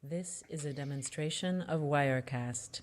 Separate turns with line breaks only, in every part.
This is a demonstration of Wirecast.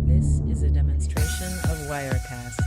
This is a demonstration of Wirecast.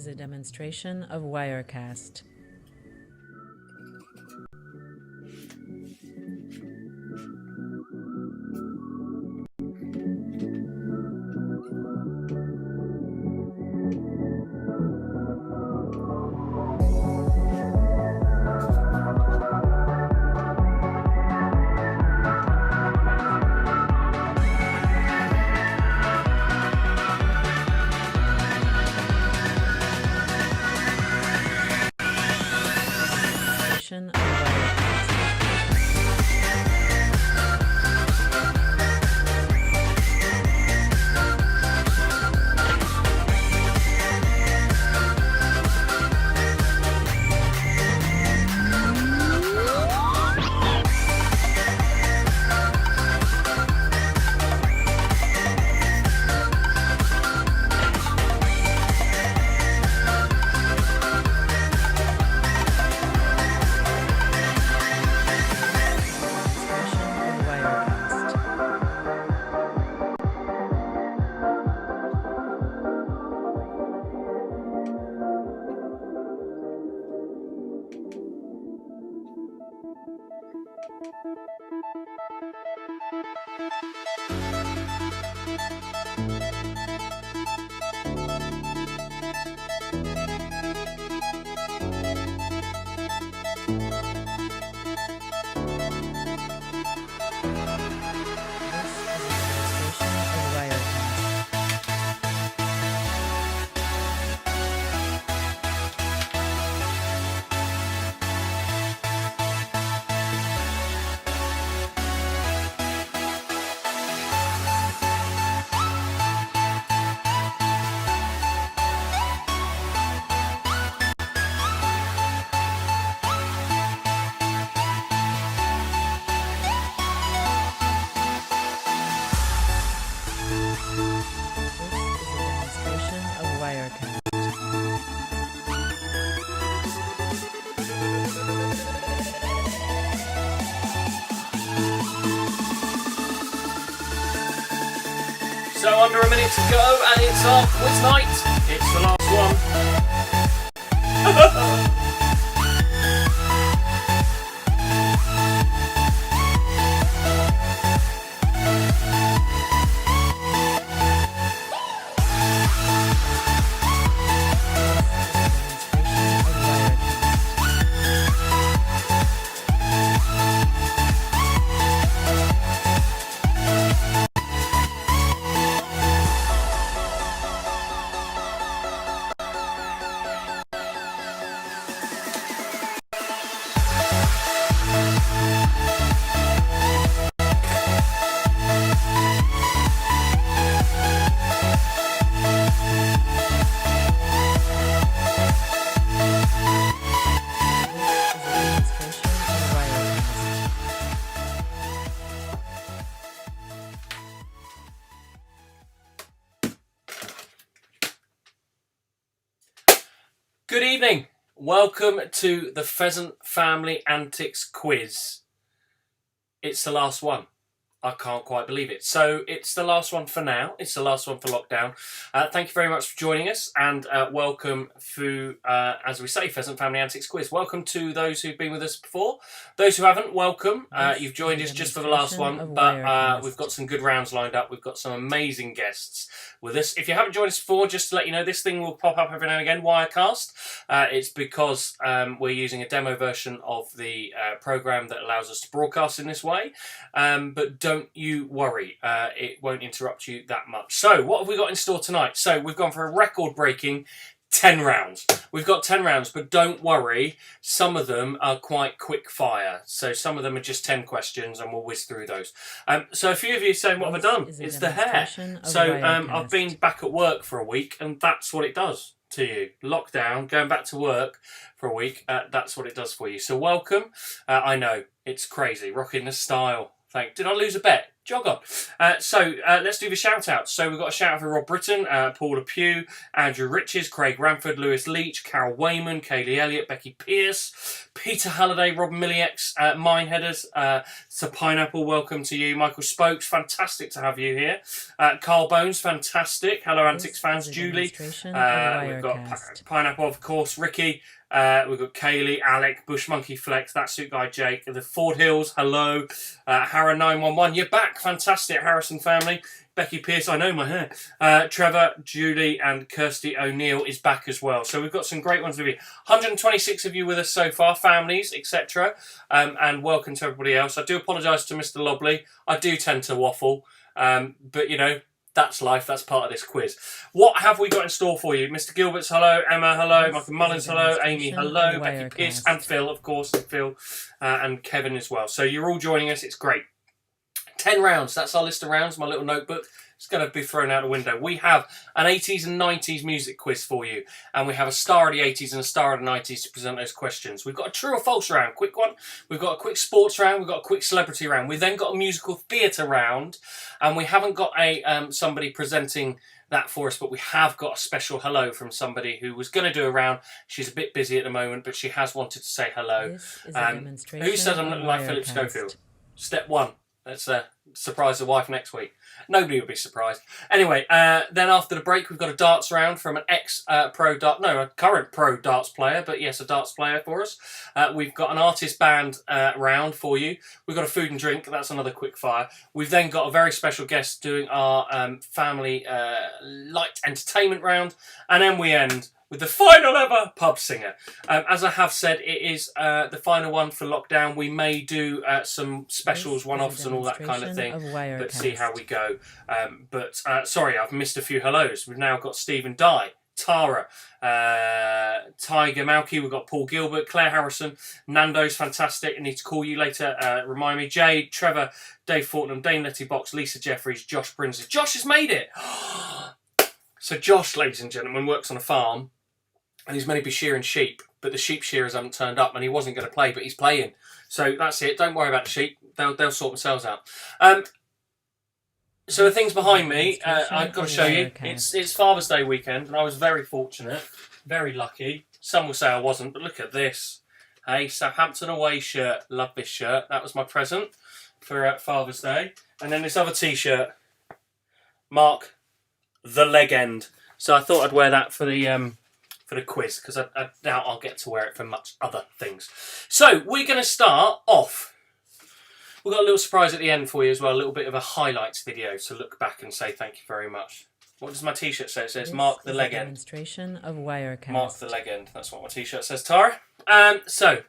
is a demonstration of Wirecast. Of Wirecast.
So under a minute to go, and it's our quiz night. It's the last one. Good evening. Welcome to the Pheasant Family Antics quiz. It's the last one. I can't quite believe it. So it's the last one for now. It's the last one for lockdown. Thank you very much for joining us, and welcome to, as we say, Pheasant Family Antics quiz. Welcome to those who've been with us before. Those who haven't, welcome. You've joined us just for the last one, but we've got some good rounds lined up. We've got some amazing guests with us. If you haven't joined us before, just to let you know, this thing will pop up every now and again, Wirecast. It's because we're using a demo version of the program that allows us to broadcast in this way. But don't you worry, it won't interrupt you that much. So, what have we got in store tonight? So, we've gone for a record-breaking 10 rounds. We've got 10 rounds, but don't worry, some of them are quite quick fire. So some of them are just 10 questions, and we'll whiz through those. So a few of you are saying, what have I done? It's the hair. So I've been back at work for a week, and that's what it does to you. Lockdown, going back to work for a week, that's what it does for you. So welcome. I know, it's crazy. Rocking the style. Did I lose a bet? Jog on. Let's do the shout outs. So we've got a shout out for Rob Britton, Paula Pugh, Andrew Riches, Craig Ramford, Lewis Leach, Carol Wayman, Kaylee Elliott, Becky Pierce, Peter Halliday, Rob Milliex, Mineheaders, Sir Pineapple, welcome to you. Michael Spokes, fantastic to have you here. Carl Bones, fantastic. Hello, Antics fans. Julie. We've got Pineapple, of course. Ricky. We've got Kaylee, Alec, Bush Monkey Flex, That Suit Guy Jake, the Ford Hills, hello. Harra 911, you're back, fantastic. Harrison family. Becky Pierce, I know my hair. Trevor, Julie, and Kirsty O'Neill is back as well. So we've got some great ones with you. 126 of you with us so far, families, etc. And welcome to everybody else. I do apologise to Mr. Lobley. I do tend to waffle, but you know, that's life. That's part of this quiz. What have we got in store for you? Mr. Gilbert's hello. Emma, hello. Michael Mullins, hello. Amy, hello. Becky Pierce and Phil, of course. And Phil and Kevin as well. So you're all joining us. It's great. 10 rounds. That's our list of rounds. My little notebook. It's going to be thrown out the window. We have an 80s and 90s music quiz for you. And we have a star of the 80s and a star of the 90s to present those questions. We've got a true or false round, quick one. We've got a quick sports round. We've got a quick celebrity round. We've then got a musical theatre round. And we haven't got a somebody presenting that for us, but we have got a special hello from somebody who was going to do a round. She's a bit busy at the moment, but she has wanted to say hello. Who says I'm looking like Philip Schofield? Step one. Let's surprise the wife next week. Nobody will be surprised. Anyway, then after the break, we've got a darts round from an a current pro darts player, but yes, a darts player for us. We've got an artist band round for you. We've got a food and drink. That's another quick fire. We've then got a very special guest doing our family light entertainment round. And then we end with the final ever pub singer. As I have said, it is the final one for lockdown. We may do some specials, one-offs and all that kind of thing, but see how we go. Sorry, I've missed a few hellos. We've now got Stephen Dye, Tara, Tiger Malky, we've got Paul Gilbert, Claire Harrison, Nando's fantastic, I need to call you later, remind me, Jade, Trevor, Dave Fortnam, Dane Letty-Box, Lisa Jeffries, Josh Brinsley. Josh has made it! So Josh, ladies and gentlemen, works on a farm, and he's meant to be shearing sheep, but the sheep shearers haven't turned up, and he wasn't going to play, but he's playing. So that's it. Don't worry about the sheep. They'll sort themselves out. So the things behind me, I've got to show you. It's Father's Day weekend, and I was very fortunate, very lucky. Some will say I wasn't, but look at this. Hey, Southampton away shirt. Love this shirt. That was my present for Father's Day. And then this other T-shirt, Mark the Leg End. So I thought I'd wear that for the quiz, because I doubt I'll get to wear it for much other things. So we're going to start off. We've got a little surprise at the end for you as well, a little bit of a highlights video to look back and say thank you very much. What does my T-shirt say? It says Mark the Leg End.
Demonstration of Wirecast.
Mark the Leg End. That's what my T-shirt says, Tara. So,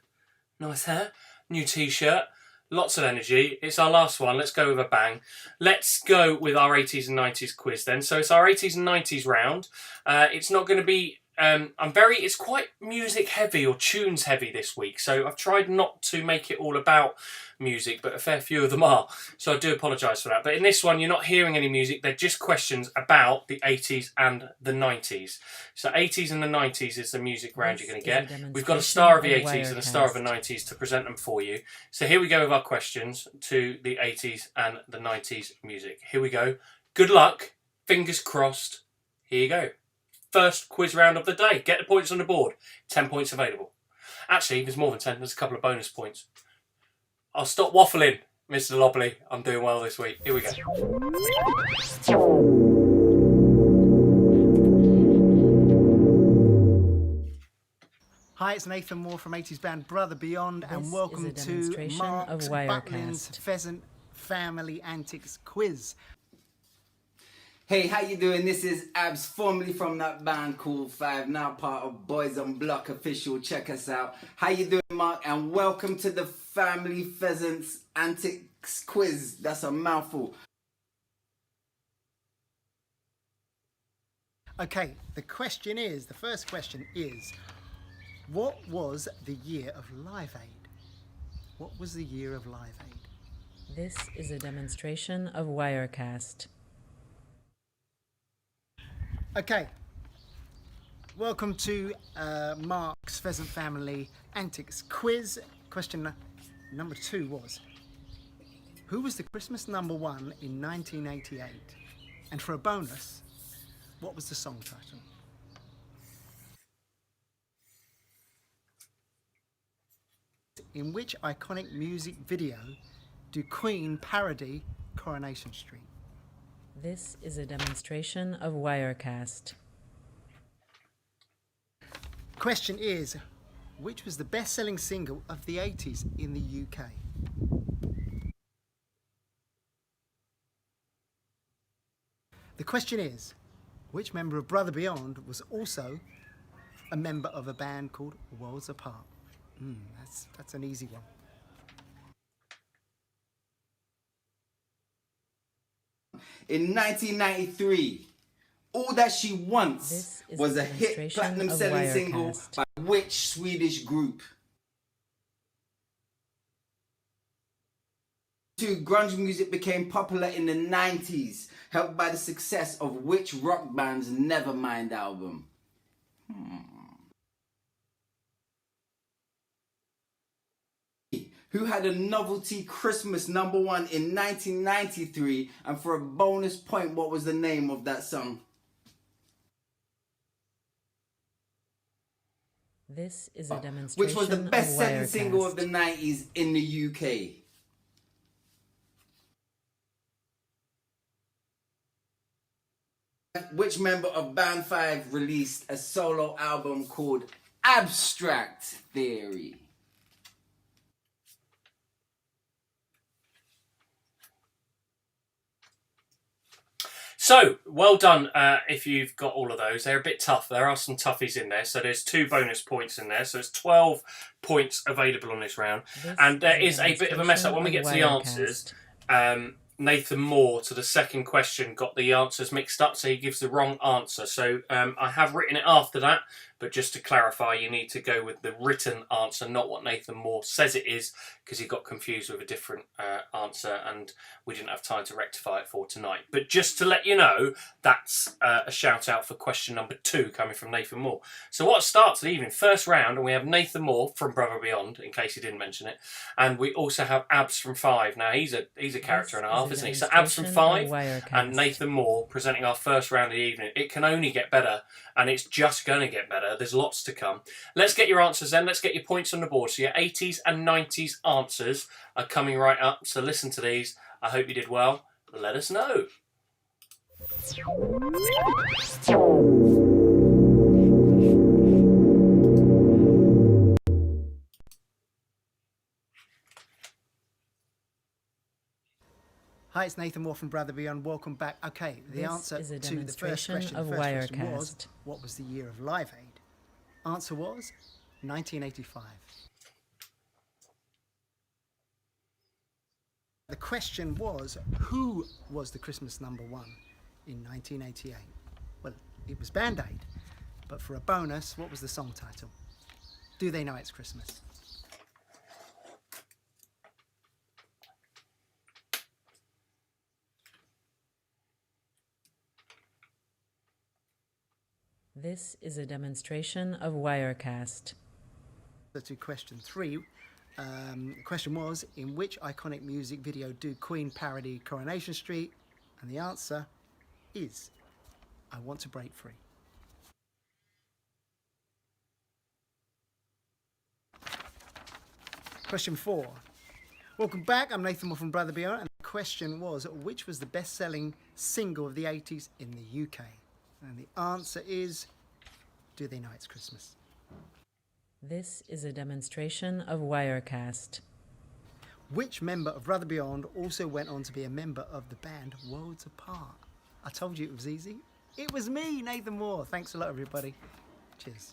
nice hair, new T-shirt, lots of energy. It's our last one. Let's go with a bang. Let's go with our 80s and 90s quiz then. So it's our 80s and 90s round. It's not going to be... it's quite music heavy or tunes heavy this week, so I've tried not to make it all about music, but a fair few of them are, so I do apologise for that. But in this one, you're not hearing any music, they're just questions about the 80s and the 90s. So 80s and the 90s is the music round you're going to get. We've got a star of the 80s and a star of the 90s to present them for you. So here we go with our questions to the 80s and the 90s music. Here we go. Good luck, fingers crossed. Here you go. First quiz round of the day. Get the points on the board. 10 points available. Actually, there's more than 10. There's a couple of bonus points. I'll stop waffling, Mr. Lobley. I'm doing well this week. Here we go.
Hi, it's Nathan Moore from 80s band Brother Beyond, and welcome to Mark's Butlin's Pheasant Family Antics Quiz.
Hey, how you doing? This is Abs, formerly from that band Cool 5, now part of Boys on Block Official. Check us out. How you doing, Mark? And welcome to the Family Pheasants Antics Quiz. That's a mouthful.
Okay, the first question is, what was the year of Live Aid? What was the year of Live Aid?
This is a demonstration of Wirecast.
Okay, welcome to Mark's Pheasant Family Antics Quiz. Question number 2 was, Who was the Christmas number one in 1988? And for a bonus, what was the song title? In which iconic music video do Queen parody Coronation Street?
This is a demonstration of Wirecast.
Question is, which was the best-selling single of the 80s in the UK? The question is, which member of Brother Beyond was also a member of a band called Worlds Apart? That's an easy one.
In 1993, All That She Wants was a hit platinum selling single by which Swedish group? Grunge music became popular in the 90s, helped by the success of which rock band's Nevermind album? Who had a novelty Christmas number one in 1993, and for a bonus point, what was the name of that song?
This is a demonstration
Which was the best-selling
of
single of
Wirecast.
the 90s in the UK? Which member of Band 5 released a solo album called Abstract Theory?
So, well done if you've got all of those. They're a bit tough. There are some toughies in there. So there's 2 bonus points in there. So it's 12 points available on this round. And there is a bit of a mess up. When we get to the answers, Nathan Moore, to the second question, got the answers mixed up. So he gives the wrong answer. So I have written it after that. But just to clarify, you need to go with the written answer, not what Nathan Moore says it is, because he got confused with a different answer and we didn't have time to rectify it for tonight. But just to let you know, that's a shout out for question number 2 coming from Nathan Moore. So what starts the evening? First round, and we have Nathan Moore from Brother Beyond, in case he didn't mention it. And we also have Abs from 5. Now, he's a character and a half, isn't he? So Abs from 5 and Nathan Moore presenting our first round of the evening. It can only get better, and it's just going to get better. There's lots to come. Let's get your answers then. Let's get your points on the board. So your 80s and 90s answers are coming right up. So listen to these. I hope you did well. Let us know.
Hi, it's Nathan Moore from Brother Beyond. Welcome back. Okay, the
This
answer
is a
to the first
demonstration
question,
of
the first question was,
Wirecast.
what was the year of Live Aid? Answer was 1985. The question was, who was the Christmas number one in 1988? Well, it was Band Aid, but for a bonus, what was the song title? Do They Know It's Christmas?
This is a demonstration of Wirecast.
To question 3, the question was, in which iconic music video do Queen parody Coronation Street? And the answer is, I Want to Break Free. Question 4. Welcome back, I'm Nathan Moore from Brother Beyond, and the question was, which was the best-selling single of the 80s in the UK? And the answer is, Do They Know It's Christmas?
This is a demonstration of Wirecast.
Which member of Brother Beyond also went on to be a member of the band Worlds Apart? I told you it was easy. It was me, Nathan Moore. Thanks a lot, everybody. Cheers.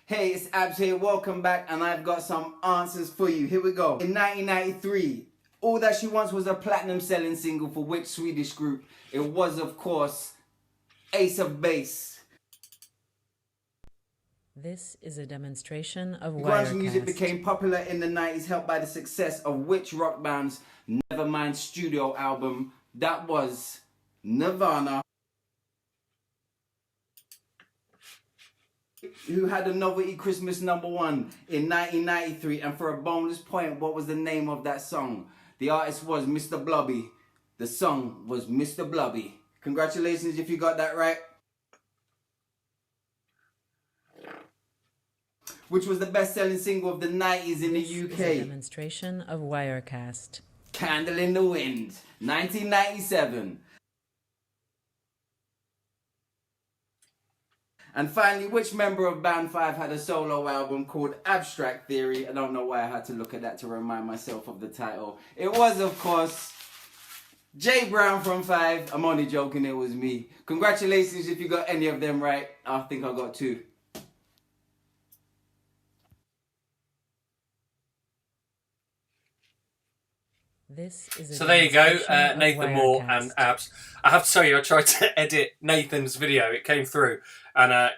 Hey, it's Abs here. Welcome back, and I've got some answers for you. Here we go. In 1993, All That She Wants was a platinum selling single for which Swedish group? It was, of course, Ace of Base.
This is a demonstration of
Grunge music
Wirecast.
became popular in the 90s, helped by the success of which rock band's Nevermind studio album? That was Nirvana. who had a novelty Christmas #1 in 1993, and for a bonus point, what was the name of that song? The artist was Mr. Blobby. The song was Mr. Blobby. Congratulations if you got that right. Which was the best-selling single of the 90s in the
This is a
UK?
demonstration of Wirecast.
Candle in the Wind, 1997. And finally, which member of Band 5 had a solo album called Abstract Theory? I don't know why I had to look at that to remind myself of the title. It was, of course, Jay Brown from 5. I'm only joking, it was me. Congratulations if you got any of them right. I think I got 2.
This is a
So there you go,
demonstration of
Nathan Moore
Wirecast.
and Abs. I have to tell you, I tried to edit Nathan's video. It came through, and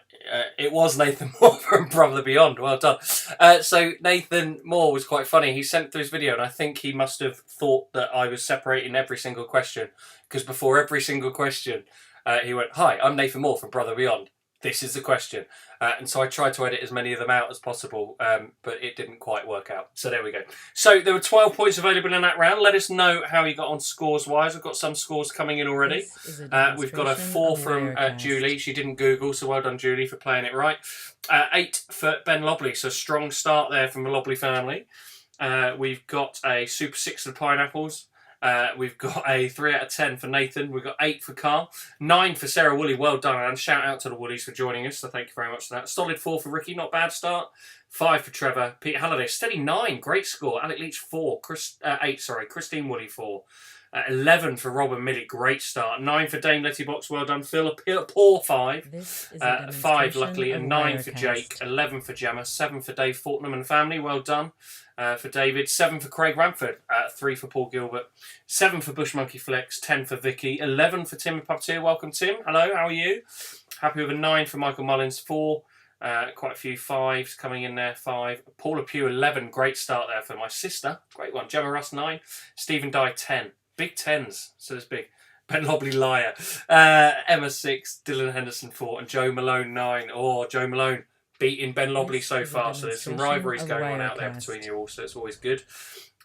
it was Nathan Moore from Brother Beyond. Well done. So Nathan Moore was quite funny. He sent through his video, and I think he must have thought that I was separating every single question, because before every single question, he went, "Hi, I'm Nathan Moore from Brother Beyond. This is the question." And so I tried to edit as many of them out as possible, but it didn't quite work out. So there we go. So there were 12 points available in that round. Let us know how you got on scores-wise. I've got some scores coming in already.
This is a
We've got a 4 from
Wirecast.
Julie. She didn't Google, so well done, Julie, for playing it right. 8 for Ben Lobley, so strong start there from the Lobley family. We've got a Super 6 of pineapples. We've got a 3 out of 10 for Nathan. We've got 8 for Carl. 9 for Sarah Woolley. Well done, and shout out to the Woolies for joining us. So thank you very much for that. Solid 4 for Ricky. Not bad start. 5 for Trevor. Peter Halliday. Steady 9. Great score. Alec Leach 4. 8. Sorry. Christine Woolley 4. 11 for Robin Millett. Great start. 9 for Dame Letty Box. Well done. Phil. A poor 5.
This is a
5 luckily,
demonstration
and
of
9 for
Wirecast.
Jake. 11 for Gemma. 7 for Dave Fortnum and family. Well done. For David, 7 for Craig Ramford, 3 for Paul Gilbert, 7 for Bush Monkey Flex, 10 for Vicky, 11 for Tim Puppeteer. Welcome, Tim. Hello, how are you? Happy with a 9 for Michael Mullins, 4. Quite a few 5s coming in there, 5. Paula Pugh, 11. Great start there for my sister. Great one. Gemma Russ, 9. Stephen Dye, 10. Big 10s, so it's big. Ben Lobley, liar. Emma, 6. Dylan Henderson, 4. And Joe Malone, 9. Oh, Joe Malone beating Ben Lobley
This
so
is a
far, so there's some
demonstration
rivalries
of
going on out there
Wirecast.
between you all, so it's always good.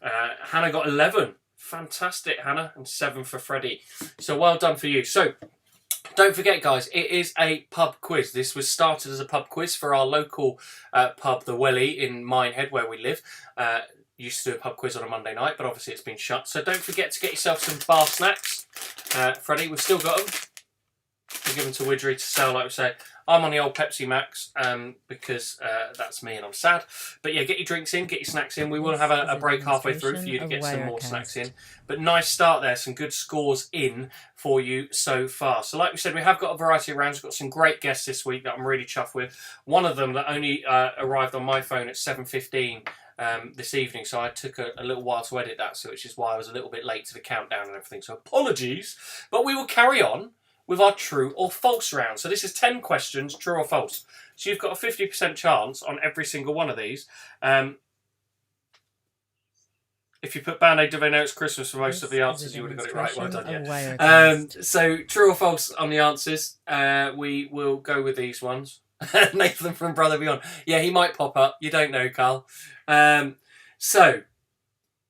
Hannah got 11. Fantastic, Hannah. And 7 for Freddie. So well done for you. So don't forget, guys, it is a pub quiz. This was started as a pub quiz for our local pub, the Welly, in Minehead, where we live. Used to do a pub quiz on a Monday night, but obviously it's been shut. So don't forget to get yourself some bar snacks. Freddie, we've still got them. We'll give them to Widgery to sell, like we say. I'm on the old Pepsi Max because that's me and I'm sad. But yeah, get your drinks in, get your snacks in. We will
This
have
is
a
a
break halfway through for you to
demonstration
get
of
some more
Wirecast.
snacks in. But nice start there, some good scores in for you so far. So like we said, we have got a variety of rounds. We've got some great guests this week that I'm really chuffed with. One of them that only arrived on my phone at 7:15 this evening, so I took a little while to edit that, so which is why I was a little bit late to the countdown and everything. So apologies, but we will carry on with our true or false round. So this is 10 questions, true or false. So you've got a 50% chance on every single one of these. If you put Band-Aid, do they know it's Christmas for most of the answers, you would have got it right. Well done, yeah.
Wirecast.
So true or false on the answers. We will go with these ones. Nathan from Brother Beyond. Yeah, he might pop up. You don't know, Carl. So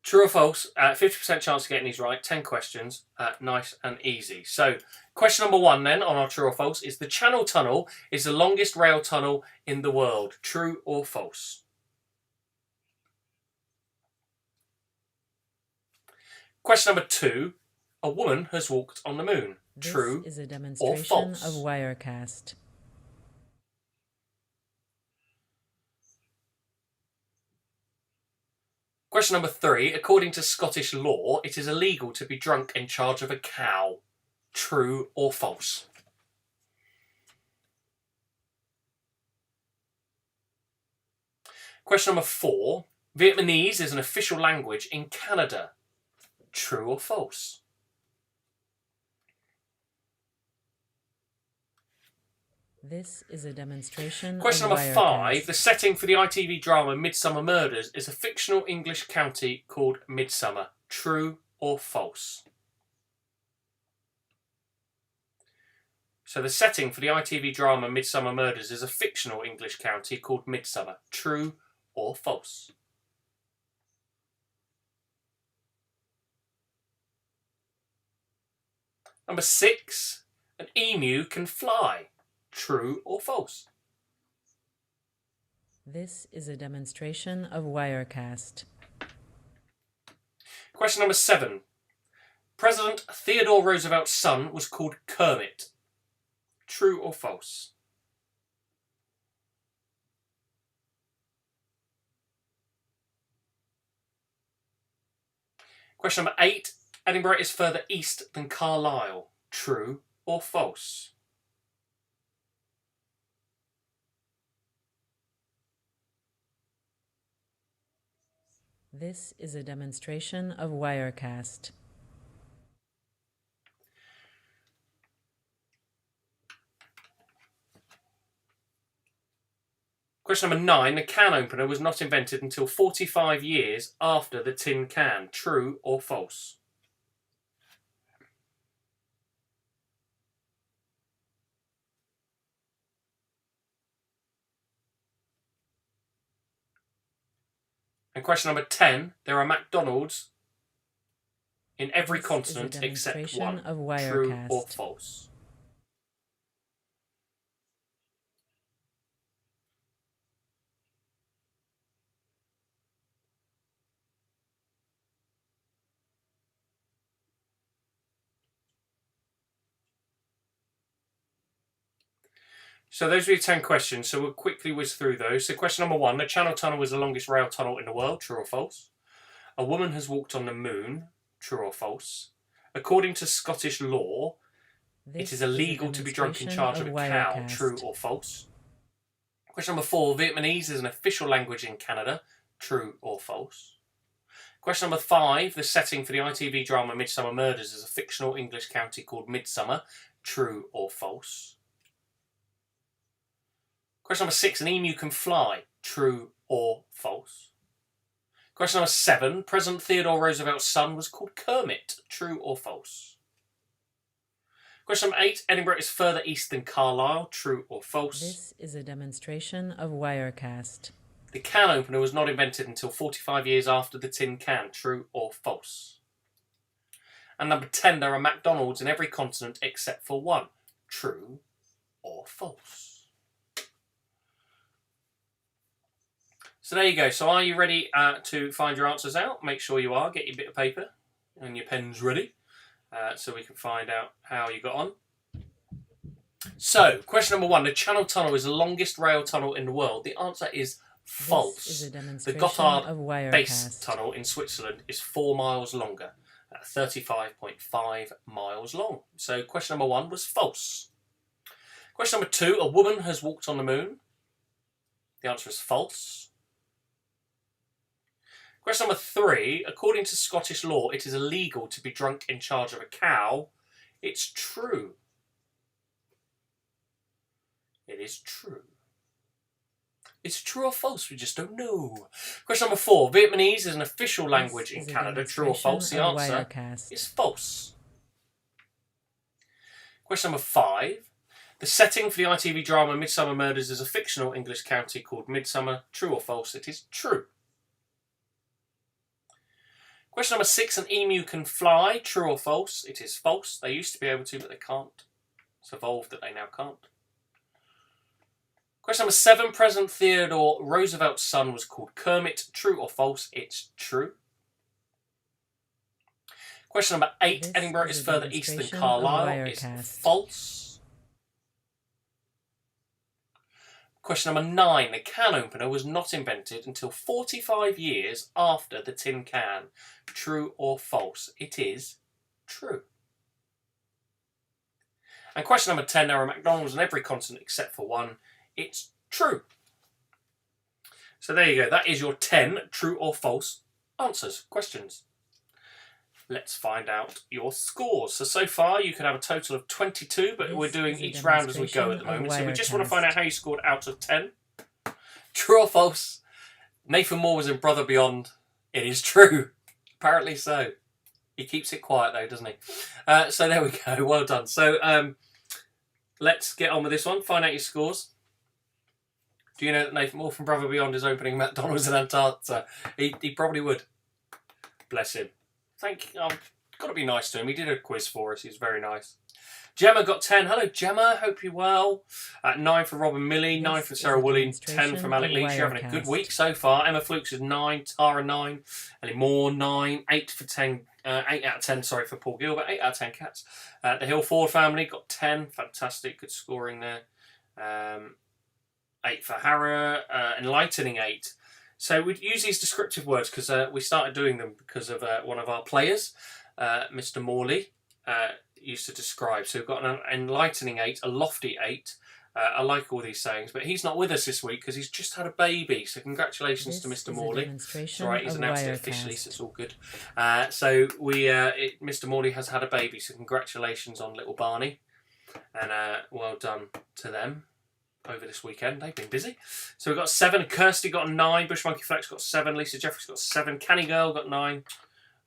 true or false, 50% chance of getting these right, 10 questions, nice and easy. So, question number 1 then, on our true or false, is the Channel Tunnel is the longest rail tunnel in the world. True or false? Question number 2, a woman has walked on the moon. True
This is a
or
demonstration
false?
of Wirecast.
Question number 3, according to Scottish law, it is illegal to be drunk in charge of a cow. True or false? Question number 4, Vietnamese is an official language in Canada. True or false?
This is a demonstration
Question
of
number
Wirecast.
5, the setting for the ITV drama Midsummer Murders is a fictional English county called Midsummer. True or false? So the setting for the ITV drama Midsummer Murders is a fictional English county called Midsummer. True or false? Number 6. An emu can fly. True or false?
This is a demonstration of Wirecast.
Question number 7. President Theodore Roosevelt's son was called Kermit. True or false? Question number 8. Edinburgh is further east than Carlisle. True or false?
This is a demonstration of Wirecast.
Question number 9. The can opener was not invented until 45 years after the tin can. True or false? And question number 10. There are McDonald's in every
This is a
continent except
demonstration
one.
of
True
Wirecast.
or false? So those are your 10 questions. So we'll quickly whiz through those. So question number 1. The Channel Tunnel is the longest rail tunnel in the world. True or false? A woman has walked on the moon. True or false? According to Scottish law,
This
it is illegal to be drunk in charge of a cow.
Wirecast.
True or false? Question number 4. Vietnamese is an official language in Canada. True or false? Question number 5. The setting for the ITV drama Midsummer Murders is a fictional English county called Midsummer. True or false? Question number 6. An emu can fly. True or false? Question number 7. President Theodore Roosevelt's son was called Kermit. True or false? Question number 8. Edinburgh is further east than Carlisle. True or false?
This is a demonstration of Wirecast.
The can opener was not invented until 45 years after the tin can. True or false? And number 10. There are McDonald's in every continent except for one. True or false? So there you go. So are you ready to find your answers out? Make sure you are. Get your bit of paper and your pens ready so we can find out how you got on. So, question number 1. The Channel Tunnel is the longest rail tunnel in the world. The answer is false.
This is a
The
demonstration
Gotthard
of Wirecast.
Base Tunnel in Switzerland is 4 miles longer, 35.5 miles long. So question number 1 was false. Question number 2, a woman has walked on the moon. The answer is false. Question number 3, according to Scottish law, it is illegal to be drunk in charge of a cow. It's true. It is true. It's true or false? We just don't know. Question number 4. Vietnamese is an official language in
This is a
Canada. True or false? The
demonstration of
answer
Wirecast.
is false. Question number 5. The setting for the ITV drama Midsummer Murders is a fictional English county called Midsummer. True or false? It is true. Question number 6. An emu can fly. True or false? It is false. They used to be able to, but they can't. It's evolved that they now can't. Question number 7. President Theodore Roosevelt's son was called Kermit. True or false? It's true. Question number 8.
This
Edinburgh
is
is
a
further east than
demonstration of
Carlisle. It's
Wirecast.
false. Question number 9. The can opener was not invented until 45 years after the tin can. True or false? It is true. And question number 10. There are McDonald's on every continent except for one. It's true. So there you go. That is your 10 true or false answers, questions. Let's find out your scores. So far you could have a total of 22, but we're
This
doing
is a
each round as we go at the
demonstration of
moment. So we just want to find
Wirecast.
out how you scored out of 10. True or false? Nathan Moore was in Brother Beyond. It is true. Apparently so. He keeps it quiet though, doesn't he? So there we go. Well done. So let's get on with this one. Find out your scores. Do you know that Nathan Moore from Brother Beyond is opening McDonald's in Antarctica? He probably would. Bless him. Thank you. I've got to be nice to him. He did a quiz for us. He's very nice. Gemma got 10. Hello, Gemma. Hope you're well. 9 for Robin Millie. 9 for Sarah Woolley. 10 for Alec Leach. You're having a good week so far. Emma Flukes is 9. Tara 9. Ellie Moore 9. 8 for 10. 8 out of 10, sorry, for Paul Gilbert. 8 out of 10 cats. The Hill Ford family got 10. Fantastic. Good scoring there. 8 for Hara. Enlightening 8. So we'd use these descriptive words because we started doing them because of one of our players, Mr. Morley, used to describe. So we've got an enlightening 8, a lofty 8. I like all these sayings, but he's not with us this week because he's just had a baby. So congratulations to Mr. Morley. It's all right, he's announced it officially, so it's all good. Mr. Morley has had a baby, so congratulations on little Barney, and well done to them over this weekend. They've been busy. So we've got 7. Kirsty got 9. Bush Monkey Flex got 7. Lisa Jeffries got 7. Canny Girl got 9.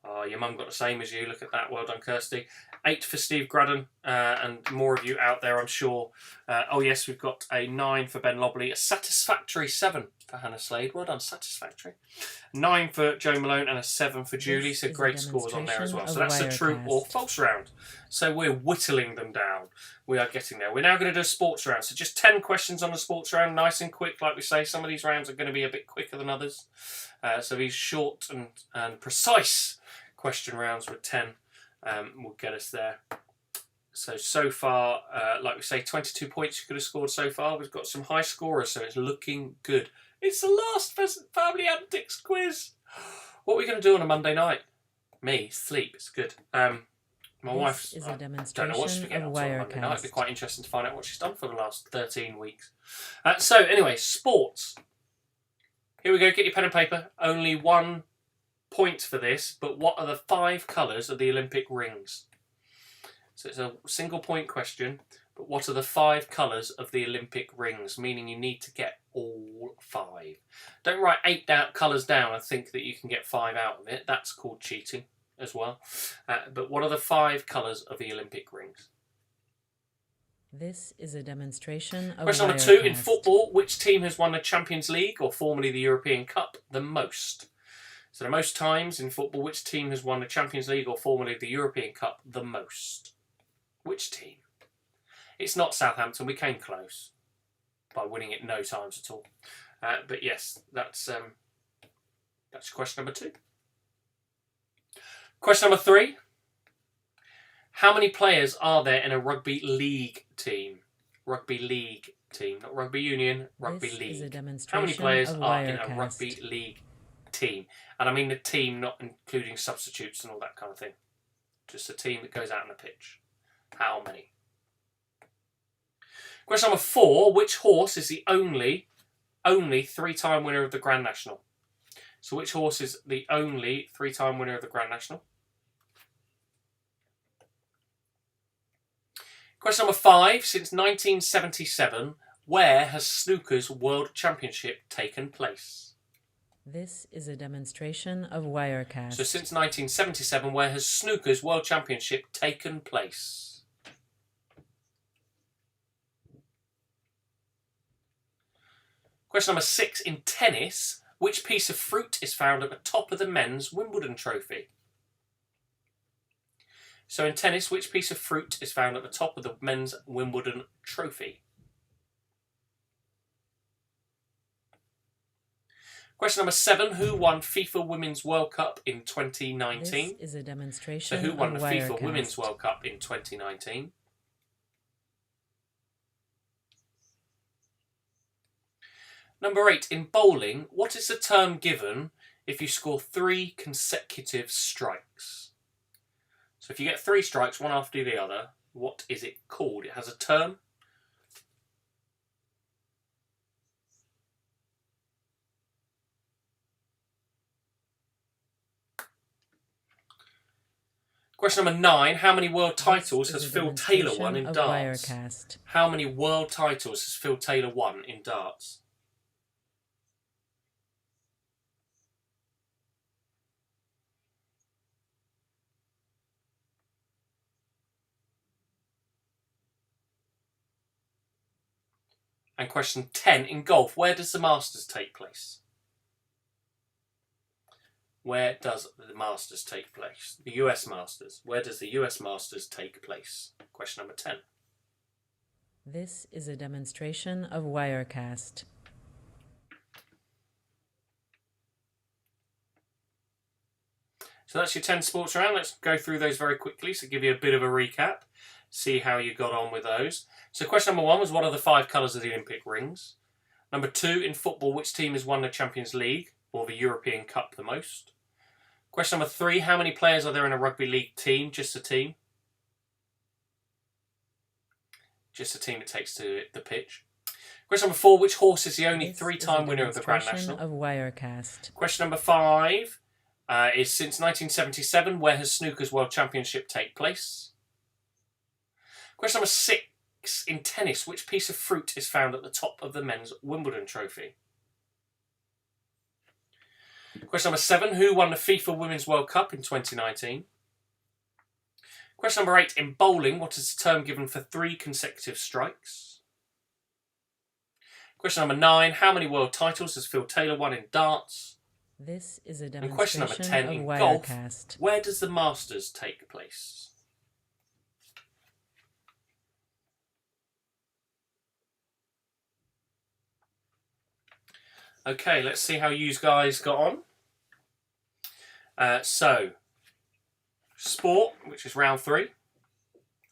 Oh, your mum got the same as you. Look at that. Well done, Kirsty. 8 for Steve Graddon, and more of you out there, I'm sure. Oh, yes, we've got a 9 for Ben Lobley. A satisfactory 7 for Hannah Slade. Well done, satisfactory. 9 for Joe Malone and a 7 for Julie. So great scores on there as well. So that's the true or false round. So we're whittling them down. We are getting there. We're now going to do a sports round. So just 10 questions on the sports round. Nice and quick, like we say. Some of these rounds are going to be a bit quicker than others. So these short and precise question rounds with 10 will get us there. So far, like we say, 22 points you could have scored so far. We've got some high scorers, so it's looking good. It's the last Family Antics quiz. What are we going to do on a Monday night? Me, sleep. It's good. My wife, I don't know what she's getting up to on Monday night. It'd be quite interesting to find out what she's done for the last 13 weeks. So anyway, sports. Here we go. Get your pen and paper. Only 1 point for this, but what are the 5 colours of the Olympic rings? So it's a single point question, but what are the 5 colours of the Olympic rings? Meaning you need to get all 5. Don't write 8 colours down and think that you can get 5 out of it. That's called cheating as well. But what are the 5 colours of the Olympic rings?
This is a demonstration of
Question number 2. In football, which team has won the Champions League, or formerly the European Cup, the most? So the most times in football, which team has won the Champions League or formerly the European Cup the most? Which team? It's not Southampton. We came close by winning it no times at all. But yes, that's question number 2. Question number 3. How many players are there in a rugby league team? Rugby league team, not rugby union, rugby league. How many players are in a rugby league team? And I mean the team, not including substitutes and all that kind of thing. Just a team that goes out on the pitch. How many? Question number 4. Which horse is the only 3-time winner of the Grand National? So which horse is the only 3-time winner of the Grand National? Question number 5. Since 1977, where has snooker's World Championship taken place?
This is a demonstration of Wirecast.
So since 1977, where has snooker's World Championship taken place? Question number 6. In tennis, which piece of fruit is found at the top of the men's Wimbledon trophy? So in tennis, which piece of fruit is found at the top of the men's Wimbledon trophy? Question number 7. Who won FIFA Women's World Cup in 2019?
This is a demonstration
So who won the
of
FIFA
Wirecast.
Women's World Cup in 2019? Number 8. In bowling, what is the term given if you score 3 consecutive strikes? So if you get 3 strikes, one after the other, what is it called? It has a term. Question number 9. How many world titles has Phil Taylor won in darts?
Wirecast.
How many world titles has Phil Taylor won in darts? And question 10, in golf, where does the Masters take place? Where does the Masters take place? The US Masters. Where does the US Masters take place? Question number 10.
This is a demonstration of Wirecast.
So that's your 10 sports round. Let's go through those very quickly, so give you a bit of a recap, see how you got on with those. So question number 1 was, what are the 5 colours of the Olympic rings? Number 2, in football, which team has won the Champions League or the European Cup the most? Question number 3, how many players are there in a rugby league team? Just a team. Just a team that takes to the pitch. Question number 4, which horse is the only 3-time winner of the Grand National?
Of Wirecast.
Question number 5 is, since 1977, where has Snooker's World Championship take place? Question number 6, in tennis, which piece of fruit is found at the top of the men's Wimbledon trophy? Question number 7, who won the FIFA Women's World Cup in 2019? Question number 8, in bowling, what is the term given for 3 consecutive strikes? Question number 9, how many world titles has Phil Taylor won in darts?
This is a
And
demonstration
question number 10,
of
in golf,
Wirecast.
where does the Masters take place? Okay, let's see how you guys got on. So, sport, which is round 3.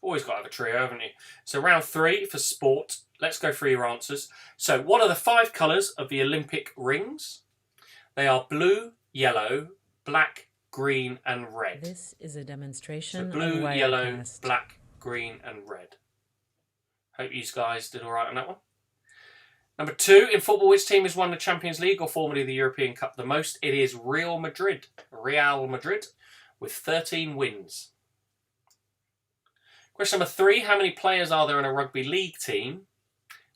Always got to have a trio, haven't you? So round 3 for sport. Let's go through your answers. So, what are the 5 colours of the Olympic rings? They are blue, yellow, black, green and red.
This is a
So
demonstration
blue,
of
yellow,
Wirecast.
black, green and red. Hope you guys did alright on that one. Number 2, in football, which team has won the Champions League or formerly the European Cup the most? It is Real Madrid. Real Madrid with 13 wins. Question number 3, how many players are there in a rugby league team?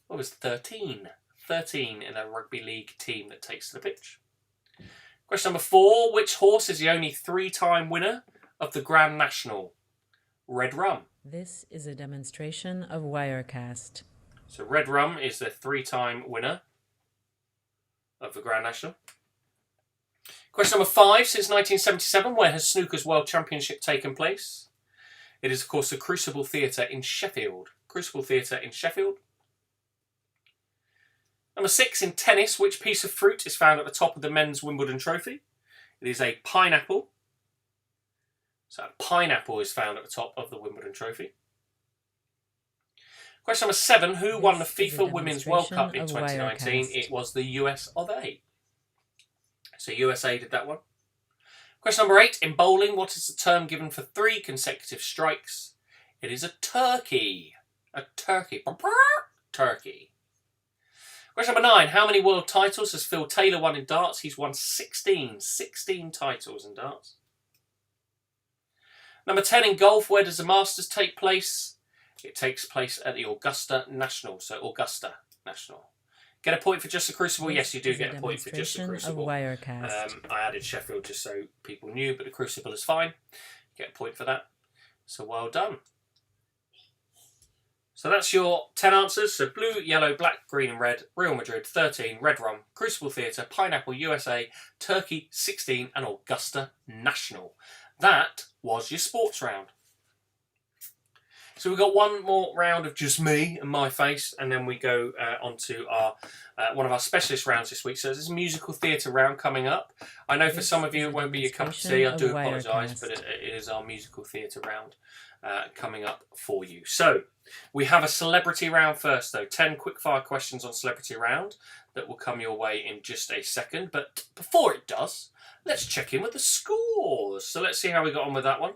Well, it was 13. 13 in a rugby league team that takes to the pitch. Question number 4, which horse is the only 3-time winner of the Grand National? Red Rum.
This is a demonstration of Wirecast.
So Red Rum is the 3-time winner of the Grand National. Question number 5, since 1977, where has Snooker's World Championship taken place? It is, of course, the Crucible Theatre in Sheffield. Crucible Theatre in Sheffield. Number 6, in tennis, which piece of fruit is found at the top of the men's Wimbledon trophy? It is a pineapple. So a pineapple is found at the top of the Wimbledon trophy. Question number 7, who won the
This is a
FIFA Women's World Cup in
demonstration of
2019?
Wirecast.
It was the US of A. So USA did that one. Question number 8, in bowling, what is the term given for 3 consecutive strikes? It is a turkey. A turkey. Turkey. Question number 9, how many world titles has Phil Taylor won in darts? He's won 16. 16 titles in darts. Number 10, in golf, where does the Masters take place? It takes place at the Augusta National. So Augusta National. Get a point for just the Crucible? Yes, you do
This is
get a point for just the
demonstration of
Crucible.
Wirecast.
I added Sheffield just so people knew, but the Crucible is fine. Get a point for that. So well done. So that's your 10 answers. So blue, yellow, black, green and red, Real Madrid, 13, Red Rum, Crucible Theatre, Pineapple, USA, Turkey, 16 and Augusta National. That was your sports round. So we've got one more round of just me and my face, and then we go on to our one of our specialist rounds this week. So there's a musical theatre round coming up. I know for
This
some of you
is
it
a
won't be your cup of tea. I
demonstration
do
of
apologise, but
Wirecast.
it is our musical theatre round coming up for you. So we have a celebrity round first, though. 10 quickfire questions on celebrity round that will come your way in just a second. But before it does, let's check in with the scores. So let's see how we got on with that one.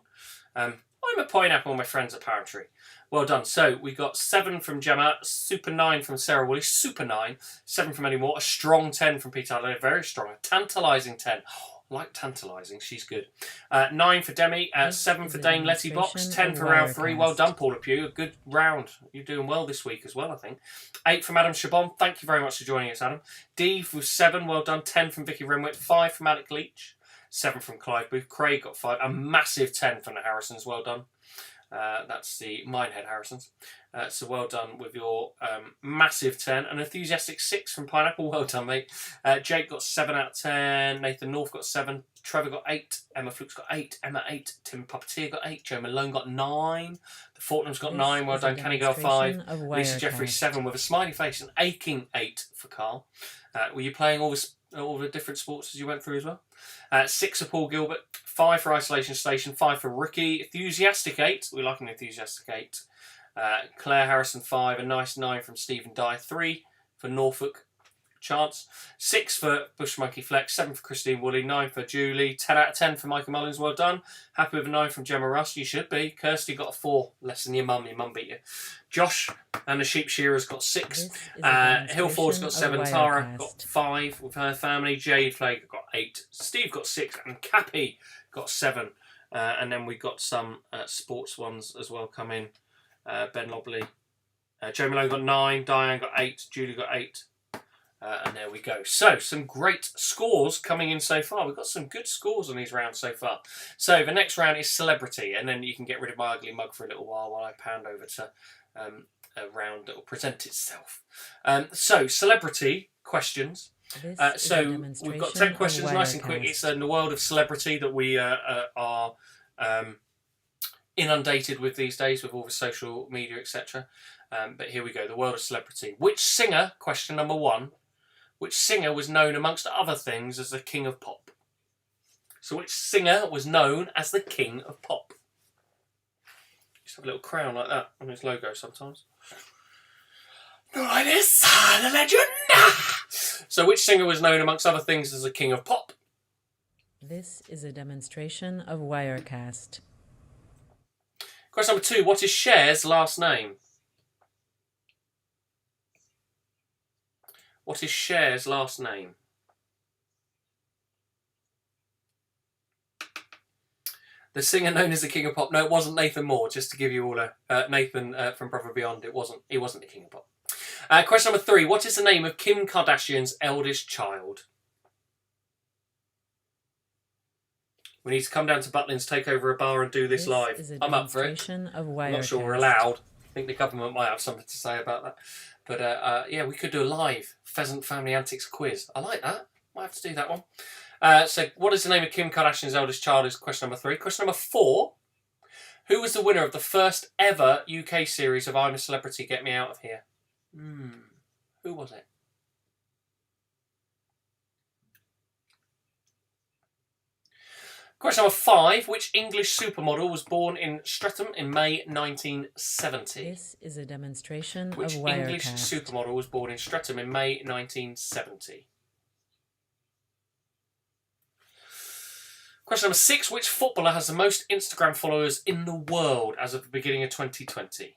I'm a pineapple, my friends at Parentry. Well done. So we got 7 from Gemma, super 9 from Sarah Woolley, super 9, 7 from Eddie Moore, a strong 10 from Peter Adler, very strong, a tantalising 10. Oh, I like tantalising, she's good. 9 for Demi, 7 for Dame Letty Box, 10 for round 3. Well done, Paula Pugh, a good round. You're doing well this week as well, I think. 8 from Adam Chabon, thank you very much for joining us, Adam. Dave with 7, well done. 10 from Vicky Renwick, 5 from Alec Leach, 7 from Clive Booth. Craig got 5, a massive 10 from the Harrisons, well done. That's the Minehead Harrisons. So well done with your massive 10. An enthusiastic 6 from Pineapple. Well done, mate. Jake got 7 out of 10. Nathan North got 7. Trevor got 8. Emma Fluke's got 8. Emma 8. Tim Puppeteer got 8. Joe Malone got 9. The Fortnam's got 9. Well done. Kenny Girl 5. Lisa Jeffrey 7 with a smiley face. An aching 8 for Carl. Were you playing all the different sports as you went through as well? 6 for Paul Gilbert. 5 for Isolation Station. 5 for Ricky. Enthusiastic 8. We like an enthusiastic 8. Claire Harrison 5. A nice 9 from Stephen Dye. 3 for Norfolk Chance. 6 for Bush Monkey Flex. 7 for Christine Woolley. 9 for Julie. 10 out of 10 for Michael Mullins. Well done. Happy with a 9 from Gemma Russ. You should be. Kirsty got a 4. Less than your mum. Your mum beat you. Josh and the Sheep Shearers got 6. Hillford's got 7. Tara got 5 with her family. Jade Flake got 8. Steve got 6. And Cappy got 7. And then we got some sports ones as well come in. Ben Lobley. Joe Malone got 9. Diane got 8. Julie got 8. And there we go. So, some great scores coming in so far. We've got some good scores on these rounds so far. So, the next round is Celebrity. And then you can get rid of my ugly mug for a little while I pound over to a round that will present itself. So, Celebrity questions. So, we've got 10 questions, nice and quick. It's in the world of celebrity that we are inundated with these days with all the social media, etc. But here we go, the world of celebrity. Which singer, question number 1, which singer was known amongst other things as the king of pop? So which singer was known as the king of pop? Just have a little crown like that on his logo sometimes. Not like this, the legend! So which singer was known amongst other things as the king of pop?
This is a demonstration of Wirecast.
Question number 2, what is Cher's last name? What is Cher's last name? The singer known as the King of Pop. No, it wasn't Nathan Moore, just to give you all a... Nathan from Brother Beyond, he wasn't the King of Pop. Question number 3, what is the name of Kim Kardashian's eldest child? We need to come down to Butlins, take over a bar and do this live. I'm up for it. I'm not sure we're allowed. I think the government might have something to say about that. But yeah, we could do a live Pheasant Family Antics quiz. I like that. Might have to do that one. So what is the name of Kim Kardashian's eldest child is question number 3. Question number 4. Who was the winner of the first ever UK series of I'm a Celebrity, Get Me Out of Here? Who was it? Question number 5. Which English supermodel was born in Streatham in May 1970?
This is a demonstration
Which
of Wirecast.
English supermodel was born in Streatham in May 1970? Question number 6. Which footballer has the most Instagram followers in the world as of the beginning of 2020?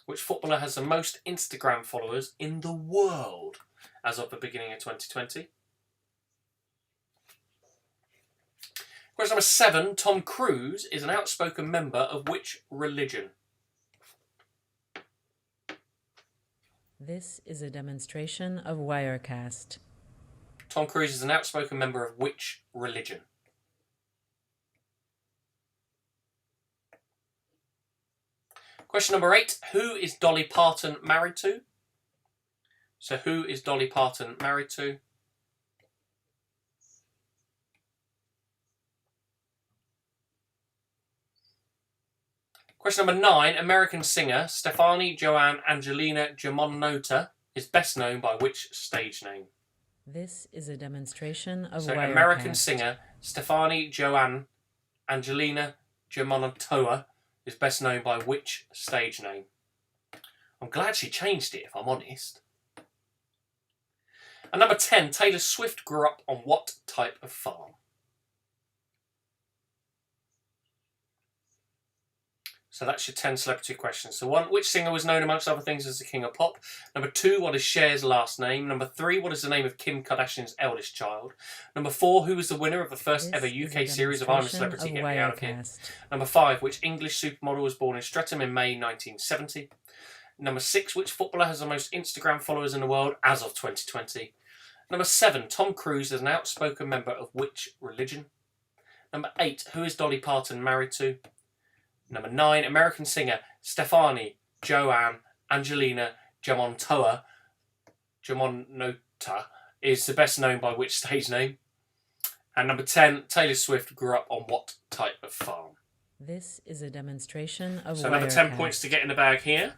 Which footballer has the most Instagram followers in the world as of the beginning of 2020? Question number 7. Tom Cruise is an outspoken member of which religion?
This is a demonstration of Wirecast.
Tom Cruise is an outspoken member of which religion? Question number 8. Who is Dolly Parton married to? So who is Dolly Parton married to? Question number 9. American singer Stefani Joanne Angelina Giamonota is best known by which stage name?
This is a demonstration of
So
Wirecast.
American singer Stefani Joanne Angelina Giamonota is best known by which stage name? I'm glad she changed it, if I'm honest. And number 10. Taylor Swift grew up on what type of farm? So that's your 10 celebrity questions. So 1, which singer was known amongst other things as the king of pop? Number 2, what is Cher's last name? Number 3, what is the name of Kim Kardashian's eldest child? Number 4, who was the winner of the first ever UK series of I'm a Celebrity, Get Me Out of Here? Number 5, which English supermodel was born in Streatham in May 1970? Number 6, which footballer has the most Instagram followers in the world as of 2020? Number 7, Tom Cruise is an outspoken member of which religion? Number 8, who is Dolly Parton married to? Number 9, American singer Stefani Joanne Angelina Jamontoa is the best known by which stage name? And number 10, Taylor Swift grew up on what type of farm?
This is a demonstration of
So another 10 points to get in the bag here.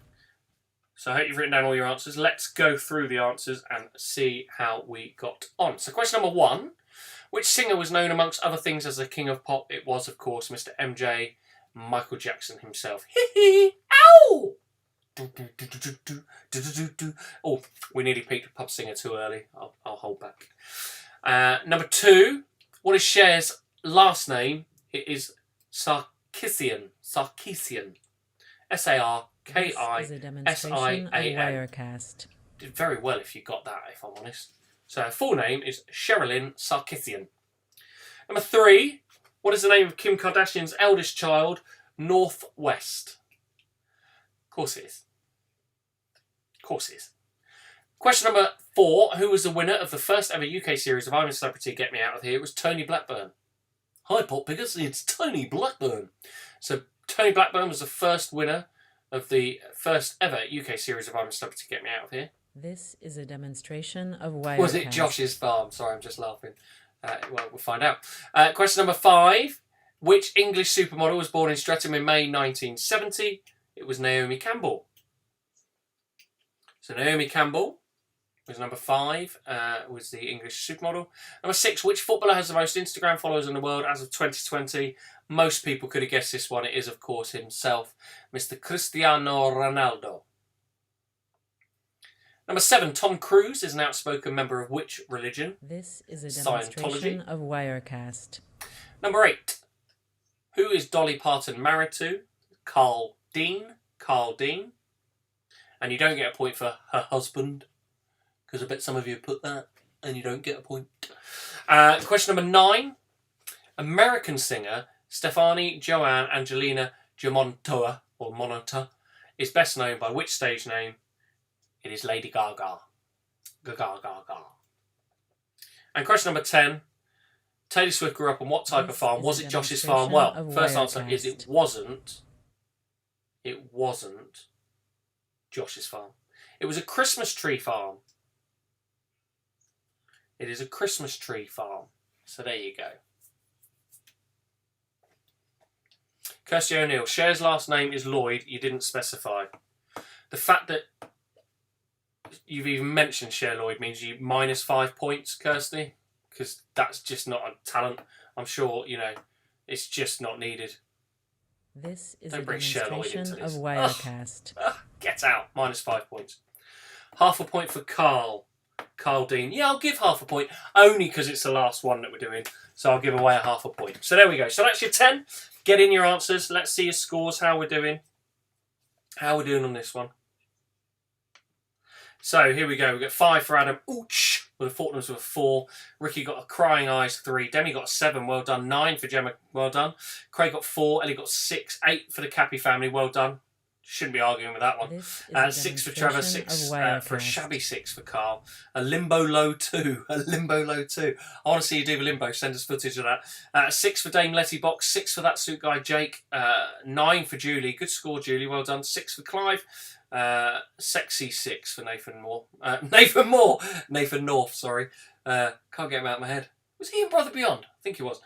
So I hope you've written down all your answers. Let's go through the answers and see how we got on. So question number 1. Which singer was known amongst other things as the king of pop? It was, of course, Mr. MJ, Michael Jackson himself. Hee hee! Ow! Oh, we nearly picked a pub singer too early. I'll hold back. Number 2. What is Cher's last name? It is Sarkisian. Sarkisian. S-A-R-K-I-S-I-A-N.
This is a demonstration of Wirecast.
Did very well if you got that, if I'm honest. So her full name is Sherilyn Sarkisian. Number 3. What is the name of Kim Kardashian's eldest child? Northwest. Of course it is. Of course it is. Question number 4. Who was the winner of the first ever UK series of I'm a Celebrity, Get Me Out of Here? It was Tony Blackburn. Hi, Pop Pickers, it's Tony Blackburn. So Tony Blackburn was the first winner of the first ever UK series of I'm a Celebrity, Get Me Out of Here.
This is a demonstration of Wirecast.
Was it Josh's farm? Sorry, I'm just laughing. Well, we'll find out. Question number 5. Which English supermodel was born in Streatham in May 1970? It was Naomi Campbell. So Naomi Campbell was number 5, was the English supermodel. Number 6, which footballer has the most Instagram followers in the world as of 2020? Most people could have guessed this one. It is, of course, himself, Mr. Cristiano Ronaldo. Number 7, Tom Cruise is an outspoken member of which religion?
This is a demonstration
Scientology.
of Wirecast.
Number 8, who is Dolly Parton married to? Carl Dean. Carl Dean. And you don't get a point for her husband, because I bet some of you put that and you don't get a point. Question number 9. American singer Stefani Joanne Angelina Jamontoa, or Monota, is best known by which stage name? It is Lady Gaga. Gaga, Gaga. And question number 10. Taylor Swift grew up on what type of farm? Was it Josh's farm? Well, first answer is it wasn't. It wasn't Josh's farm. It was a Christmas tree farm. It is a Christmas tree farm. So there you go. Kirsty O'Neill. Cher's last name is Lloyd. You didn't specify. The fact that you've even mentioned Cher Lloyd means you minus 5 points, Kirsty, because that's just not a talent. I'm sure, you know, it's just not needed.
This is
Don't
a
bring Cher Lloyd
demonstration
into
of
this.
Wirecast.
Get out. Minus 5 points. Half a point for Carl. Carl Dean. Yeah, I'll give half a point, only because it's the last one that we're doing. So I'll give away a half a point. So there we go. So that's your 10. Get in your answers. Let's see your scores, how we're doing. How we're doing on this one. So here we go. We've got 5 for Adam. Ouch. With the Fortnums with a 4. Ricky got a crying eyes 3. Demi got a 7. Well done. 9 for Gemma. Well done. Craig got 4. Ellie got 6. 8 for the Cappy family. Well done. Shouldn't be arguing with that one. 6 for Trevor. 6 for a shabby 6 for Carl. A limbo low 2. A limbo low 2. I want to see you do the limbo. Send us footage of that. 6 for Dame Letty Box. 6 for that suit guy Jake. 9 for Julie. Good score, Julie. Well done. 6 for Clive. Sexy 6 for Nathan Moore. Nathan North, sorry. Can't get him out of my head. Was he in Brother Beyond? I think he was.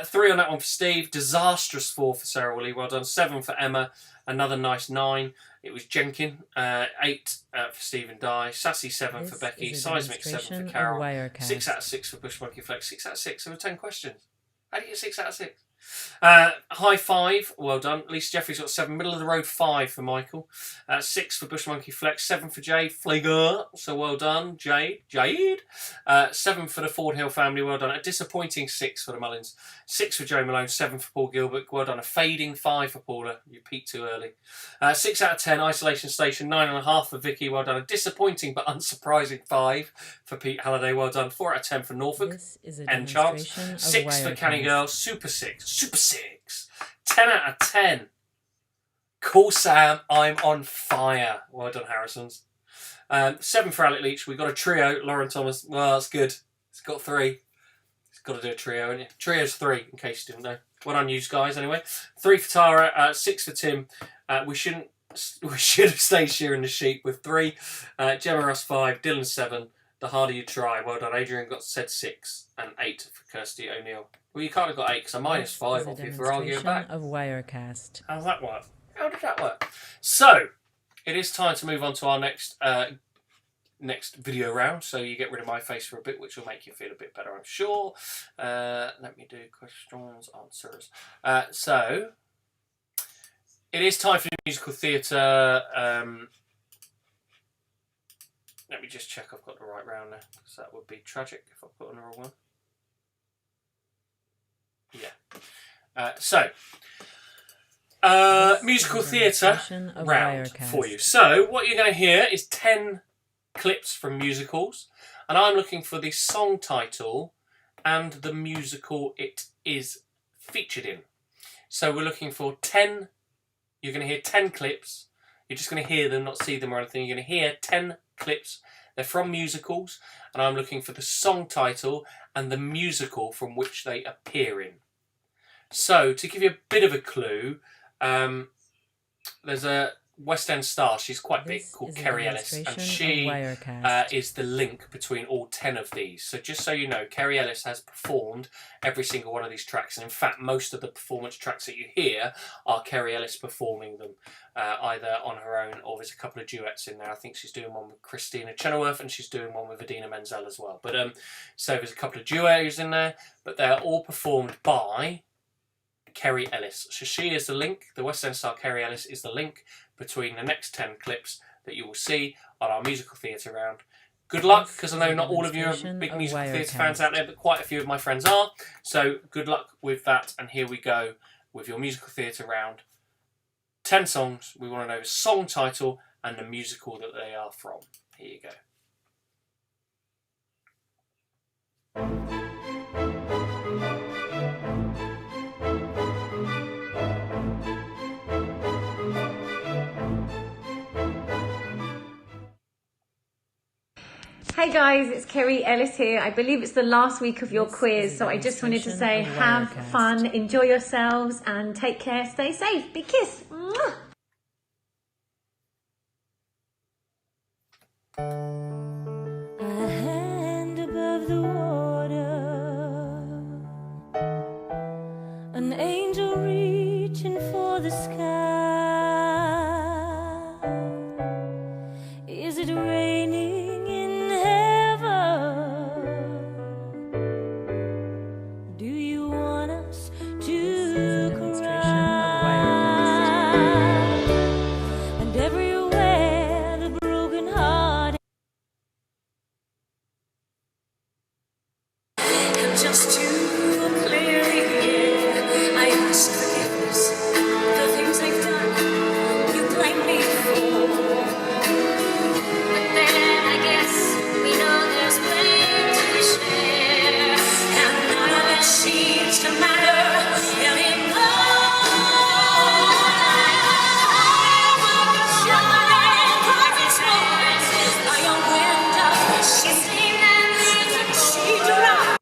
3 on that one for Steve. Disastrous 4 for Sarah Willie. Well done. 7 for Emma. Another nice 9. It was Jenkin. 8 for Stephen Dye. Sassy 7 for Becky. Seismic 7 for Carol. 6 out of 6 for Bush Monkey Flex. 6 out of 6 over 10 questions. How do you get 6 out of 6? High 5, well done. Lisa Jeffries got 7. Middle of the road 5 for Michael. 6 for Bush Monkey Flex. 7 for Jade Flager. So well done, Jade. 7 for the Ford Hill family. Well done. A disappointing 6 for the Mullins. 6 for Joe Malone. 7 for Paul Gilbert. Well done. A fading 5 for Paula. You peaked too early. 6 out of 10. Isolation Station. 9.5 for Vicky. Well done. A disappointing but unsurprising 5 for Pete Halliday. Well done. 4 out of 10 for Norfolk. And chance. 6 for Canny Girl. Super 6. Super 6. 10 out of 10. Cool Sam, I'm on fire. Well done, Harrisons. 7 for Alec Leach. We've got a trio. Lauren Thomas. Well, that's good. It's got 3. It's got to do a trio, isn't it? Trio's 3, in case you didn't know. Well done, you guys. Anyway, 3 for Tara, 6 for Tim. We should have stayed shearing the sheep with 3. Gemma Ross 5, Dylan 7. The harder you try. Well done, Adrian got said 6 and 8 for Kirsty O'Neill. Well, you can't have got 8 because I'm minus 5 off you for arguing back.
Of Wirecast.
How's that work? How did that work? So, it is time to move on to our next video round. So you get rid of my face for a bit, which will make you feel a bit better, I'm sure. Let me do questions, answers. So, it is time for the musical theatre. Let me just check I've got the right round there, because that would be tragic if I put on the wrong one. Yeah. Musical theatre round for you. So, what you're going to hear is 10 clips from musicals, and I'm looking for the song title and the musical it is featured in. So, we're looking for 10. You're going to hear 10 clips. You're just going to hear them, not see them or anything. You're going to hear 10 clips. They're from musicals, and I'm looking for the song title and the musical from which they appear in. So, to give you a bit of a clue, there's a West End star, she's quite big, called Kerry Ellis, and she is the link between all 10 of these. So just so you know, Kerry Ellis has performed every single one of these tracks, and in fact most of the performance tracks that you hear are Kerry Ellis performing them, either on her own or there's a couple of duets in there. I think she's doing one with Christina Chenoweth and she's doing one with Idina Menzel as well. But so there's a couple of duets in there, but they're all performed by Kerry Ellis. So she is the link, the West End star Kerry Ellis is the link between the next 10 clips that you will see on our musical theatre round. Good luck, because I know not all of you are big musical theatre fans out there, but quite a few of my friends are. So good luck with that, and here we go with your musical theatre round. 10 songs, we want to know the song title and the musical that they are from. Here you go.
Hey guys, it's Kerry Ellis here. I believe it's the last week of your quiz, so I just wanted to say have fun, enjoy yourselves, and take care, stay safe. Big kiss. Mwah!
A hand above the water, an angel reaching for the sky. Is it raining in heaven? Do you want us to cry? And everywhere the broken heart. And just to clearly hear, I ask forgiveness for things I've done. You blame me for. But then I guess we know there's blame to share, and none of it seems to matter anymore. Shimmering perfect moments by your window, she seen and she dropped.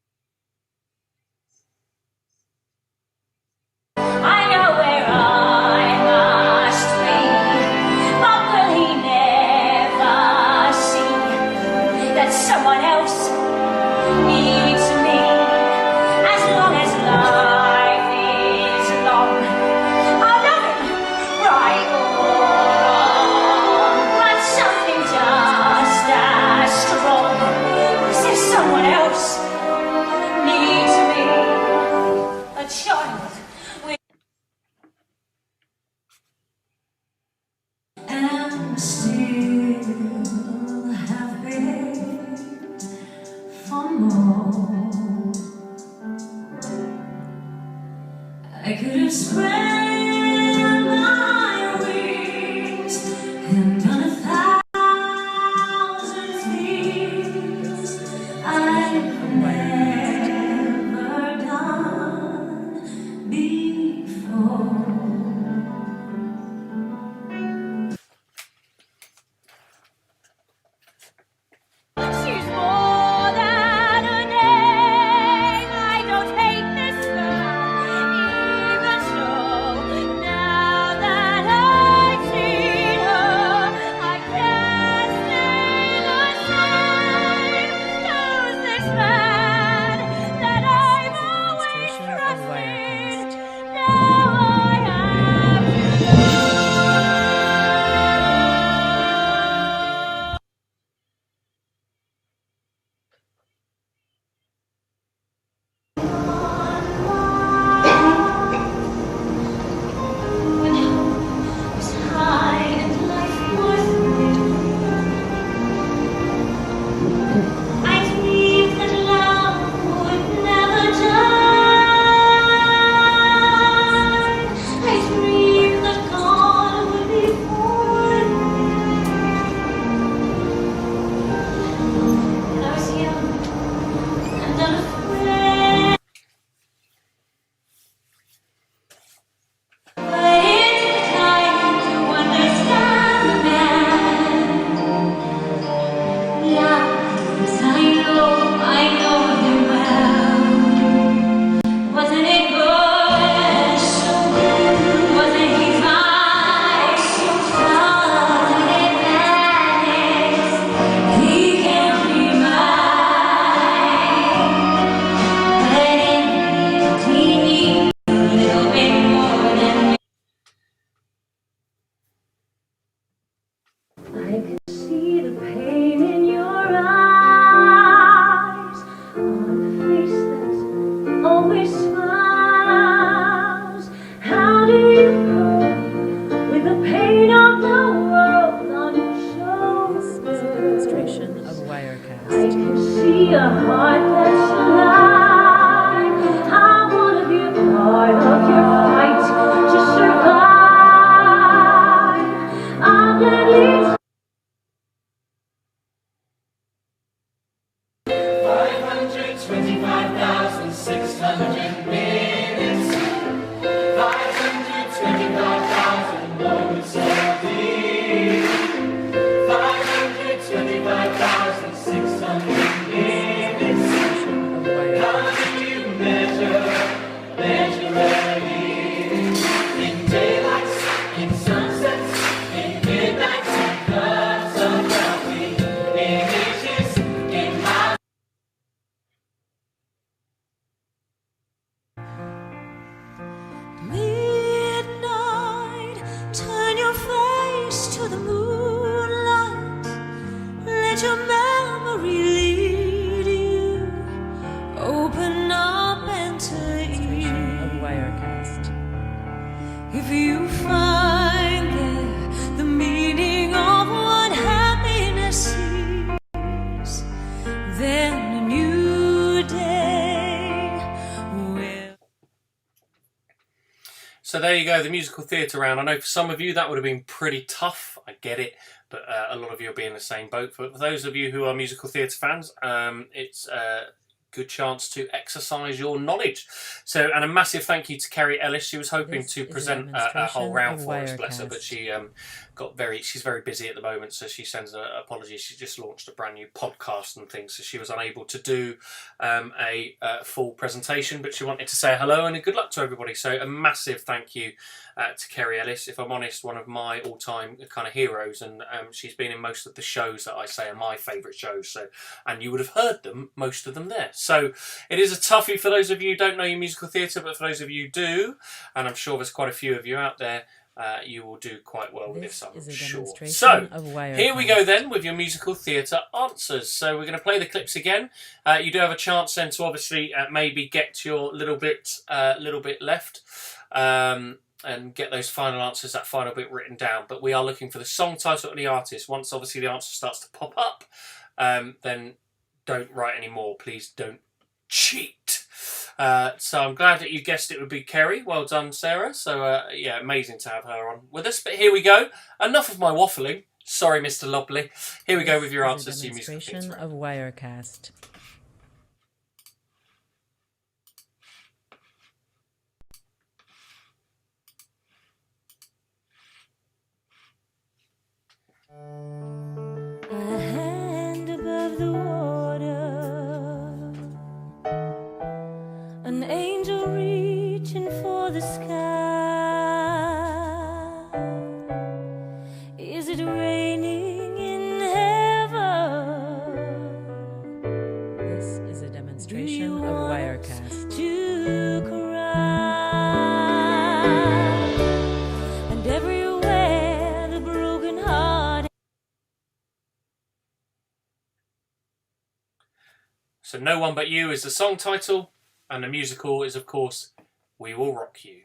I know where I must be, but will he never see that someone else needs me? As long as life is long, I'll love him right or wrong. But something just as strong says someone else needs me. A child with and still have begged for more. I could have spread my wings and done 1,000 things I've never done before. can see the pain in your eyes on a face that always smiles. How do you cope with the pain of the world on your
This is a
shoulders?
demonstration of
I
Wirecast.
can see a heart that's alive. I wanna be a part of your fight to survive. I'm gladly
525,600 minutes, 525,000 moments of these, 525,600 minutes. How do you measure it? In daylights, in sunsets, in midnights, in cups of coffee, in inches, in miles.
midnight, turn your face to the moonlight. Let your memory lead you. Open up and
Of
take.
Wirecast.
If you find there the meaning of what happiness is, then a new day will.
So there you go, the musical theatre round. I know for some of you that would have been pretty tough. I get it, but a lot of you will be in the same boat. But for those of you who are musical theatre fans, it's a good chance to exercise your knowledge. So, and a massive thank you to Kerry Ellis. She was hoping
This
to
is a
present a whole
demonstration
round
of
for us, bless her,
Wirecast.
but she she's very busy at the moment, so she sends apologies. She just launched a brand new podcast and things, so she was unable to do a full presentation, but she wanted to say hello and a good luck to everybody. So a massive thank you to Kerry Ellis. If I'm honest, one of my all-time kind of heroes, and she's been in most of the shows that I say are my favourite shows. So, and you would have heard them, most of them there. So it is a toughie for those of you who don't know your musical theatre, but for those of you who do, and I'm sure there's quite a few of you out there, you will do quite well with this,
This
I'm
is a
sure.
demonstration
So,
of Wirecast.
here we go then with your musical theatre answers. So we're going to play the clips again. You do have a chance then to obviously maybe get your little bit left and get those final answers, that final bit written down. But we are looking for the song title and the artist. Once obviously the answer starts to pop up, then don't write any more. Please don't cheat. So I'm glad that you guessed it would be Kerry. Well done, Sarah. So yeah, amazing to have her on with us. But here we go. Enough of my waffling. Sorry, Mr. Lobley. Here we go with your
This
answers
is
to
a
your musical
demonstration
theatre.
of Wirecast.
A hand above the water, an angel reaching for the sky. Is it raining in heaven?
This is a demonstration of Wirecast.
To cry, and everywhere the broken heart.
So No One But You is the song title, and the musical is, of course, We Will Rock You.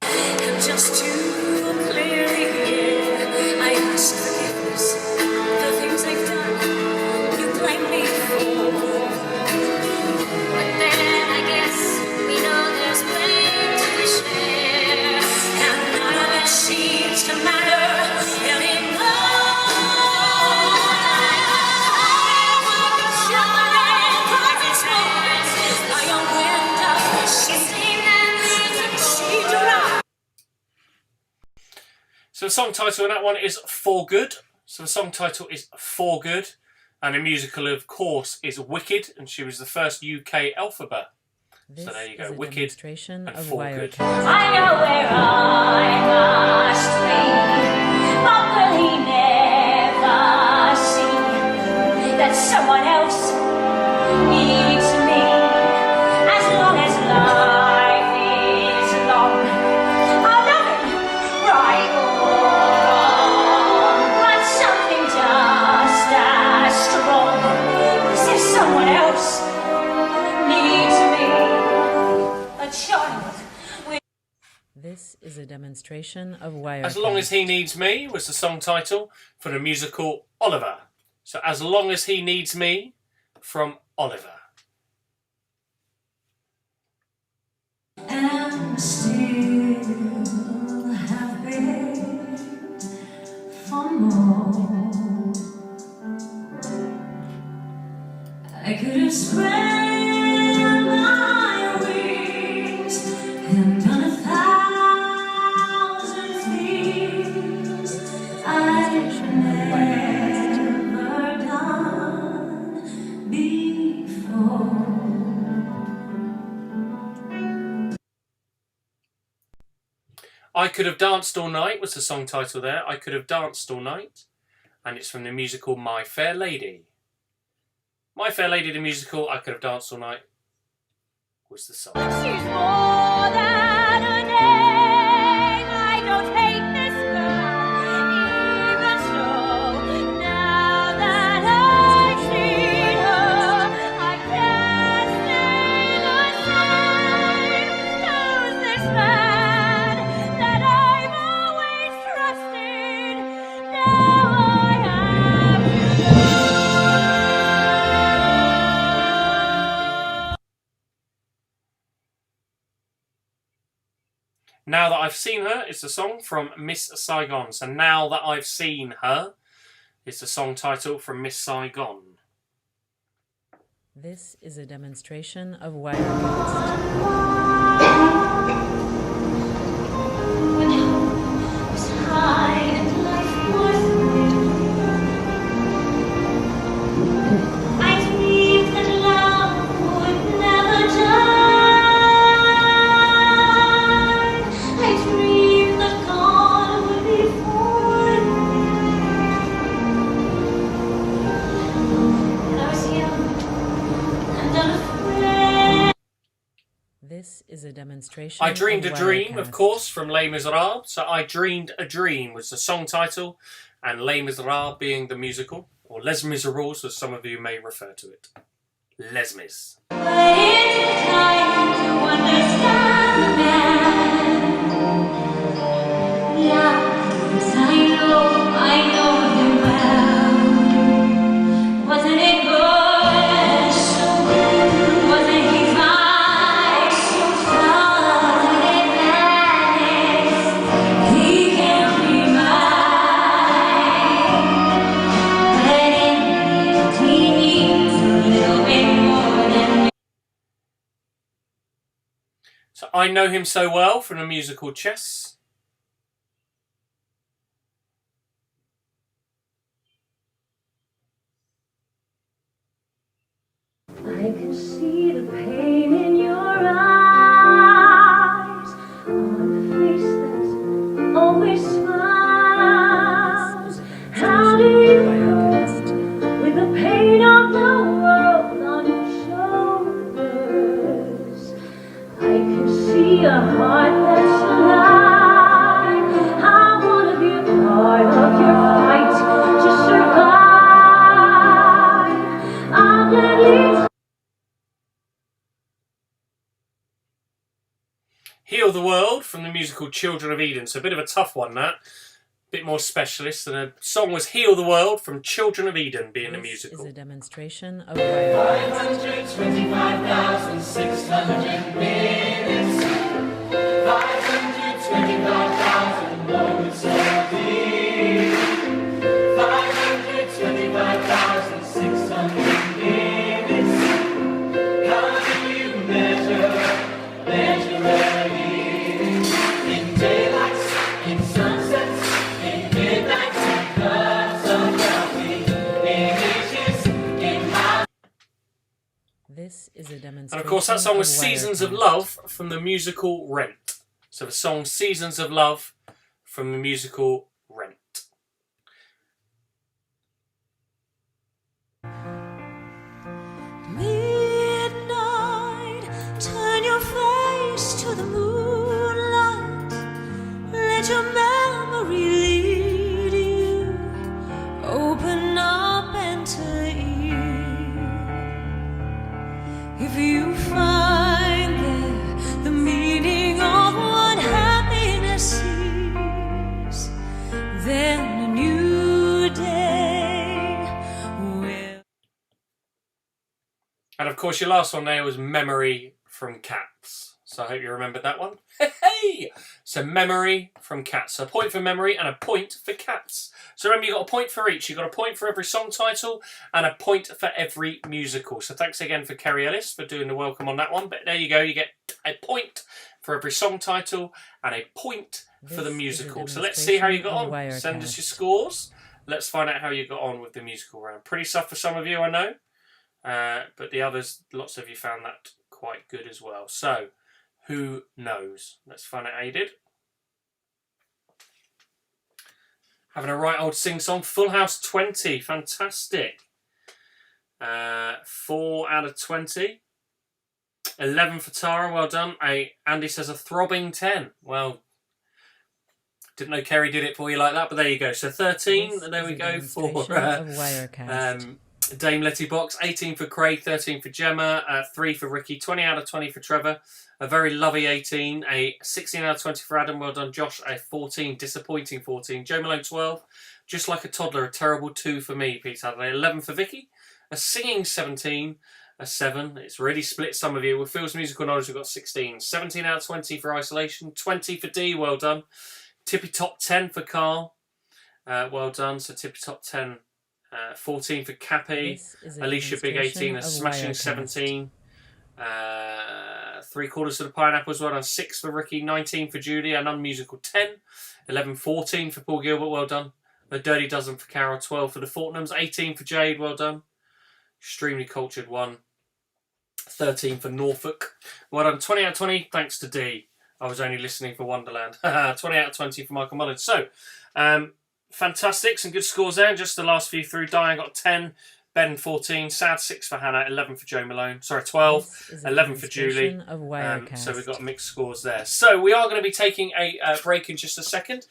And just to clearly hear, I ask forgiveness for things I've done. You blame me for, but then I guess we know there's pain to share, and none of it seems to matter anymore.
So the song title on that one is For Good. So the song title is For Good. And the musical, of course, is Wicked. And she was the first UK alphabet.
This
there you go,
is a
Wicked
demonstration
and
of
For Good.
Wirecast.
I know where I must be, but will he never see that someone else needs me? As long as life is long, I'll love him
This is a demonstration of Wirecast.
As Long as He Needs Me was the song title for the musical Oliver. So As Long as He Needs Me from Oliver.
And still happy for more. I could have spread my wings and done 1,000 things I've never done before.
I Could Have Danced All Night was the song title there. I Could Have Danced All Night. And it's from the musical My Fair Lady. My Fair Lady, the musical, I Could Have Danced All Night, was the song.
She's more than a name. I don't hate this girl, even so. Now that I've seen her, I can't stay the same. Who's this man that I've always trusted? Now I have to go.
Now That I've Seen Her is the song from Miss Saigon. So Now That I've Seen Her is the song title from Miss Saigon.
This is a demonstration of Wirecast.
When hope was high and life was new, I dreamed that love would never die. I dreamed that God would be for me. And I was young and unafraid.
This is a demonstration
I Dreamed
of
a Dream, of
Wirecast.
course, from Les Miserables. So I Dreamed a Dream was the song title, and Les Miserables being the musical, or Les Miserables as some of you may refer to it. Les Mis.
But it took time to understand the man. Yeah, 'cause I know him well. Wasn't it good? So good. Wasn't he fine? So fine. Wasn't it madness? He can't be mine. But in the end, he needs a little bit more than me.
So I Know Him So Well from the musical Chess.
I can see the pain in your eyes on a face that always smiles. How do you cope with the pain of the world on your shoulders? I can see a heart that's alive. I want to be a part of your fight to survive. I'll gladly
Heal the World from the musical Children of Eden. So a bit of a tough one, that. A bit more specialist. And the song was Heal the World from Children of Eden being the
This
musical.
is a demonstration of Wirecast.
525,600 minutes, 525,000 moments of these, 525,600 minutes. How do you measure it? In daylights, in sunsets, in midnights, in cups of coffee, in inches, in miles.
This is a demonstration
And of course that song was Seasons of
Wirecast.
Love from the musical Rent. So the song Seasons of Love from the musical Rent.
midnight, turn your face to the moonlight. Let your memory lead you. Open up and if you find there the meaning of what happened
of course, your last one there was Memory from Cats. So I hope you remembered that one. Hey! So Memory from Cats. So a point for Memory and a point for Cats. So remember, you've got a point for each. You've got a point for every song title and a point for every musical. So thanks again for Kerry Ellis for doing the welcome on that one. But there you go. You get a point for every song title and a point for the musical. So let's see how you got on. Send us your scores. Let's find out how you got on with the musical round. Pretty tough for some of you, I know. But the others, lots of you found that quite good as well. So, who knows? Let's find out how you did. Having a right old sing-song. Full House 20. Fantastic. 4 out of 20. 11 for Tara. Well done. Andy says a throbbing 10. Well, didn't know Kerry did it for you like that, but there you go. So 13. And there we go for Dame Letty Box. 18 for Craig. 13 for Gemma. 3 for Ricky. 20 out of 20 for Trevor. A very lovely 18. A 16 out of 20 for Adam. Well done, Josh. A 14. Disappointing 14. Joe Malone 12. Just like a toddler. A terrible 2 for me, Pete Hadley. 11 for Vicky. A singing 17. A 7. It's really split some of you. With Phil's musical knowledge, we've got 16. 17 out of 20 for Isolation. 20 for D. Well done. Tippy top 10 for Carl. Well done. So Tippy top 10. 14 for Cappy. Alicia Big 18. A smashing 17. 3/4 for the Pineapples. Well done. 6 for Ricky. 19 for Judy. An unmusical 10. 11-14 for Paul Gilbert. Well done. A dirty dozen for Carol. 12 for the Fortnums. 18 for Jade. Well done. Extremely cultured 1. 13 for Norfolk. Well done. 20 out of 20. Thanks to D. I was only listening for Wonderland. 20 out of 20 for Michael Mullins. So, fantastic. Some good scores there. Just the last few through. Diane got 10. Ben 14. Sad 6 for Hannah. 11 for Joe Malone. Sorry, 12. 11 for Julie. So we've got mixed scores there. So we are going to be taking a break in just a second.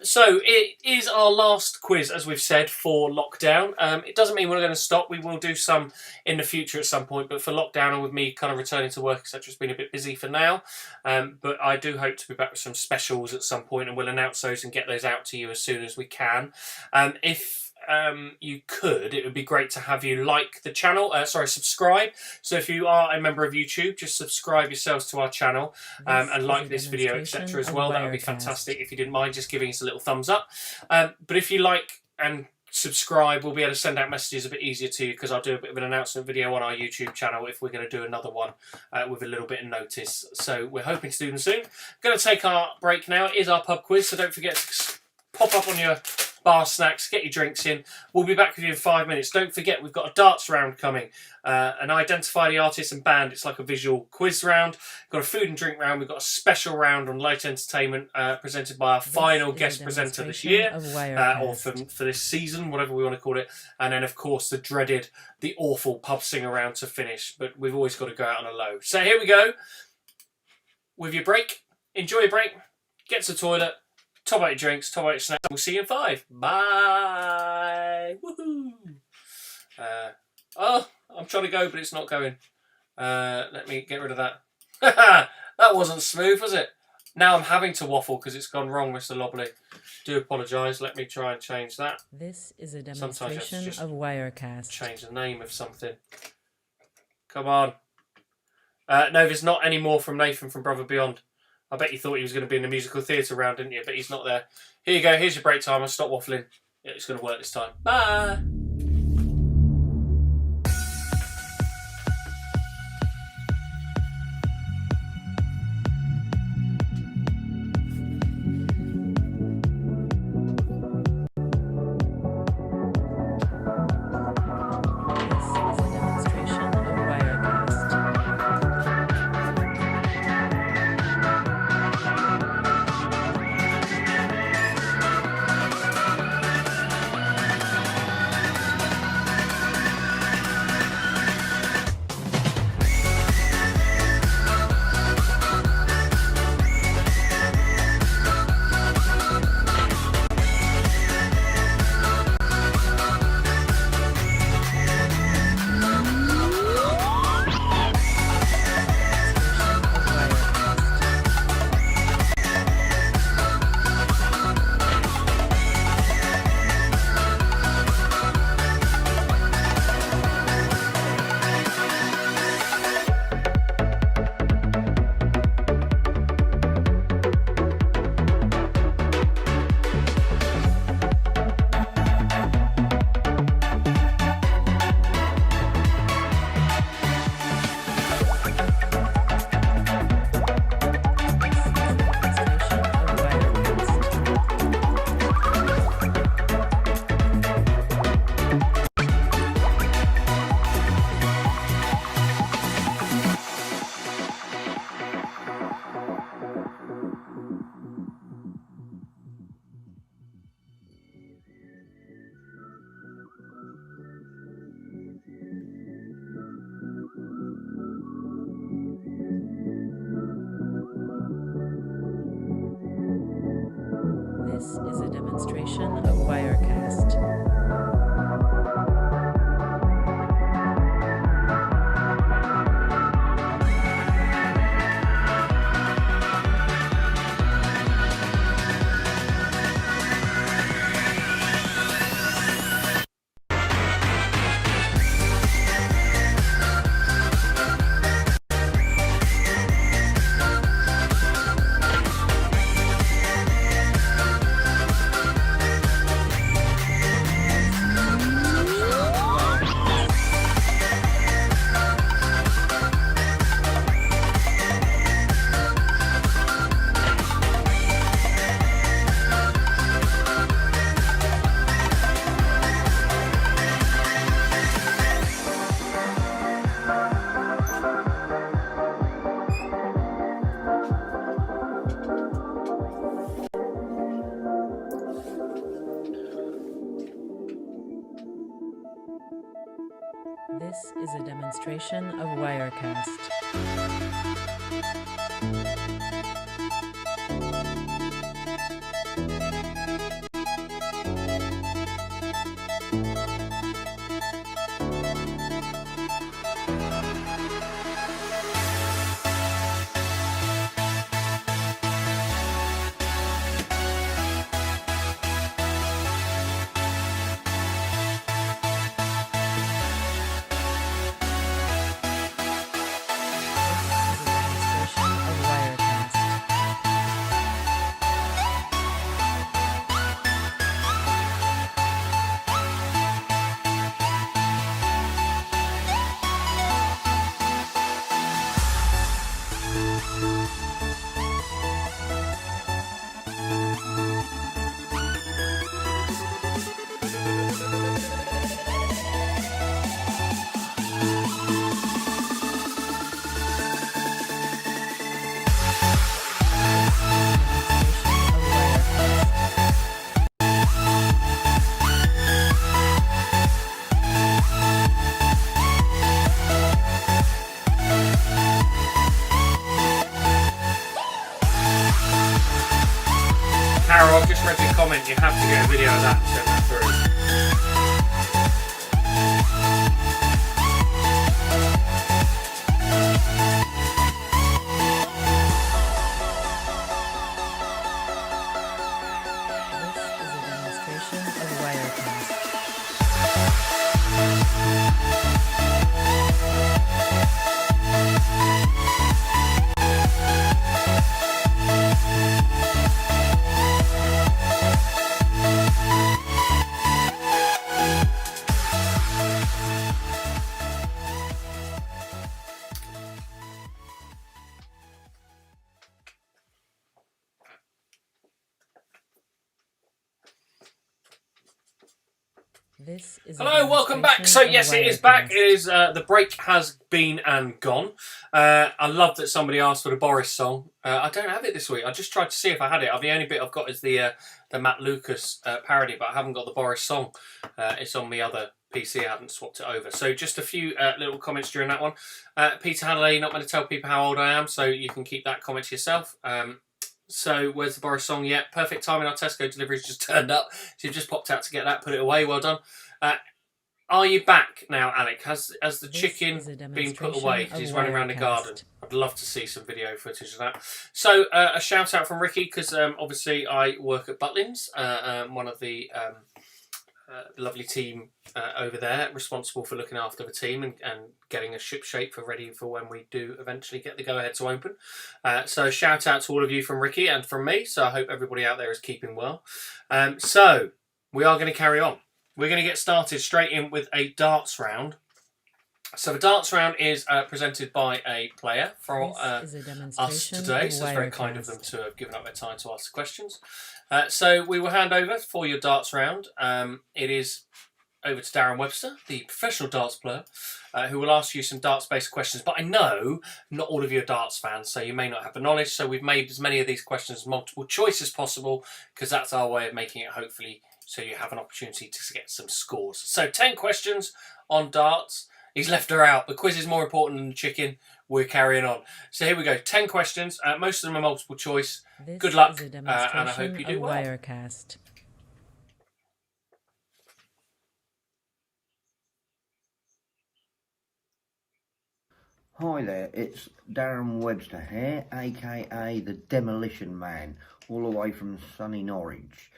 So it is our last quiz, as we've said, for lockdown. It doesn't mean we're going to stop. We will do some in the future at some point. But for lockdown and with me kind of returning to work, etc., it's been a bit busy for now. But I do hope to be back with some specials at some point, and we'll announce those and get those out to you as soon as we can. If you could, it would be great to have you like the channel, subscribe. So if you are a member of YouTube, just subscribe yourselves to our channel and like this video, etc. as well. That would be fantastic. If you didn't mind just giving us a little thumbs up. But if you like and subscribe, we'll be able to send out messages a bit easier to you, because I'll do a bit of an announcement video on our YouTube channel if we're going to do another one with a little bit of notice. So we're hoping to do them soon. Going to take our break now. It is our pub quiz, so don't forget to pop up on your bar snacks, get your drinks in. We'll be back with you in 5 minutes. Don't forget, we've got a darts round coming. An identify the artist and band. It's like a visual quiz round. Got a food and drink round. We've got a special round on light entertainment presented by our final guest presenter this year, or for this season, whatever we want to call it. And then, of course, the awful pub singer round to finish. But we've always got to go out on a low. So here we go. With your break. Enjoy your break. Get to the toilet. Top out your drinks, top out your snacks. We'll see you in 5. Bye. Woohoo. I'm trying to go, but it's not going. Let me get rid of that. That wasn't smooth, was it? Now I'm having to waffle because it's gone wrong, Mr. Lobley. Do apologise. Let me try and change that.
This is a demonstration of Wirecast.
Change the name of something. Come on. No, there's not any more from Nathan from Brother Beyond. I bet you thought he was going to be in the musical theatre round, didn't you? But he's not there. Here you go. Here's your break time. I'll stop waffling. Yeah, it's going to work this time. Bye.
This is a demonstration of Wirecast. This is a demonstration of Wirecast.
Carol, I've just read your comment. You have to get a video of that and send that through.
This is a demonstration of Wirecast. This is a
Hello, welcome back. So yes, it is back. It is the break has been and gone. I love that somebody asked for the Boris song. I don't have it this week. I just tried to see if I had it. The only bit I've got is the Matt Lucas parody, but I haven't got the Boris song. It's on the other PC. I haven't swapped it over. So just a few little comments during that one. Peter Hannelly, you're not going to tell people how old I am, so you can keep that comment to yourself. So where's the Boris song yet? Perfect timing. Our Tesco delivery's just turned up. So you've just popped out to get that, put it away. Well done. Are you back now, Alec? Has the chicken been put away because he's running around the garden? I'd love to see some video footage of that. So a shout out from Ricky, because obviously I work at Butlins, one of the lovely team over there, responsible for looking after the team and getting a ship shape for ready for when we do eventually get the go ahead to open. So shout out to all of you from Ricky and from me. So I hope everybody out there is keeping well. So we are going to carry on. We're going to get started straight in with a darts round. So the darts round is presented by a player for us today. So it's very kind of them to have given up their time to ask the questions. So we will hand over for your darts round. It is over to Darren Webster, the professional darts player, who will ask you some darts-based questions. But I know not all of you are darts fans, so you may not have the knowledge. So we've made as many of these questions multiple choice as possible, because that's our way of making it, hopefully, so you have an opportunity to get some scores. So 10 questions on darts. He's left her out. The quiz is more important than the chicken. We're carrying on. So here we go. 10 questions. Most of them are multiple choice.
This
Good luck,
is a
and I
demonstration
hope you do
of
well.
Wirecast.
Hi there, it's Darren Webster here, aka the Demolition Man, all the way from sunny Norwich.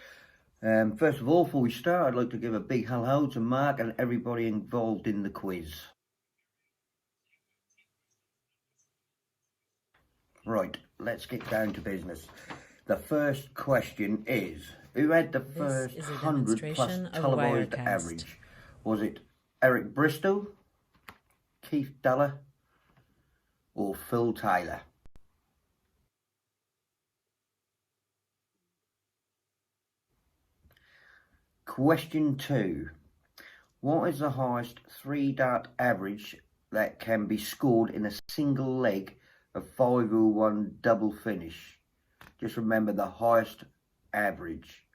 First of all, before we start, I'd like to give a big hello to Mark and everybody involved in the quiz. Right, let's get down to business. The first question is, who had the first
is a
100 plus
demonstration of
televised
Wirecast.
average? Was it Eric Bristol, Keith Duller, or Phil Taylor? Question 2. What is the highest 3-dart average that can be scored in a single leg of 501 double finish? Just remember the highest average.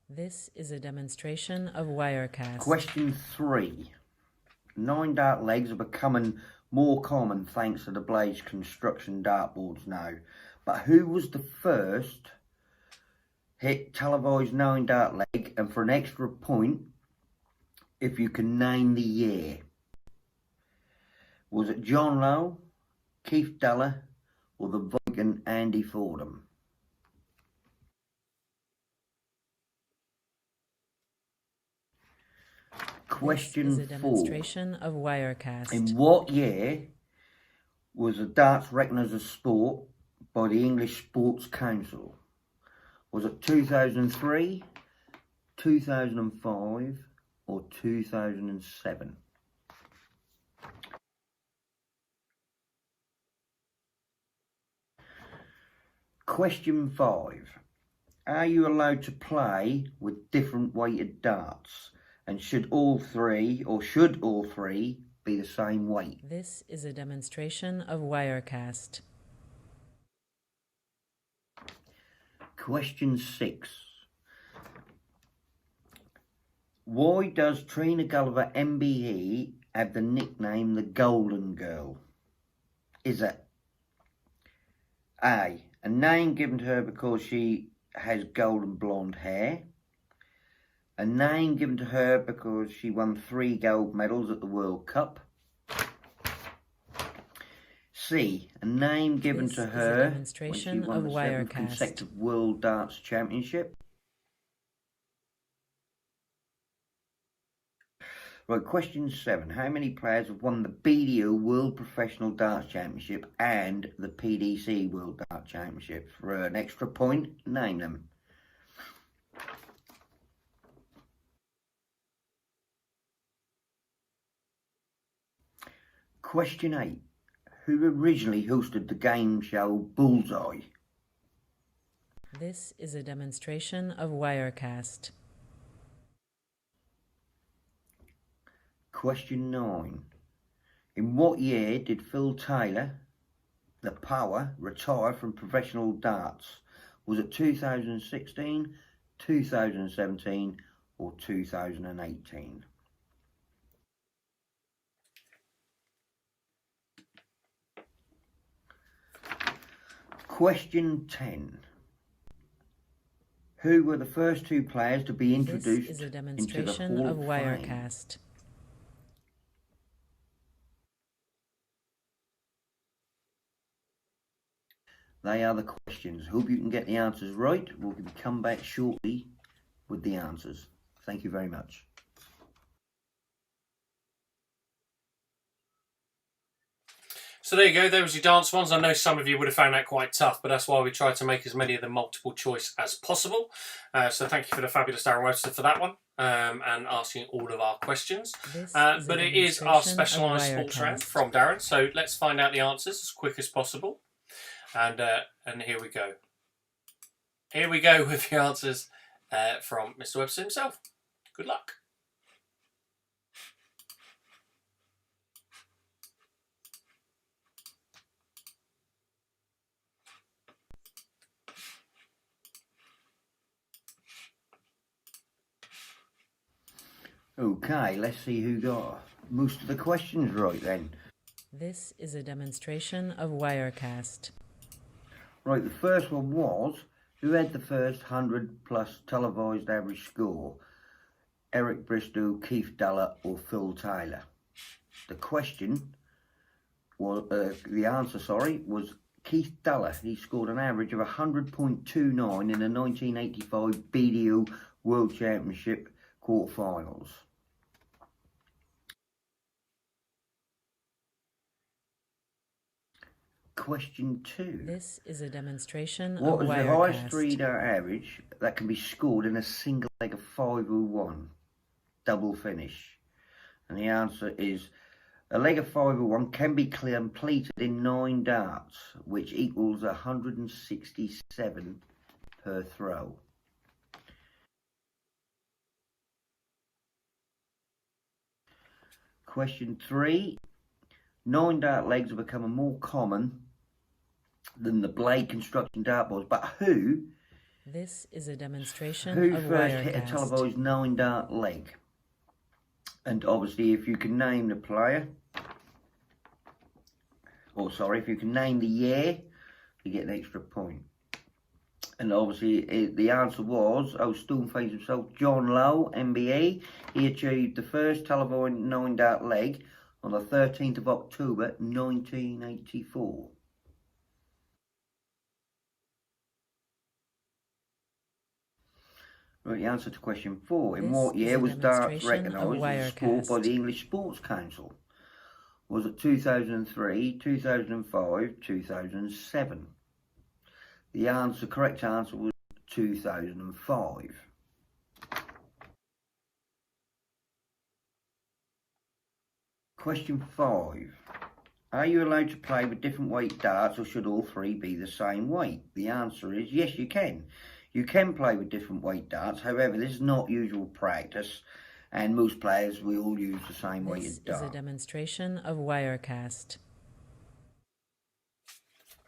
This is a demonstration of Wirecast.
Question 3. 9-dart legs are becoming more common thanks to the Blades construction dartboards now. But who was the first hit televised 9-dart leg? And for an extra point, if you can name the year. Was it John Lowe, Keith Duller, or the Viking Andy Fordham? Question
This is a
4.
demonstration of Wirecast.
In what year was the darts recognised as sport by the English Sports Council? Was it 2003, 2005 or 2007? Question 5. Are you allowed to play with different weighted darts? And should all three be the same weight?
This is a demonstration of Wirecast.
Question 6. Why does Trina Gulliver MBE have the nickname the Golden Girl? Is it A name given to her because she has golden blonde hair? A name given to her because she won 3 gold medals at the World Cup? C, a name given
This
to
is a
her when she
demonstration
won
of
the 7th
Wirecast.
consecutive World Darts Championship? Right, question 7. How many players have won the BDO World Professional Darts Championship and the PDC World Darts Championship? For an extra point, name them. Question 8. Who originally hosted the game show Bullseye?
This is a demonstration of Wirecast.
Question 9. In what year did Phil Taylor, the Power, retire from professional darts? Was it 2016, 2017 or 2018? Question 10. Who were the first 2 players to be introduced
This is a
into the
demonstration
Hall
of
of Fame?
Wirecast.
They are the questions. Hope you can get the answers right. We'll come back shortly with the answers. Thank you very much.
So there you go, there was your dance ones. I know some of you would have found that quite tough, but that's why we try to make as many of them multiple choice as possible. So thank you for the fabulous Darren Webster for that one, and asking all of our questions. But it is our specialised sports round from Darren, so let's find out the answers as quick as possible. And here we go. Here we go with the answers from Mr. Webster himself. Good luck.
Okay, let's see who got most of the questions right then.
This is a demonstration of Wirecast.
Right, the first one was, who had the first 100 plus televised average score? Eric Bristow, Keith Duller or Phil Taylor? The question was, the answer, was Keith Duller. He scored an average of 100.29 in the 1985 BDO World Championship quarterfinals. Question 2.
This is a demonstration
What
of
was the
Wirecast.
highest 3-day average that can be scored in a single leg of 501 double finish? And the answer is a leg of 501 can be completed in 9 darts, which equals 167 per throw. Question 3. 9 dart legs are becoming more common than the blade construction dartboards, but who
This is a demonstration of
first hit a
Wirecast.
televised 9 dart leg? And obviously if you can name the player, or sorry, if you can name the year, you get an extra point. And obviously the answer was, Stoneface himself, John Lowe, MBE. He achieved the first televised 9 dart leg on the 13th of October 1984. Right, the answer to question 4. In
This
what
is
year
a
was darts
demonstration of
recognised as a sport by
Wirecast.
the English Sports Council? Was it 2003, 2005, 2007? The correct answer was 2005. Question 5. Are you allowed to play with different weight darts, or should all 3 be the same weight? The answer is yes, you can. You can play with different weight darts, however this is not usual practice and most players will use the same
This
weighted
is a
dart.
demonstration of Wirecast.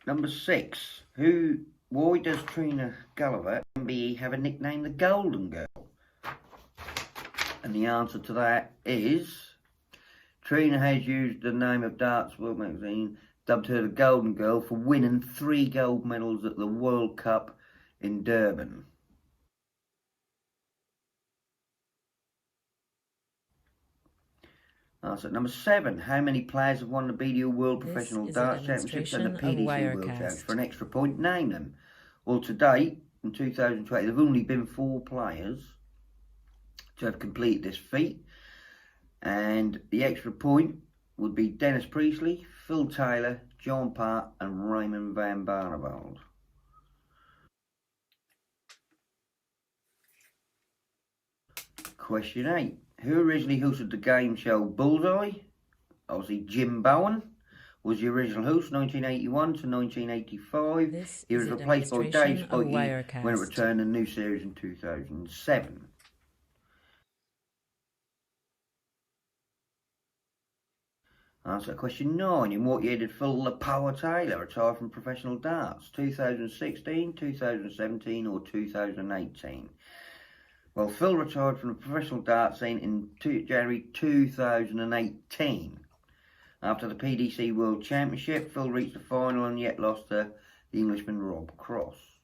Number 6. Why does Trina Gulliver, MBE, have a nickname the Golden Girl? And the answer to that is Trina has used the name of Darts World Magazine, dubbed her the Golden Girl, for winning 3 gold medals at the World Cup in Durban. Answer number 7. How many players have won the BDO World
This
Professional
is a
Darts Championships and the
demonstration of
PDC World
Wirecast.
Championships? For an extra point, name them. Well, to date, in 2020, there have only been 4 players to have completed this feat. And the extra point would be Dennis Priestley, Phil Taylor, John Part and Raymond van Barneveld. Question 8. Who originally hosted the game show Bullseye? Obviously Jim Bowen was the original host, 1981 to 1985.
This
He
is
was
a
replaced by Dave
demonstration of
Spikey
Wirecast.
when it returned a new series in 2007. Answer question 9. In what year did Phil "The Power" Taylor retire from professional darts? 2016, 2017 or 2018? Well, Phil retired from the professional dart scene in January 2018. After the PDC World Championship, Phil reached the final and yet lost to the Englishman Rob Cross.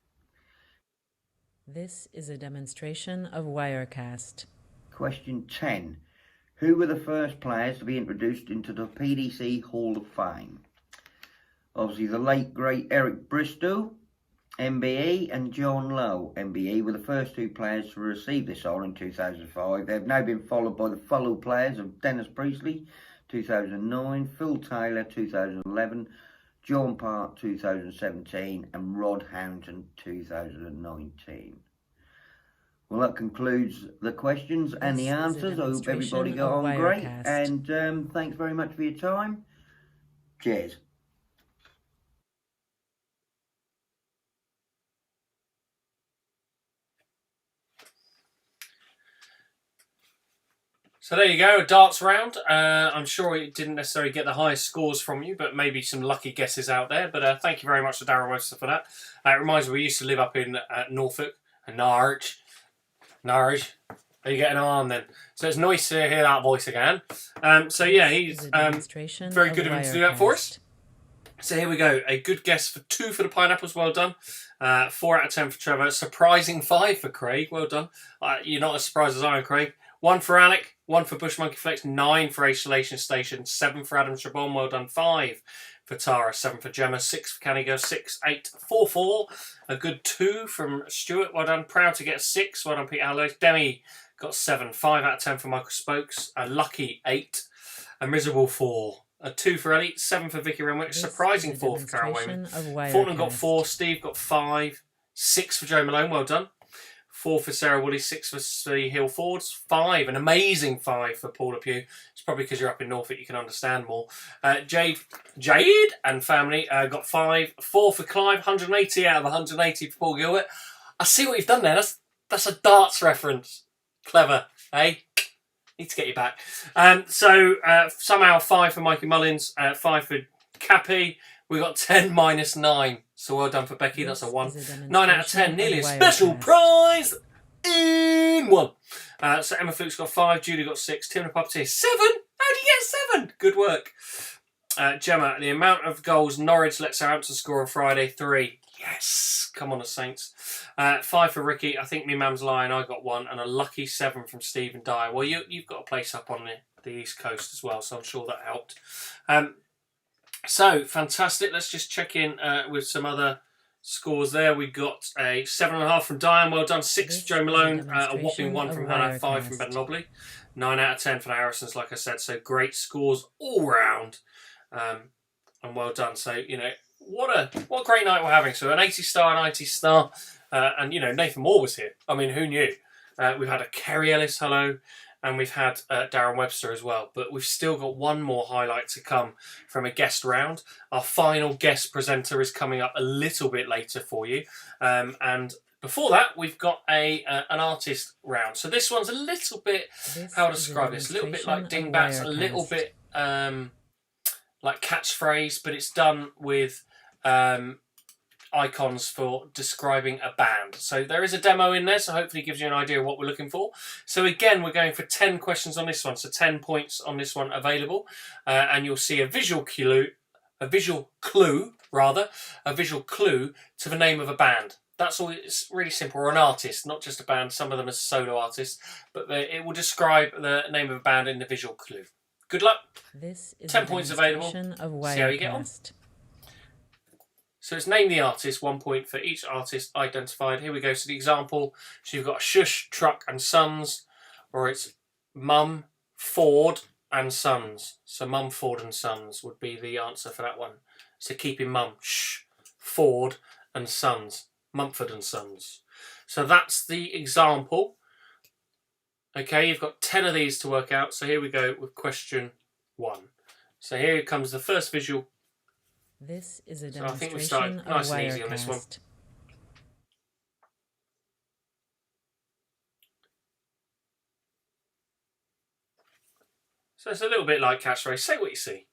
This is a demonstration of Wirecast.
Question 10. Who were the first players to be introduced into the PDC Hall of Fame? Obviously the late great Eric Bristow, MBE, and John Lowe, MBE, were the first 2 players to receive this honour in 2005. They have now been followed by the fellow players of Dennis Priestley, 2009, Phil Taylor, 2011, John Part, 2017, and Rod Harrington, 2019. Well, that concludes the questions and the
This is a
answers. I hope everybody
demonstration
got
of
on great.
Wirecast.
And thanks very much for your time. Cheers.
So there you go, a darts round. I'm sure it didn't necessarily get the highest scores from you, but maybe some lucky guesses out there. But thank you very much to Darryl Webster for that. It reminds me, we used to live up in Norfolk, and Norwich. Are you getting an arm then? So it's nice to hear that voice again. So yeah, he's very good of him to do that for us. So here we go. A good guess for 2 for the pineapples. Well done. 4 out of 10 for Trevor. Surprising 5 for Craig. Well done. You're not as surprised as I am, Craig. 1 for Alec. 1 for Bush Monkey Flex. 9 for Isolation Station. 7 for Adam Chabon. Well done. 5 for Tara. 7 for Gemma. 6 for Canny Girl. 6, 8, 4, 4. A good 2 from Stuart. Well done. Proud to get a 6. Well done, Pete Hallows. Demi got 7. 5 out of 10 for Michael Spokes. A lucky 8. A miserable 4. A 2 for Ellie, 7 for Vicky Renwick, surprising 4 for Carol Wayman. Fortnum got 4, Steve got 5, 6 for Joe Malone, well done. 4 for Sarah Woody, 6 for Slee Hill Fords, 5, an amazing 5 for Paula Pugh. It's probably because you're up in Norfolk, you can understand more. Jade and family got 5, 4 for Clive, 180 out of 180 for Paul Gilbert. I see what you've done there, that's a darts reference. Clever, eh? Need to get you back. Somehow 5 for Mikey Mullins, 5 for Cappy. We got 10 minus 9. So well done for Becky. That's a 1. 9 out of 10. Nearly a special prize in 1. So Emma Fluke's got 5. Julie got 6. Tim the Puppeteer 7. How do you get 7? Good work. Gemma, the amount of goals Norwich let Southampton score on Friday, 3. Yes, come on, the Saints. 5 for Ricky. I think me mum's lying. I got 1, and a lucky 7 from Stephen Dyer. Well, you've got a place up on the East Coast as well, so I'm sure that helped. So fantastic. Let's just check in with some other scores there. We got a 7.5 from Diane. Well done. 6 for Joe Malone. A whopping 1 from Hannah. 5 from Ben Nobley. 9 out of 10 for the Harrisons, like I said. So great scores all round, and well done. So what a great night we're having. So an 80 star, an 90 star, and Nathan Moore was here. I mean, who knew? We've had a Kerry Ellis, hello, and we've had Darren Webster as well. But we've still got one more highlight to come from a guest round. Our final guest presenter is coming up a little bit later for you, and before that, we've got an artist round. So this one's a little bit, how to describe this? A little bit like Dingbats, a little bit like catchphrase, but it's done with icons for describing a band. So there is a demo in there, so hopefully it gives you an idea of what we're looking for. So again, we're going for 10 questions on this one, so 10 points on this one available, and you'll see a visual clue to the name of a band. That's all. It's really simple. Or an artist, not just a band. Some of them are solo artists, but it will describe the name of a band in the visual clue. Good luck.
This is
10 points available. See how you get on. So it's name the artist, 1 point for each artist identified. Here we go. So the example, so you've got a Shush, Truck and Sons, or it's Mum, Ford and Sons. So Mum, Ford and Sons would be the answer for that one. So keeping Mum, Shh, Ford and Sons, Mumford and Sons. So that's the example. Okay, you've got 10 of these to work out. So here we go with question 1. So here comes the first visual.
This is a
So I think we
demonstration
start nice
of
and easy on this one.
Wirecast.
So it's a little bit like catchphrase. Say what you see.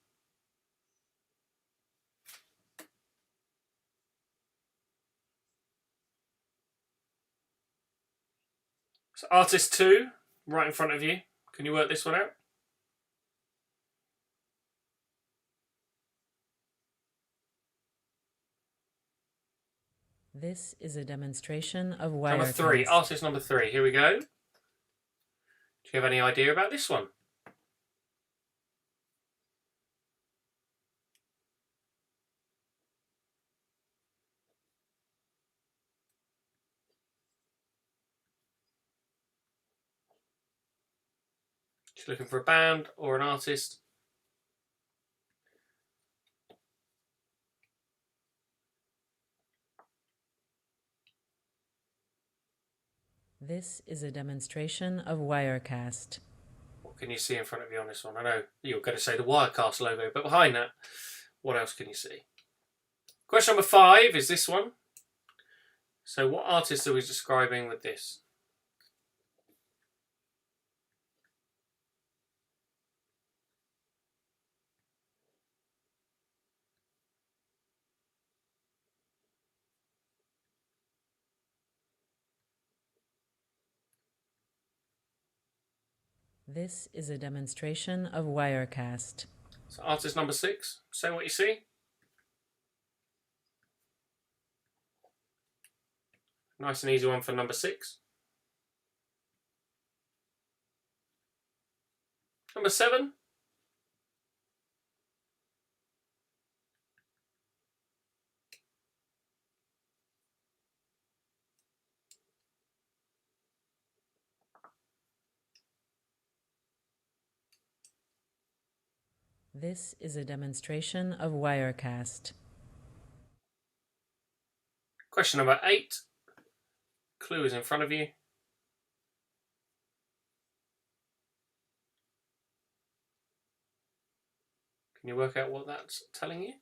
So artist 2, right in front of you. Can you work this one out?
This is a demonstration of Wirecast.
Number 3, artist number 3. Here we go. Do you have any idea about this one? Just looking for a band or an artist.
This is a demonstration of Wirecast.
What can you see in front of you on this one? I know you're going to say the Wirecast logo, but behind that, what else can you see? Question number 5 is this one. So what artist are we describing with this?
This is a demonstration of Wirecast.
So artist number 6, say what you see. Nice and easy one for number 6. Number 7.
This is a demonstration of Wirecast.
Question number 8. Clue is in front of you. Can you work out what that's telling you?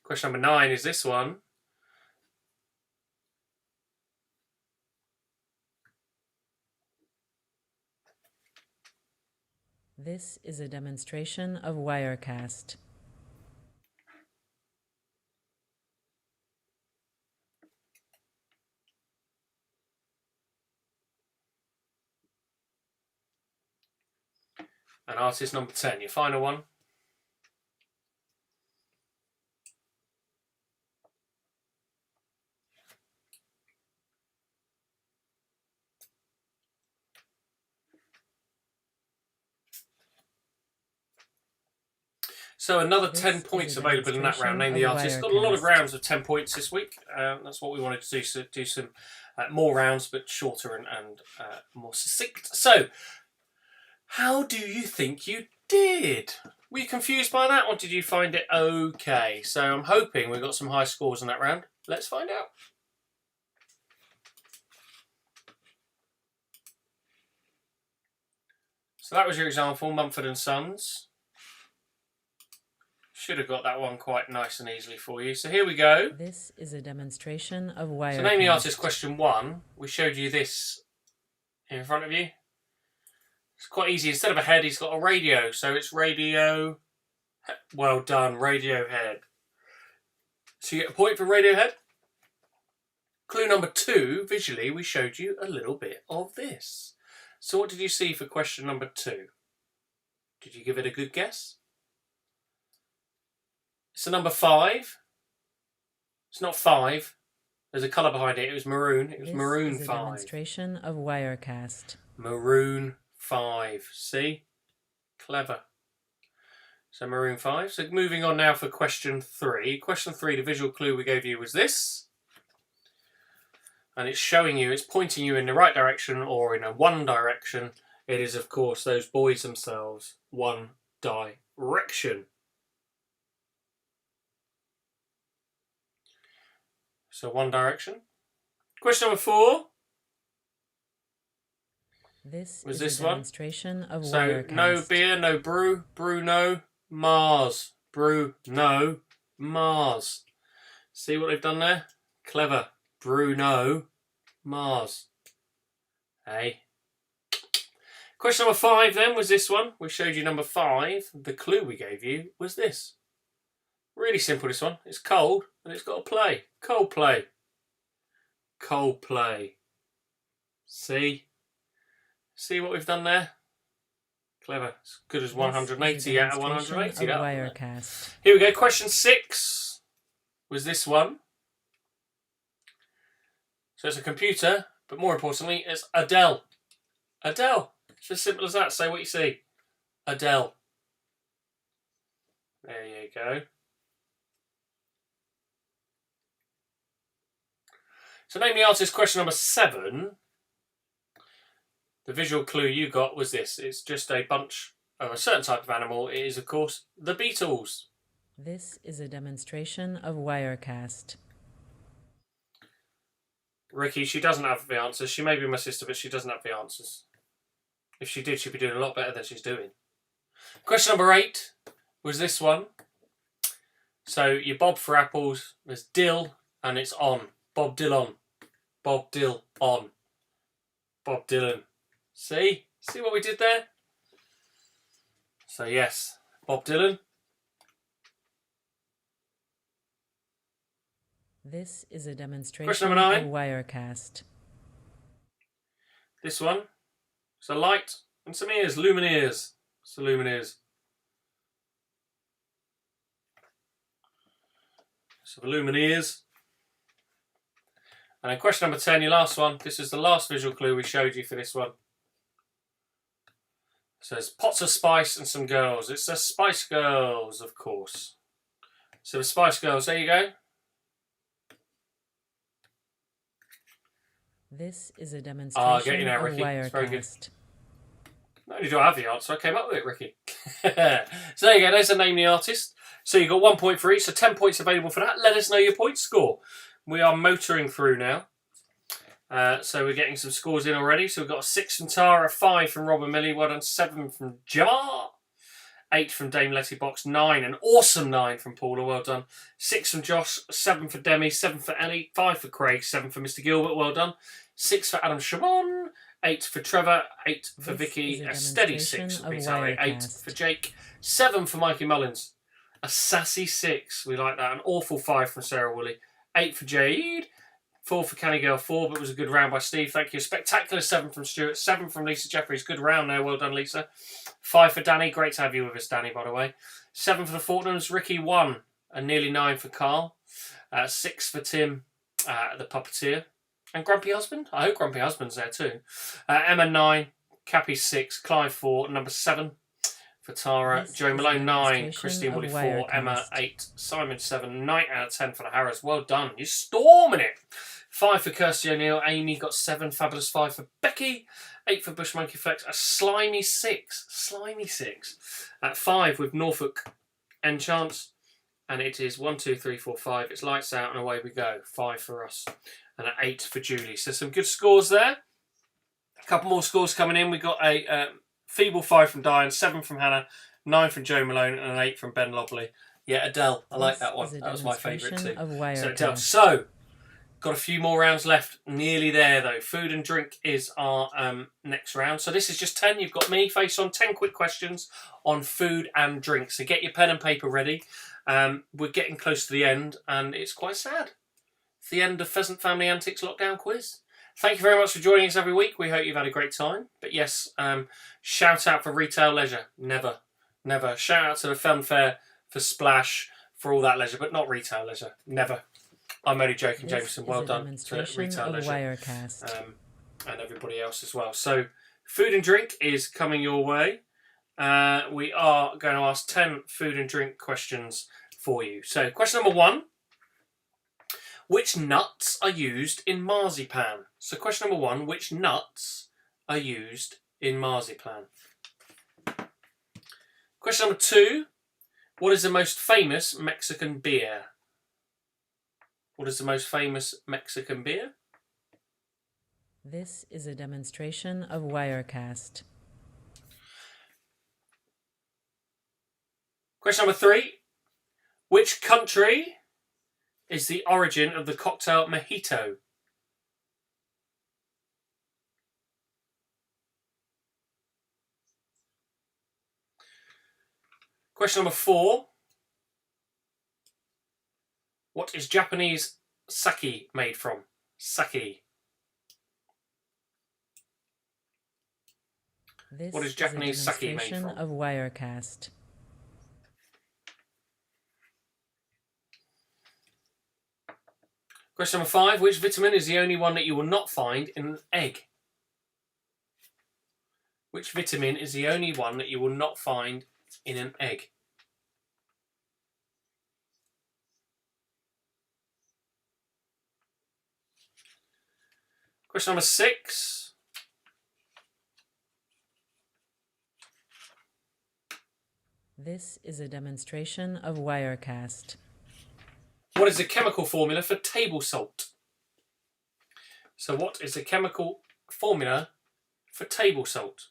Question number 9 is this one.
This is a demonstration of Wirecast.
And artist number 10, your final one. So another
This
10
is
points
a
available in that round. Name the
demonstration
artist.
of
Got a lot of
Wirecast.
rounds of 10 points this week. That's what we wanted to do. So do some more rounds, but shorter and more succinct. So, how do you think you did? Were you confused by that, or did you find it okay? So I'm hoping we got some high scores in that round. Let's find out. So that was your example, Mumford and Sons. Should have got that one quite nice and easily for you. So here we go.
This is a demonstration of Wirecast.
So name the artist question 1. We showed you this in front of you. It's quite easy. Instead of a head, he's got a radio. So it's radio. Well done, Radiohead. So you get a point for Radiohead. Clue number 2, visually, we showed you a little bit of this. So what did you see for question number 2? Did you give it a good guess? It's a number 5. It's not 5. There's a colour behind it. It was maroon. It was
This
maroon
is a
5.
demonstration of Wirecast.
Maroon 5. See? Clever. So maroon 5. So moving on now for question 3. Question 3, the visual clue we gave you was this. And it's showing you, it's pointing you in the right direction or in a one direction. It is, of course, those boys themselves. One Direction. So One Direction. Question number 4.
This
Was
is
this
a
one?
demonstration of
So
Wirecast.
no beer, no brew, Bruno, Mars. Bruno, Mars. See what they've done there? Clever. Bruno, Mars. Hey. Question number 5 then was this one. We showed you number 5. The clue we gave you was this. Really simple, this one. It's cold and it's got a play. Coldplay. Coldplay. See? See what we've done there? Clever. As good as 180 out of 180.
Of
That one.
Wirecast.
Here we go. Question 6 was this one. So it's a computer, but more importantly, it's Adele. Adele. It's as simple as that. Say what you see. Adele. There you go. So name the artist question number 7. The visual clue you got was this. It's just a bunch of a certain type of animal. It is, of course, the Beatles.
This is a demonstration of Wirecast.
Ricky, she doesn't have the answers. She may be my sister, but she doesn't have the answers. If she did, she'd be doing a lot better than she's doing. Question number 8 was this one. So your Bob for apples, there's dill, and it's on. Bob Dylan. Bob Dill on. Bob Dylan. See? See what we did there? So yes, Bob Dylan.
This is a demonstration
Question number 9.
of Wirecast.
This one. It's a light and some ears. Lumineers. It's the Lumineers. So the Lumineers. And then question number 10, your last one. This is the last visual clue we showed you for this one. It says pots of spice and some girls. It's the Spice Girls, of course. So the Spice Girls, there you go.
This is a demonstration
get you now,
of
Ricky. It's very good.
Wirecast.
Not only do I have the answer, I came up with it, Ricky. So there you go, there's the name of the artist. So you've got 1 point for each, so 10 points available for that. Let us know your point score. We are motoring through now. So we're getting some scores in already. So we've got a 6 from Tara, a 5 from Robin Millie, well done, 7 from Jar, 8 from Dame Letty Box, 9, an awesome 9 from Paula, well done. 6 from Josh, 7 for Demi, 7 for Ellie, 5 for Craig, 7 for Mr. Gilbert, well done. 6 for Adam Shamon, 8 for Trevor, 8 for
This
Vicky,
is a
a steady
demonstration
6 for
of
Peter Harry, 8
Wirecast.
for Jake, 7 for Mikey Mullins, a sassy 6, we like that, an awful 5 from Sarah Woolley, 8 for Jade, 4 for Canny Girl 4, but it was a good round by Steve, thank you. Spectacular 7 from Stuart, 7 from Lisa Jeffries, good round there, well done Lisa. 5 for Danny, great to have you with us Danny, by the way. 7 for the Fortnums, Ricky 1, and nearly 9 for Carl. 6 for Tim, the puppeteer. And Grumpy Husband, I hope Grumpy Husband's there too. Emma 9, Cappy 6, Clive 4, number 7 for Tara,
This
Joe
is a
Malone 9,
demonstration
Christine
of
Woolly 4,
Wirecast.
Emma 8, Simon 7, 9 out of 10 for the Harris. Well done, you're storming it. 5 for Kirsty O'Neill, Amy got 7, fabulous 5 for Becky, 8 for Bush Monkey Flex, a slimy 6, At 5 with Norfolk Enchants, and it is 1, 2, 3, 4, 5. It's lights out and away we go. 5 for us, and an 8 for Julie. So some good scores there. A couple more scores coming in. We got a feeble 5 from Diane, 7 from Hannah, 9 from Joe Malone, and an 8 from Ben Lobley. Yeah, Adele. I like that one.
This is a
That was my favourite too.
demonstration of
So
Wirecast.
Adele. So got a few more rounds left. Nearly there though. Food and drink is our next round. So this is just 10. You've got me face on 10 quick questions on food and drink. So get your pen and paper ready. We're getting close to the end, and it's quite sad. It's the end of Pheasant Family Antics Lockdown Quiz. Thank you very much for joining us every week. We hope you've had a great time. But yes, shout out for Retail Leisure. Never. Shout out to the Fun Fair, for Splash, for all that leisure, but not Retail Leisure. Never. I'm only joking,
This
Jameson.
is
Well
a
done to
demonstration
Retail
of
Leisure
Wirecast.
and everybody else as well. So food and drink is coming your way. We are going to ask 10 food and drink questions for you. So question number 1. Which nuts are used in marzipan? So question number 1, which nuts are used in marzipan? Question number 2, what is the most famous Mexican beer? What is the most famous Mexican beer?
This is a demonstration of Wirecast.
Question number 3, which country is the origin of the cocktail mojito? Question number 4, what is Japanese sake made from? Sake.
This
What is Japanese
is a
sake made
demonstration
from?
of Wirecast.
Question number 5, which vitamin is the only one that you will not find in an egg? Which vitamin is the only one that you will not find in an egg? Question number 6.
This is a demonstration of Wirecast.
What is the chemical formula for table salt? So what is the chemical formula for table salt?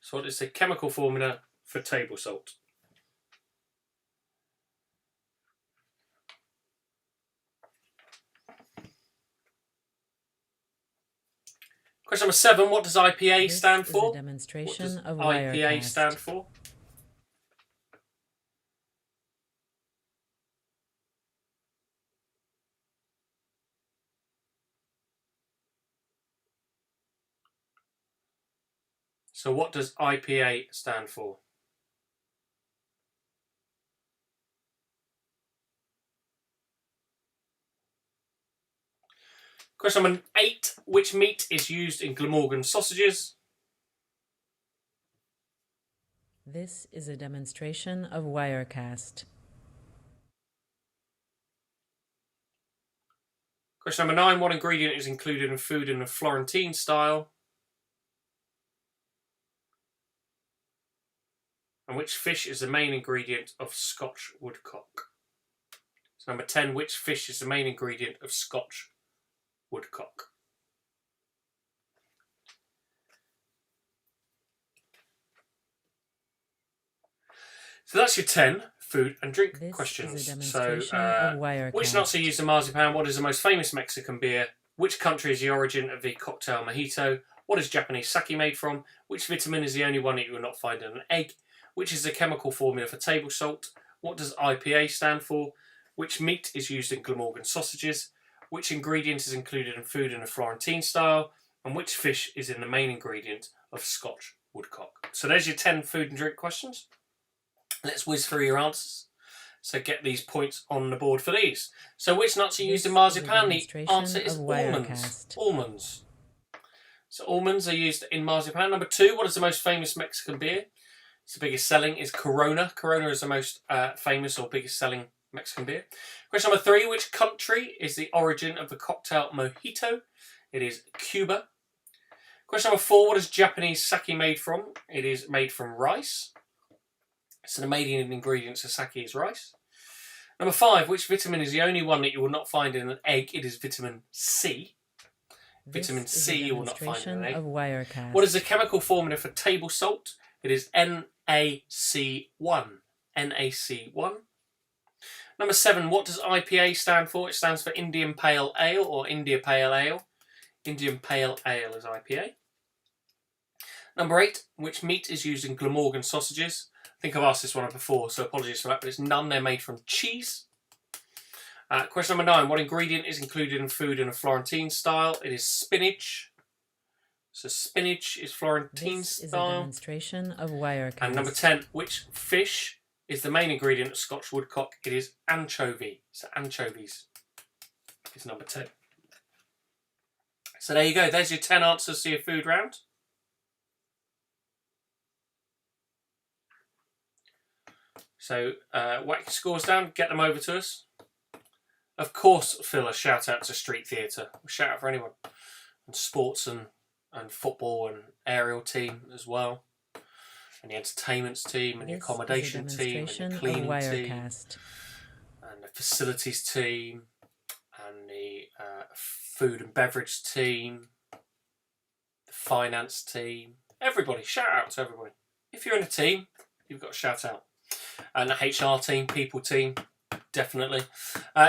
So what is the chemical formula for table salt? Question number 7. What does IPA
This
stand
is a
for? What
demonstration
does
of
IPA
Wirecast.
stand for? So what does IPA stand for? Question number 8. Which meat is used in Glamorgan sausages?
This is a demonstration of Wirecast.
Question number 9. What ingredient is included in food in the Florentine style? And which fish is the main ingredient of Scotch woodcock? So number 10. Which fish is the main ingredient of Scotch woodcock? So that's your 10 food and drink
This
questions.
is a demonstration of Wirecast.
Which nuts are used in marzipan? What is the most famous Mexican beer? Which country is the origin of the cocktail mojito? What is Japanese sake made from? Which vitamin is the only one that you will not find in an egg? Which is the chemical formula for table salt? What does IPA stand for? Which meat is used in Glamorgan sausages? Which ingredient is included in food in a Florentine style? And which fish is in the main ingredient of Scotch woodcock? So there's your 10 food and drink questions. Let's whiz through your answers. So get these points on the board for these. So which nuts are used in marzipan? The answer is almonds. Almonds. So almonds are used in marzipan. Number 2, what is the most famous Mexican beer? It's the biggest selling is Corona. Corona is the most famous or biggest selling Mexican beer. Question number 3, which country is the origin of the cocktail mojito? It is Cuba. Question number 4, what is Japanese sake made from? It is made from rice. So the main ingredients of sake is rice. Number 5, which vitamin is the only one that you will not find in an egg? It is vitamin C. Vitamin C you will not find in an egg.
Of Wirecast.
What is the chemical formula for table salt? It is NaC1. NaC1. Number 7, what does IPA stand for? It stands for Indian Pale Ale or India Pale Ale. Indian Pale Ale is IPA. Number 8, which meat is used in Glamorgan sausages? I think I've asked this one before, so apologies for that, but it's none. They're made from cheese. Question number 9, what ingredient is included in food in a Florentine style? It is spinach. So spinach is Florentine
This is a
style.
demonstration of Wirecast.
And number 10, which fish is the main ingredient of Scotch woodcock? It is anchovy. So anchovies is number 10. So there you go. There's your 10 answers to your food round. So whack your scores down, get them over to us. Of course, Phil, a shout out to Street Theatre. A shout out for anyone. And sports and football and aerial team as well. And the entertainments team and the accommodation team and the cleaning team. And the facilities team. And the food and beverage team. The finance team. Everybody, shout out to everybody. If you're in a team, you've got a shout out. And the HR team, people team, definitely.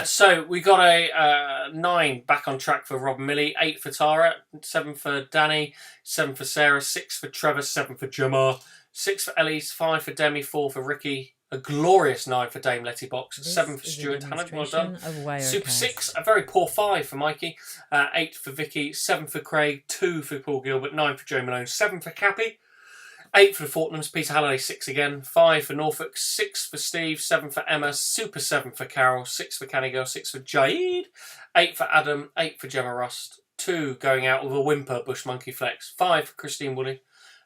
So we got a 9 back on track for Rob and Millie, 8 for Tara, 7 for Danny, 7 for Sarah, 6 for Trevor, 7 for Jamar, 6 for Elise, 5 for Demi, 4 for Ricky, a glorious 9 for Dame Letty Box, 7 for Stuart Hannah, well done. Super 6, a very poor 5 for Mikey, 8 for Vicky, 7 for Craig, 2 for Paul Gilbert, 9 for Joe Malone, 7 for Cappy, 8 for the Fortnums, Peter Halliday 6 again, 5 for Norfolk, 6 for Steve, 7 for Emma, Super 7 for Carol, 6 for Canny Girl, 6 for Jaid, 8 for Adam, 8 for Gemma Rust, 2 going out with a whimper, Bush Monkey Flex, 5 for Christine Woolley,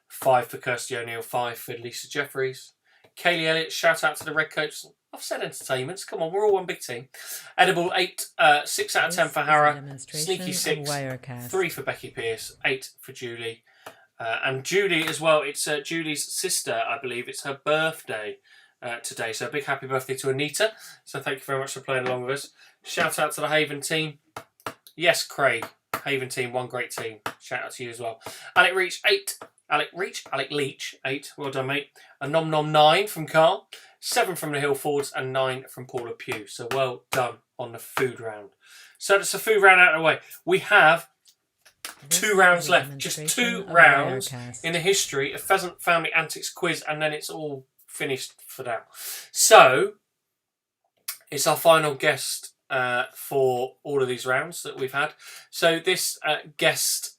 5 for Kirsty O'Neill, 5 for Lisa Jeffries, Kaylee Elliott, shout out to the Redcoats. I've said entertainments, come on, we're all one big team. Edible 8, 6 out of 10 for Hara, Sneaky 6, 3 for Becky Pierce, 8 for Julie. And Julie as well, it's Julie's sister, I believe. It's her birthday today. So a big happy birthday to Anita. So thank you very much for playing along with us. Shout out to the Haven team. Yes, Craig. Haven team, one great team. Shout out to you as well. Alec Leach, 8. Alec Leach, 8. Well done, mate. A Nom Nom 9 from Carl. 7 from the Hillfords and 9 from Paula Pugh. So well done on the food round. So that's the food round out of the way. We have 2 2 rounds
is a
left. Just 2
demonstration of
rounds
Wirecast.
in the history of Pheasant Family Antics quiz, and then it's all finished for now. So, it's our final guest for all of these rounds that we've had. So this guest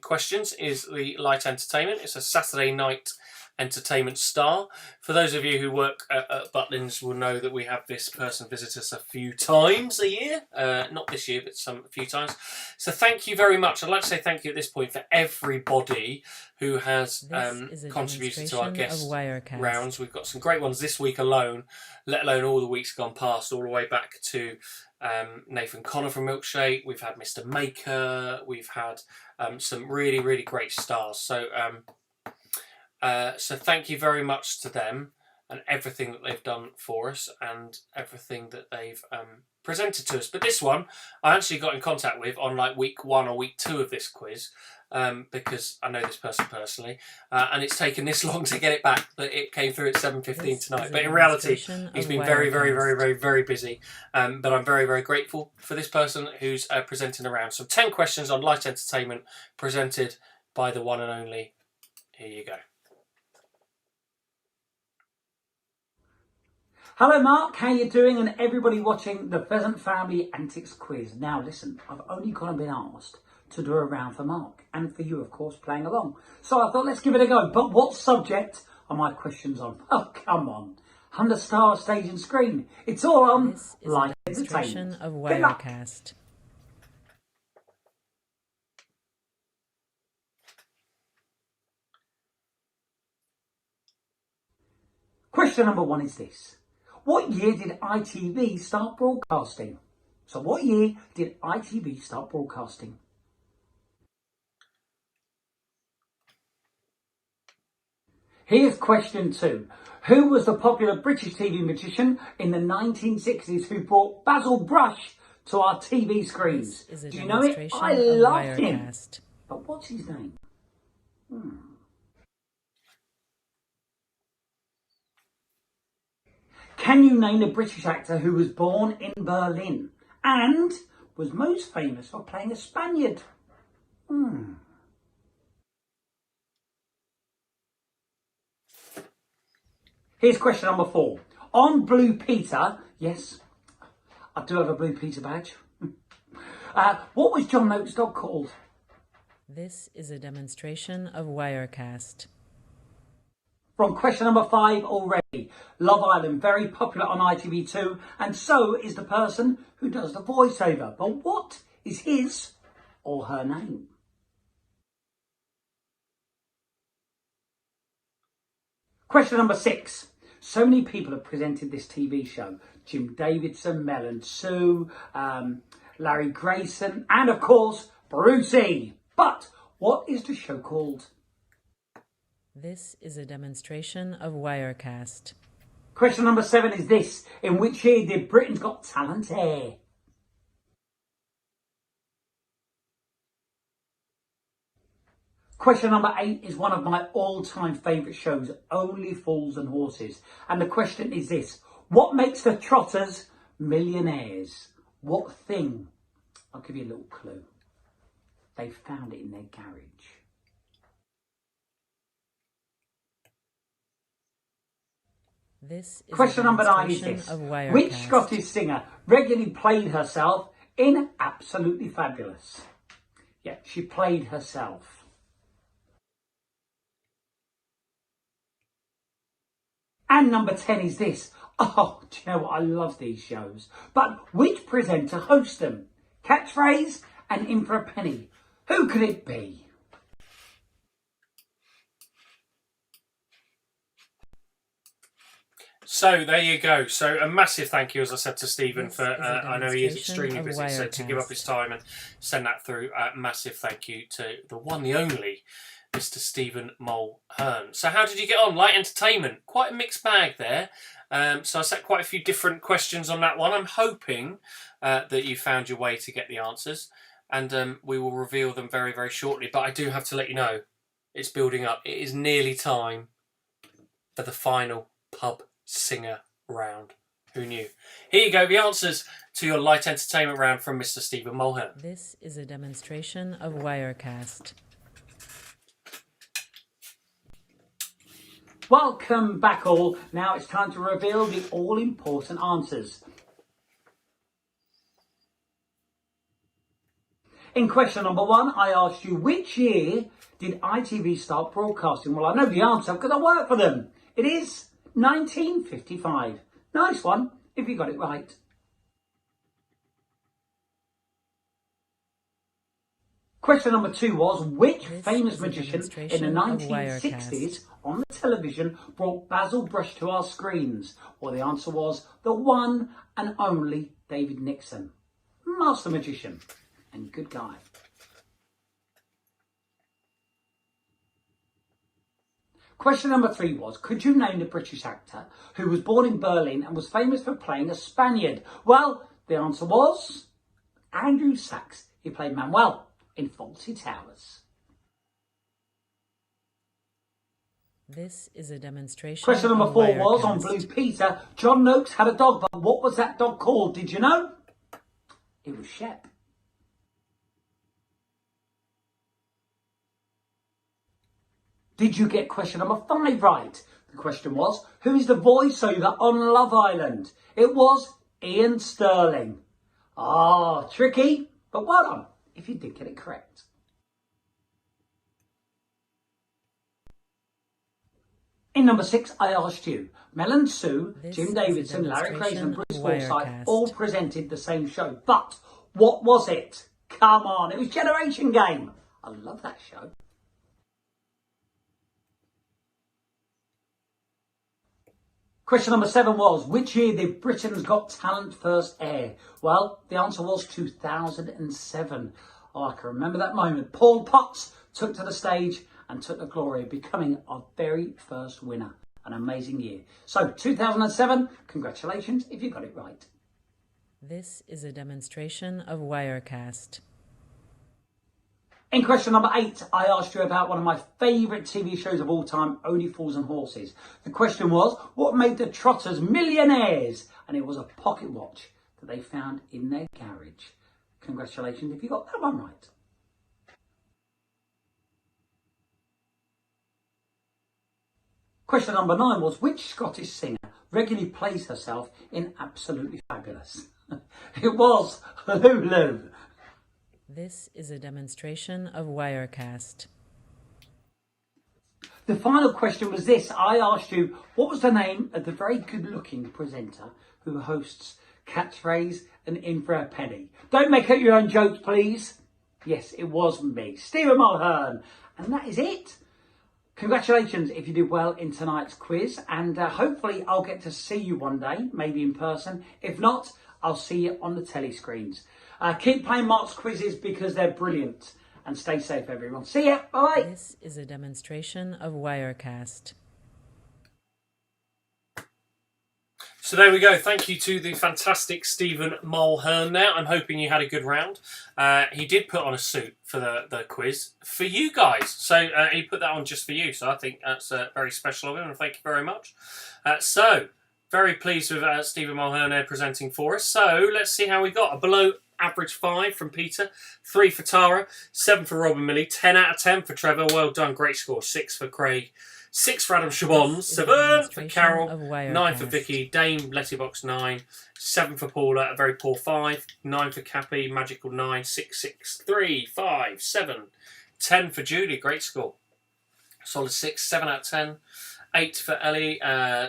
questions is the Light Entertainment. It's a Saturday night entertainment star. For those of you who work at Butlins will know that we have this person visit us a few times a year. Not this year, but a few times. So thank you very much. I'd like to say thank you at this point for everybody who has contributed to our guest rounds. We've got some great ones this week alone, let alone all the weeks gone past, all the way back to Nathan Connor from Milkshake. We've had Mr. Maker. We've had some really, really great stars. So thank you very much to them and everything that they've done for us and everything that they've presented to us. But this one I actually got in contact with on like week 1 or week 2 of this quiz because I know this person personally and it's taken this long to get it back that it came through at 7:15 tonight. But in reality he's been very, very, very, very, very busy. But I'm very, very grateful for this person who's presenting around. So 10 questions on Light Entertainment presented by the one and only. Here you go.
Hello Mark, how you doing, and everybody watching the Pheasant Family Antics quiz. Now listen, I've only kind of been asked to do a round for Mark and for you, of course, playing along. So I thought let's give it a go. But what subject are my questions on? Oh, come on. 100 star stage and screen. It's all on Light Entertainment.
Of Wirecast.
Question number 1 is this. What year did ITV start broadcasting? So what year did ITV start broadcasting? Here's question 2. Who was the popular British TV magician in the 1960s who brought Basil Brush to our TV screens? Do you know it? I love him. But what's his name? Can you name a British actor who was born in Berlin and was most famous for playing a Spaniard? Here's question number 4. On Blue Peter, yes, I do have a Blue Peter badge. What was John Noakes' dog called?
This is a demonstration of Wirecast.
From question number 5 already. Love Island, very popular on ITV2, and so is the person who does the voiceover. But what is his or her name? Question number 6. So many people have presented this TV show. Jim Davidson, Mel and Sue, Larry Grayson, and of course, Brucey. But what is the show called?
This is a demonstration of Wirecast.
Question number 7 is this. In which year did Britain's Got Talent air? Question number 8 is one of my all-time favourite shows, Only Fools and Horses. And the question is this. What makes the Trotters millionaires? What thing? I'll give you a little clue. They found it in their garage.
This is
Question number 9 is this. Which Scottish singer regularly played herself in Absolutely Fabulous? Yeah, she played herself. And number 10 is this. Oh, do you know what? I love these shows. But which presenter hosts them? Catchphrase and In for a Penny. Who could it be?
So there you go. So a massive thank you, as I said, to Stephen for, I know he is extremely busy, so to give up his time and send that through, massive thank you to the one, the only, Mr. Stephen Mulhern. So how did you get on? Light Entertainment, quite a mixed bag there. So I set quite a few different questions on that one. I'm hoping that you found your way to get the answers, and we will reveal them very, very shortly. But I do have to let you know, it's building up. It is nearly time for the final pub singer round. Who knew? Here you go, the answers to your light entertainment round from Mr. Stephen Mulhern.
This is a demonstration of Wirecast.
Welcome back all. Now it's time to reveal the all-important answers. In question number 1, I asked you, which year did ITV start broadcasting? Well, I know the answer because I work for them. It is 1955. Nice one, if you got it right. Question number 2 was, which famous magician in the 1960s on the television brought Basil Brush to our screens? Well, the answer was the one and only David Nixon. Master magician and good guy. Question number 3 was, could you name the British actor who was born in Berlin and was famous for playing a Spaniard? Well, the answer was Andrew Sachs. He played Manuel in Fawlty Towers.
This is a demonstration.
Question number 4 was, on
Wirecast.
Blue Peter, John Noakes had a dog, but what was that dog called? Did you know? It was Shep. Did you get question number 5 right? The question was, who is the voiceover on Love Island? It was Ian Sterling. Ah, tricky, but well done if you did get it correct. In number 6, I asked you, Mel and Sue,
This
Jim
is a
Davidson, Larry Craig and
demonstration
Bruce
of
Forsyth
Wirecast.
all presented the same show. But what was it? Come on, it was Generation Game. I love that show. Question number 7 was, which year did Britain's Got Talent first air? Well, the answer was 2007. Oh, I can remember that moment. Paul Potts took to the stage and took the glory of becoming our very first winner. An amazing year. So, 2007, congratulations if you got it right.
This is a demonstration of Wirecast.
In question number 8, I asked you about one of my favourite TV shows of all time, Only Fools and Horses. The question was, what made the Trotters millionaires? And it was a pocket watch that they found in their garage. Congratulations if you got that one right. Question number 9 was, which Scottish singer regularly plays herself in Absolutely Fabulous? It was Lulu.
This is a demonstration of Wirecast.
The final question was this. I asked you, what was the name of the very good-looking presenter who hosts Catchphrase and In for a Penny? Don't make up your own jokes, please. Yes, it was me, Stephen Mulhern. And that is it. Congratulations if you did well in tonight's quiz. And hopefully I'll get to see you one day, maybe in person. If not, I'll see you on the telly screens. Keep playing Mark's quizzes because they're brilliant. And stay safe, everyone. See ya. Bye.
This is a demonstration of Wirecast.
So there we go. Thank you to the fantastic Stephen Mulhern there. I'm hoping you had a good round. He did put on a suit for the quiz for you guys. So he put that on just for you. So I think that's very special of him. And thank you very much. So very pleased with Stephen Mulhern there presenting for us. So let's see how we got. A below average 5 from Peter, 3 for Tara, 7 for Robin Millie, 10 out of 10 for Trevor. Well done. Great score. 6 for Craig. 6 for Adam Shabon, 7 for Carol, 9 for Vicky, Dame Letterbox 9, 7 for Paula, a very poor 5, 9 for Cappy, magical 9, 6, 6, 3, 5, 7, 10 for Julie, great score. Solid 6, 7 out of 10, 8 for Ellie,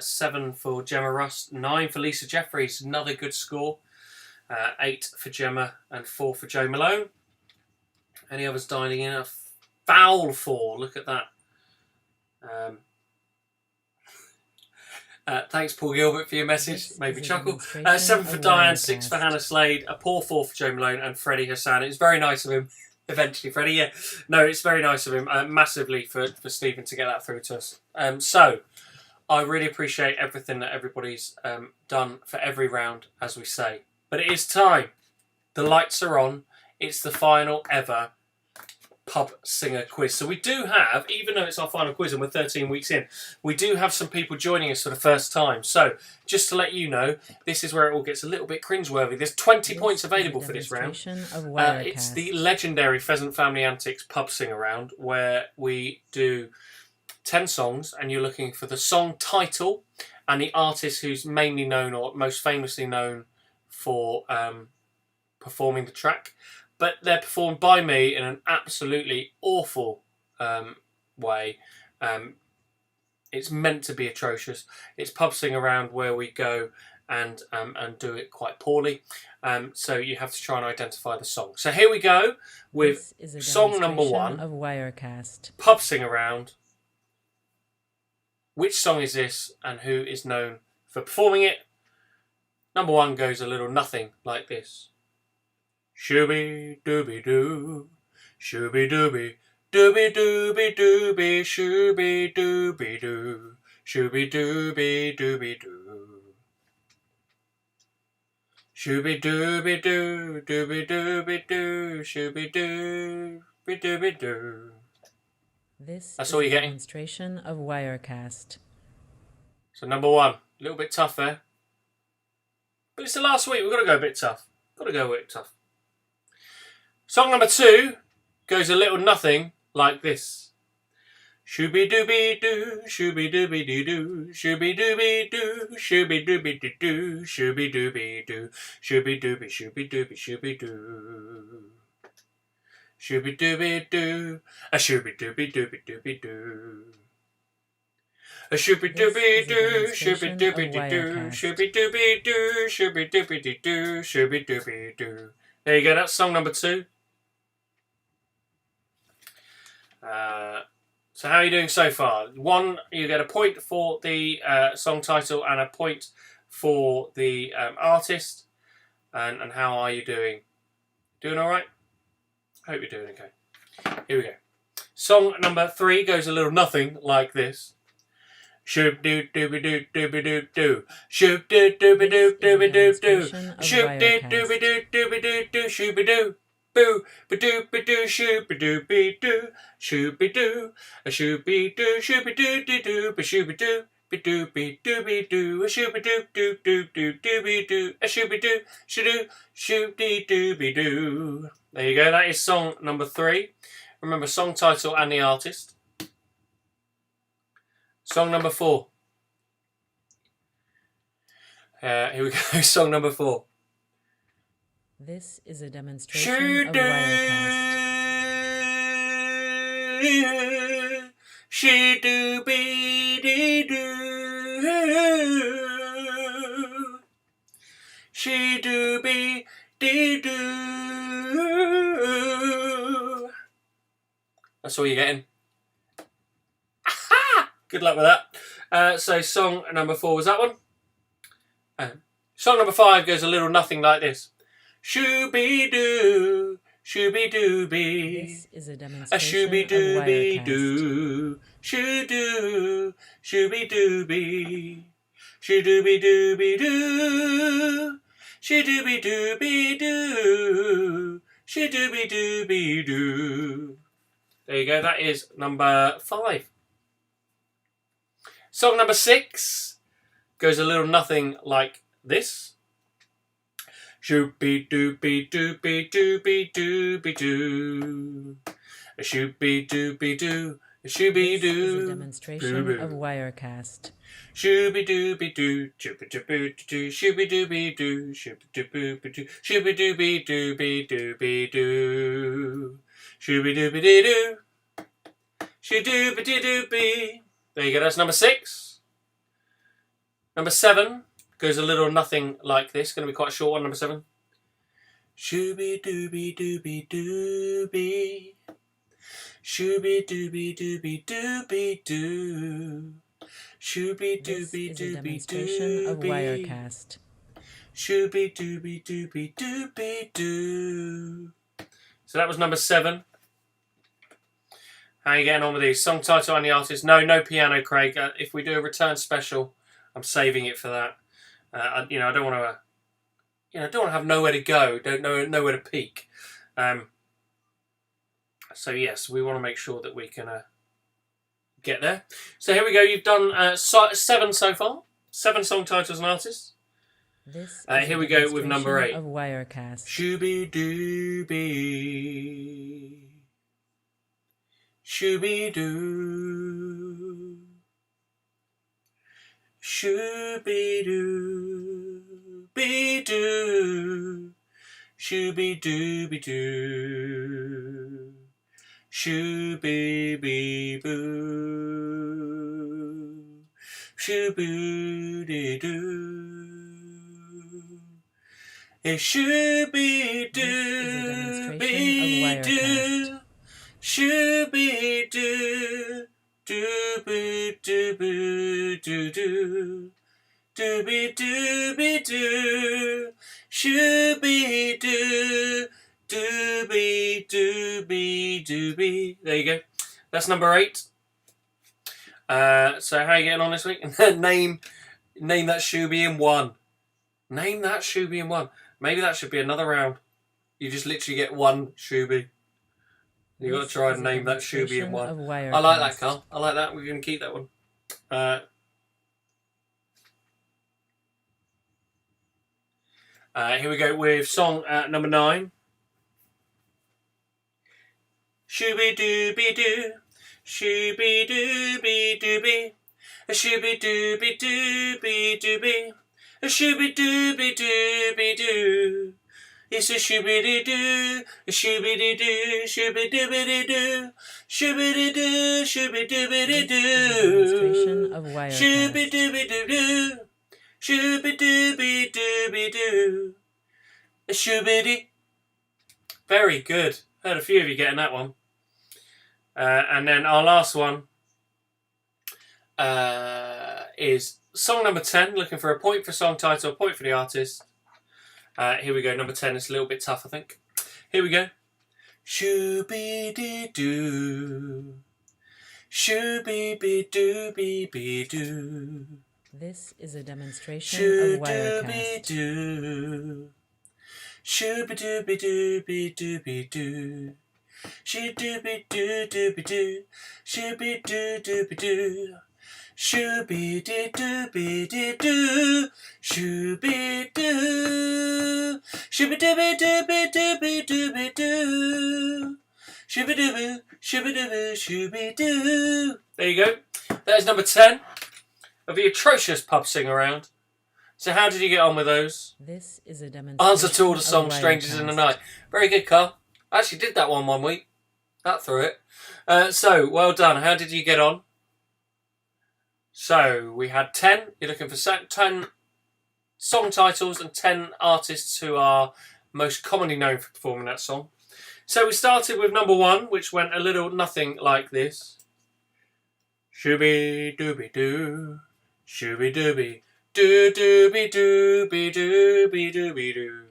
7 for Gemma Rust, 9 for Lisa Jeffries, another good score, 8 for Gemma and 4 for Joe Malone. Any others dialing in? A foul 4, look at that. Thanks Paul Gilbert for your message, made me chuckle. 7 for Diane, 6 for Hannah Slade, a poor 4 for Joe Malone and Freddie Hassan. It was very nice of him, eventually Freddie, yeah. No, it's very nice of him, massively for Stephen to get that through to us. So, I really appreciate everything that everybody's done for every round, as we say. But it is time. The lights are on. It's the final ever pub singer quiz. So we do have, even though it's our final quiz and we're 13 weeks in, we do have some people joining us for the first time. So just to let you know, this is where it all gets a little bit cringeworthy. There's 20 points available for this round. It's the legendary Pheasant Family Antics pub sing around, where we do 10 songs and you're looking for the song title and the artist who's mainly known or most famously known for performing the track. But they're performed by me in an absolutely awful way. It's meant to be atrocious. It's pub sing around where we go and do it quite poorly. So you have to try and identify the song. So here we go with song number 1
of Wirecast.
Pub sing around. Which song is this and who is known for performing it? Number 1 goes a little nothing like this. Shooby dooby doo, shooby dooby, dooby dooby dooby, shooby dooby doo, shooby dooby dooby doo. Shooby dooby doo, dooby dooby doo, shooby dooby dooby doo. That's all you're getting.
Demonstration of Wirecast.
So number 1, a little bit tough there. But it's the last week, we've got to go a bit tough. Got to go a bit tough. Song number 2 goes a little nothing like this. Shooby dooby doo, shooby dooby doo doo, shooby dooby doo, shooby dooby doo doo, shooby dooby doo, shooby dooby shooby dooby shooby doo. Shooby dooby doo, a shooby dooby dooby dooby doo. A shooby dooby doo, shooby dooby doo, shooby dooby doo, shooby dooby doo, shooby dooby doo. There you go, that's song number 2. So how are you doing so far? 1, you get a point for the song title and a point for the artist. And how are you doing? Doing all right? Hope you're doing okay. Here we go. Song number 3 goes a little nothing like this. Shoop doo dooby doo dooby doo doo. Shoop doo dooby doo dooby doo doo. Shoop doo dooby doo dooby doo doo. Shooby doo. Boo ba doo ba doo shooby doo be doo. Shooby doo. A shooby doo shooby doo doo doo. Ba shooby doo. Be doo be doo be doo. A shooby doo doo doo doo doo be doo. A shooby doo shoo shooby doo be doo. There you go. That is song number 3. Remember song title and the artist. Song number 4. Here we go. Song number 4.
This is a demonstration of Wirecast.
She do be dee doo. She do be dee doo. That's all you're getting. Aha! Good luck with that. So song number 4 was that one. Song number 5 goes a little nothing like this. Shooby doo, shooby dooby.
This is a
A
demonstration
shooby
of
dooby
Wirecast.
doo, shoo doo, shooby dooby, shoo dooby dooby doo, shoo dooby dooby doo, shoo dooby dooby doo. There you go. That is number 5. Song number 6 goes a little nothing like this. Shoopy doopy doopy doopy doopy doo. A shoopy doopy doo. A shooby
This is a
doo.
demonstration of Wirecast.
Shooby dooby doo. Shooby dooby doo. Shooby dooby doo. Shooby dooby doo. Shooby dooby dooby dooby doo. Shooby dooby doo doo. Shooby doo doopy. There you go. That's number 6. Number 7 goes a little nothing like this. Going to be quite a short one, number 7. Shooby dooby dooby dooby. Shooby dooby dooby dooby doo. Shooby
This
dooby
is a
dooby
demonstration of
dooby.
Wirecast.
Shooby dooby dooby dooby doo. So that was number 7. How are you getting on with these? Song title and the artist. No piano, Craig. If we do a return special, I'm saving it for that. I don't want to. Don't want to have nowhere to go. Don't know nowhere to peek. So yes, we want to make sure that we can get there. So here we go. You've done 7 so far. 7 song titles and artists.
This
Here we go with number 8.
of Wirecast.
Shooby dooby. Shooby doo. Shooby doo. Be doo. Shooby dooby doo. Shooby bee boo. Shooby dee doo. It should be do, be do, should be do, do be do be do be do, should be do, do be. There you go. That's number 8. So how are you getting on this week? name that shoebie in 1. Name that shoebie in 1. Maybe that should be another round. You just literally get 1 shoebie. You've got to try and name that shoebie in 1. I like that, Carl. I like that. We're going to keep that one. Here we go with song number 9. Shooby dooby doo. Shooby dooby dooby. Shooby dooby dooby dooby. A shooby dooby dooby doo. It's a shooby doo doo. A shooby doo doo. Shooby dooby doo. Shooby doo. Shooby dooby doo. Shooby dooby doo doo. Shooby dooby dooby doo. A shooby doo. Very good. Heard a few of you getting that one. And then our last one is song number 10, looking for a point for song title, a point for the artist. Here we go, number 10. It's a little bit tough, I think. Here we go. Shoo-be-dee-doo. Shoo-be-be-doo-be-be-doo.
This is a demonstration of Wirecast.
Shoo-doo-be-doo. Shoo-be-doo-be-doo-be-doo-be-doo. Shoo-doo-be-doo-doo-be-doo. Shoo-be-doo-doo-be-doo. Shoo-be-dee-doo-be-dee-doo. Shoo-be-doo. Shoo-be-doo-be-doo-be-doo-be-doo. Shoo-be-doo-boo. Shoo-be-doo-boo. Shoo-be-doo. There you go. That is number 10 of the atrocious pub sing around. So how did you get on with those?
This is a demonstration.
Answer to all the songs Strangers in the Night. Very good, Carl. I actually did that one week. That through it. So, well done. How did you get on? So, we had 10. You're looking for 10 song titles and 10 artists who are most commonly known for performing that song. So, we started with number 1, which went a little nothing like this. Shooby dooby doo. Shooby dooby. Doo dooby dooby dooby dooby doo.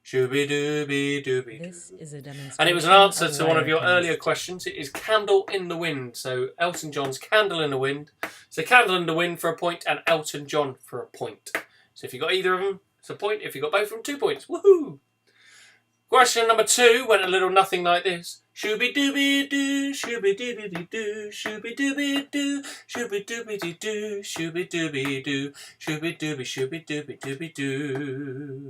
Shooby dooby dooby.
This is a demonstration.
And it was an answer to one of your earlier questions. It is Candle in the Wind. So Elton John's Candle in the Wind. So Candle in the Wind for a point and Elton John for a point. So if you got either of them, it's a point. If you got both of them, 2 points. Woohoo! Question number 2 went a little nothing like this. Shooby dooby doo, shooby dooby doo, shooby dooby doo, shooby dooby doo, shooby dooby doo, shooby dooby dooby doo.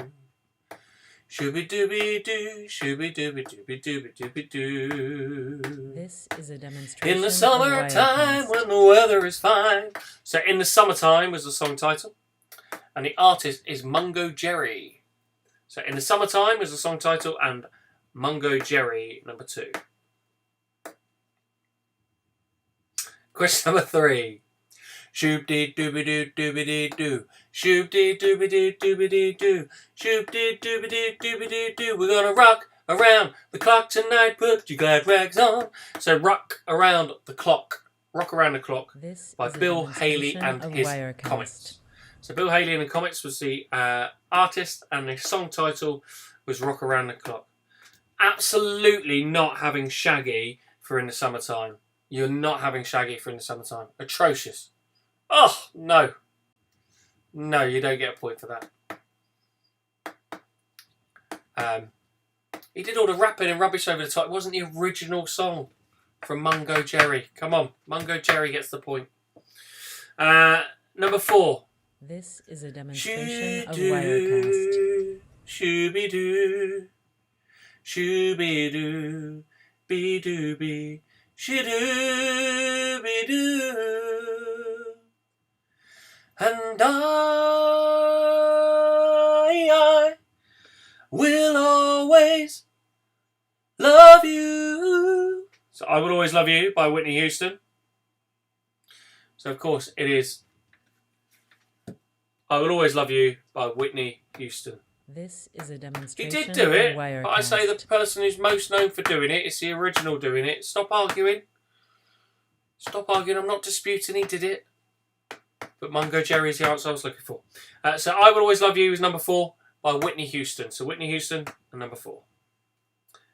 Shooby dooby doo, shooby dooby dooby doo.
This is a demonstration.
In the summertime when the weather is fine. So In the Summertime was the song title. And the artist is Mungo Jerry. So In the Summertime is the song title and Mungo Jerry, number 2. Question number 3. Shoop-dee dooby-doo dooby-dee doo. Shoop-dee dooby-dee dooby-dee doo. Shoop-dee dooby-dee dooby-dee doo. We're gonna rock around the clock tonight. Put your glad rags on. So Rock Around the Clock. Rock Around the Clock
This
by
is a
Bill Haley and
demonstration of
his
Wirecast.
Comets. So Bill Haley and the Comets was the artist, and the song title was Rock Around the Clock. Absolutely not having Shaggy for In the Summertime. You're not having Shaggy for In the Summertime. Atrocious. Oh, no. No, you don't get a point for that. He did all the rapping and rubbish over the top. It wasn't the original song from Mungo Jerry. Come on, Mungo Jerry gets the point. Number 4.
This is a demonstration of Wirecast.
Shooby-doo, shooby-doo, be-doo-be, shoo-doo-be-doo. And I will always love you. So I Will Always Love You by Whitney Houston. So of course it is I Will Always Love You by Whitney Houston.
This is a
He
demonstration
did do it,
of Wirecast.
but I say the person who's most known for doing it is the original doing it. Stop arguing. Stop arguing. I'm not disputing he did it. But Mungo Jerry is the answer I was looking for. So I Will Always Love You is number 4 by Whitney Houston. So Whitney Houston and number 4.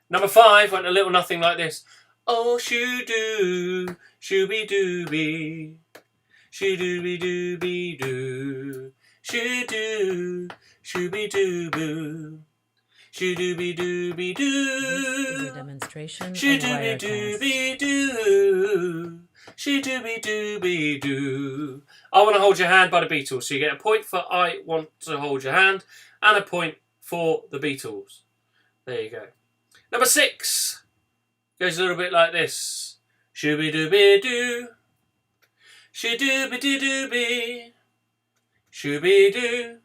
Number 5 went a little nothing like this. Oh, shoo-doo, shooby-dooby, shoo-dooby-dooby-doo, shoo-doo, shooby-doo-boo, shoo-dooby-dooby-doo.
This is a demonstration of Wirecast.
Shoo-dooby-dooby-doo, shoo-dooby-dooby-doo. I Want to Hold Your Hand by the Beatles. So you get a point for I Want to Hold Your Hand and a point for the Beatles. There you go. Number 6 goes a little bit like this. Shooby-dooby-doo, shoo-dooby-doo-dooby, shooby-doo,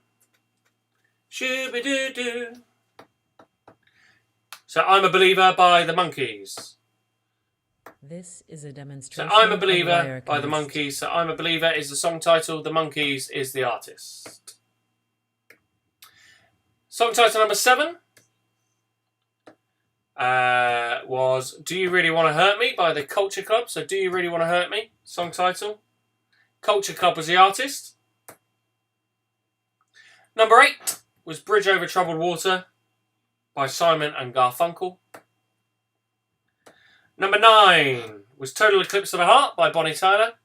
shooby-doo-doo. So I'm a Believer by the Monkees.
This is a
So
demonstration
I'm a
of
Believer by the
Wirecast.
Monkees. So I'm a Believer is the song title. The Monkees is the artist. Song title number 7 was Do You Really Want to Hurt Me by the Culture Club. So Do You Really Want to Hurt Me? Song title. Culture Club was the artist. Number 8 was Bridge Over Troubled Water by Simon and Garfunkel. Number 9 was Total Eclipse of the Heart by Bonnie Tyler.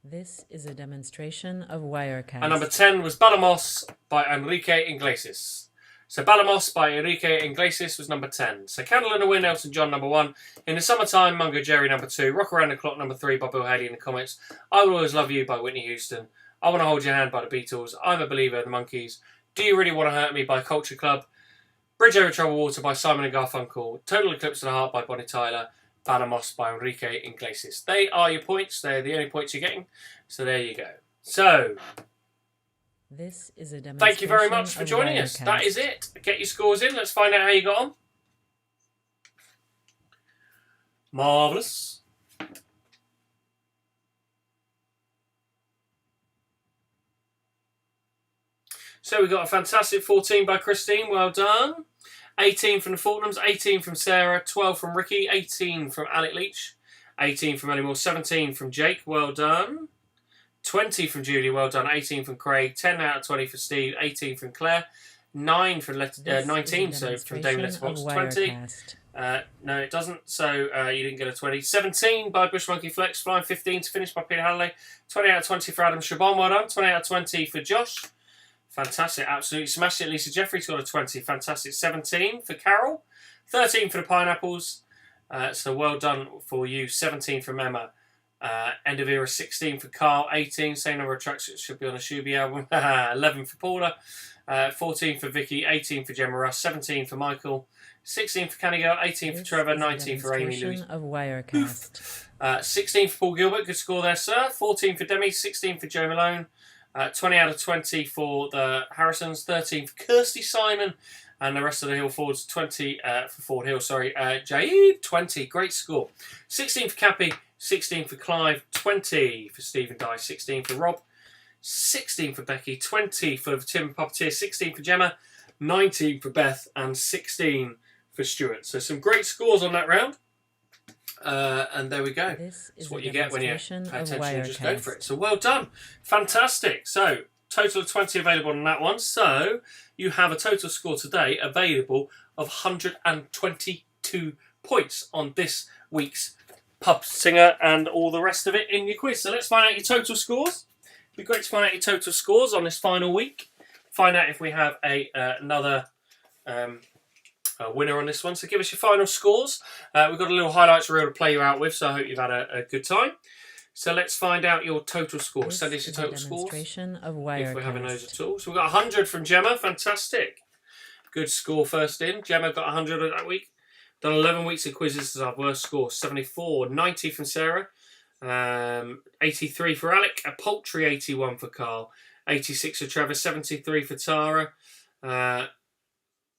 This is a demonstration of Wirecast.
And number 10 was Balamos by Enrique Iglesias. So Balamos by Enrique Iglesias was number 10. So Candle in the Wind, Elton John, number 1. In the Summertime, Mungo Jerry, number 2. Rock Around the Clock, number 3 by Bill Haley in the Comets. I Will Always Love You by Whitney Houston. I Want to Hold Your Hand by the Beatles. I'm a Believer, the Monkees. Do You Really Want to Hurt Me by Culture Club. Bridge Over Troubled Water by Simon and Garfunkel. Total Eclipse of the Heart by Bonnie Tyler. Balamos by Enrique Iglesias. They are your points. They're the only points you're getting. So there you go. So
This is a demonstration
thank you very much for
of
joining us.
Wirecast.
That is it. Get your scores in. Let's find out how you got on. Marvellous. So we got a fantastic 14 by Christine. Well done. 18 from the Fortnums, 18 from Sarah, 12 from Ricky, 18 from Alec Leach, 18 from Ellie Moore, 17 from Jake. Well done. 20 from Julie, well done. 18 from Craig, 10 out of 20 for Steve, 18 from Claire, 9 from 19 so from David Letterbox, 20. No, it doesn't. So you didn't get a 20. 17 by Bush Monkey Flex, flying 15 to finish by Peter Halliday, 20 out of 20 for Adam Shabon, well done. 20 out of 20 for Josh. Fantastic, absolutely smashed it. Lisa Jeffries got a 20. Fantastic. 17 for Carol, 13 for the Pineapples. So well done for you. 17 from Emma. End of Era 16 for Carl, 18, same number of tracks that should be on the Shuby album, 11 for Paula, 14 for Vicky, 18 for Gemma Russ, 17 for Michael, 16 for Canny 18 for Trevor, 19 for Amy Louise.
Of Wirecast.
16 for Paul Gilbert, good score there, sir. 14 for Demi, 16 for Joe Malone, 20 out of 20 for the Harrisons, 13 for Kirsty Simon, and the rest of the Hill Fords, 20 for Ford Hill, sorry. Jaid, 20, great score. 16 for Cappy, 16 for Clive, 20 for Stephen Dye, 16 for Rob, 16 for Becky, 20 for Tim Puppeteer, 16 for Gemma, 19 for Beth, and 16 for Stuart. So some great scores on that round. And there we go. That's what you get when you pay attention and just go for it. So well done. Fantastic. So total of 20 available on that one. So you have a total score today available of 122 points on this week's Pub Singer and all the rest of it in your quiz. So let's find out your total scores. It'd be great to find out your total scores on this final week. Find out if we have another winner on this one. So give us your final scores. We've got a little highlights reel to play you out with, so I hope you've had a good time. So let's find out your total score. Send us your total scores
Of
if we're having those at all. So we've got 100 from Gemma. Fantastic. Good score first in. Gemma got 100 that week. Done 11 weeks of quizzes as our worst score. 74. 90 from Sarah. 83 for Alec. A paltry 81 for Carl. 86 for Trevor. 73 for Tara.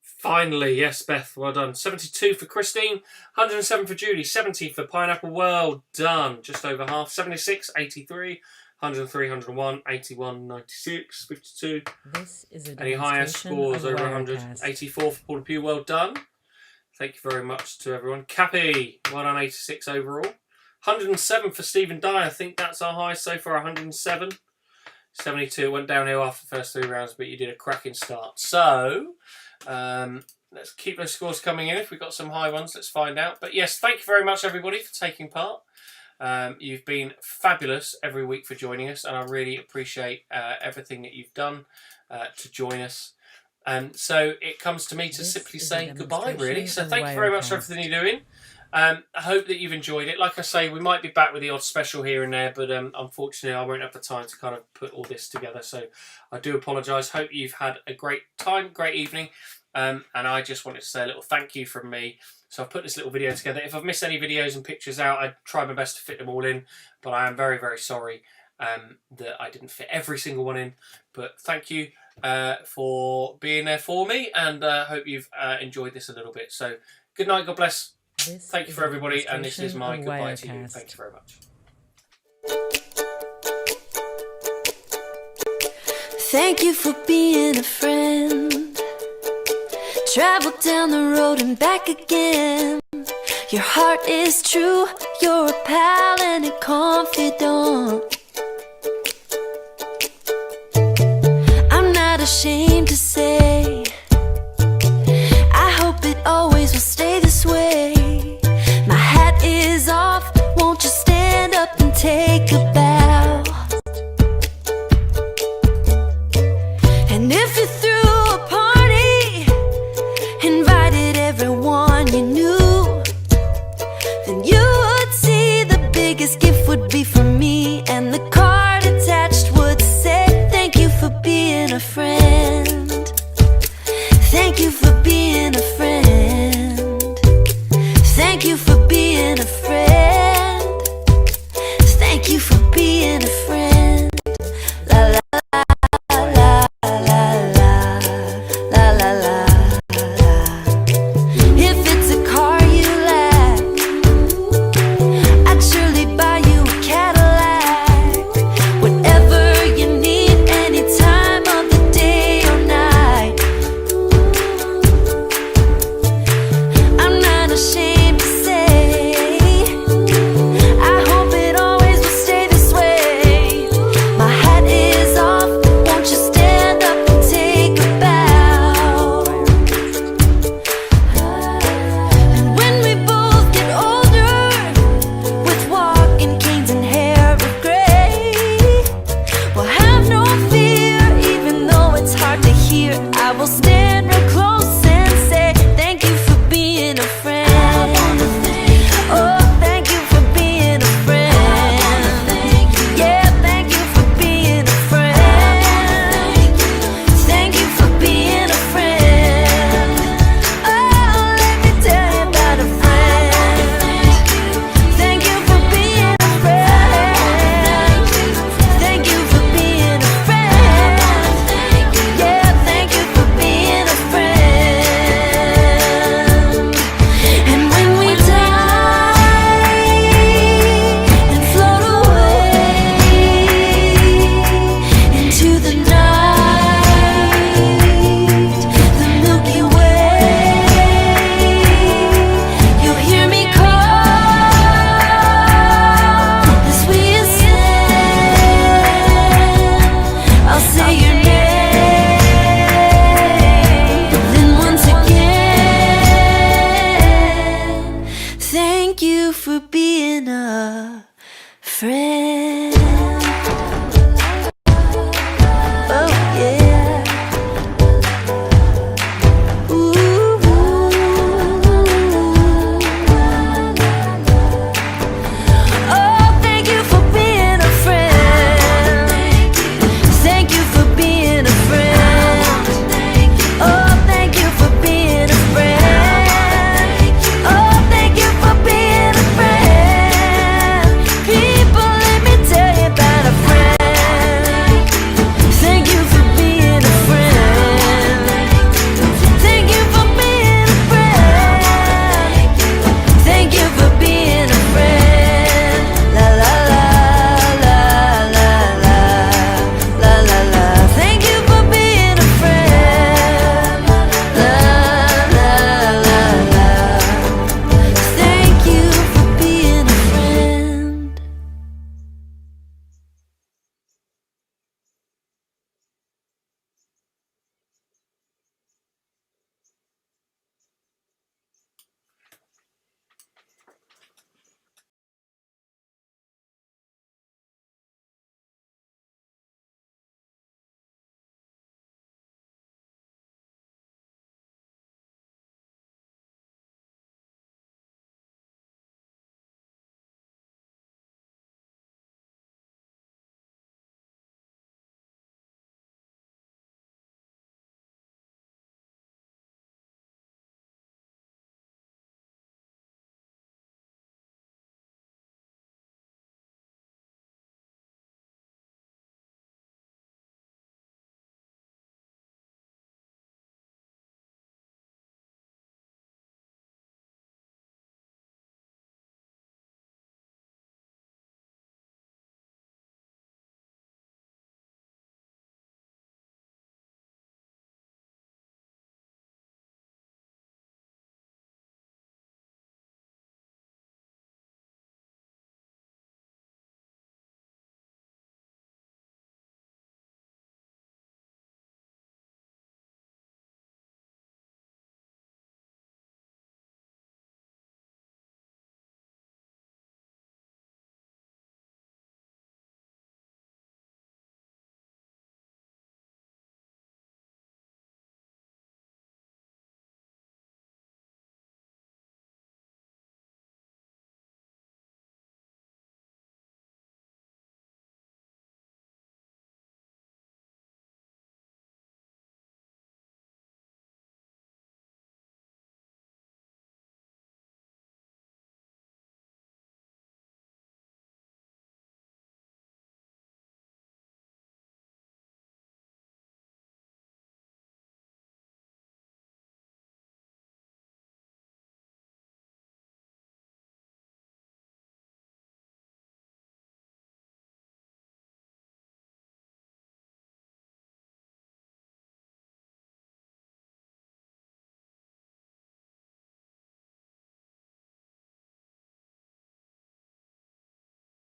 Finally, yes, Beth, well done. 72 for Christine, 107 for Judy, 70 for Pineapple, well done. Just over half. 76, 83, 103, 101, 81, 96, 52.
This is a
Any higher scores
of
over 100?
Wirecast.
84 for Paula Pugh, well done. Thank you very much to everyone. Cappy, well done, 86 overall. 107 for Stephen Dye, I think that's our highest so far, 107. 72, went downhill after the first 3 rounds, but you did a cracking start. So, let's keep those scores coming in. If we've got some high ones, let's find out. But yes, thank you very much, everybody, for taking part. You've been fabulous every week for joining us, and I really appreciate everything that you've done to join us. So it comes to me to simply say goodbye, really. So thank you very much for everything you're doing. I hope that you've enjoyed it. Like I say, we might be back with the odd special here and there, but unfortunately I won't have the time to kind of put all this together. So I do apologise. Hope you've had a great time, great evening. And I just wanted to say a little thank you from me. So I've put this little video together. If I've missed any videos and pictures out, I try my best to fit them all in. But I am very, very sorry that I didn't fit every single one in. But thank you for being there for me, and hope you've enjoyed this a little bit. So good night, God bless. Thank you for everybody, and this is my goodbye to you. Thank you very much.
Thank you for being a friend. Travel down the road and back again. Your heart is true, you're a pal and a confidant. I'm not ashamed to say, I hope it always will stay this way. My hat is off, won't you stand up and take a bow? And if you threw a party, invited everyone you knew, then you would see the biggest gift would be from me, and the card attached would say, thank you for being a friend. Thank you for being a friend. Thank you for being a friend. Thank you for being a friend. La la la la la la la la la. If it's a car you lack, I'd surely buy you a Cadillac. Whatever you need, any time of the day or night. I'm not ashamed to say, I hope it always will stay this way. My hat is off, won't you stand up and take a bow? And when we both get older, with walking canes and hair of gray, we'll have no fear, even though it's hard to hear. I will stand real close and say, thank you for being a friend. Oh, thank you for being a friend. Yeah, thank you for being a friend. Thank you for being a friend. Oh, let me tell you about a friend. Thank you for being a friend. Thank you for being a friend. Yeah, thank you for being a friend. And when we die and float away into the night, the Milky Way, you'll hear me call as we ascend. I'll say your name, then once again, thank you for being a friend.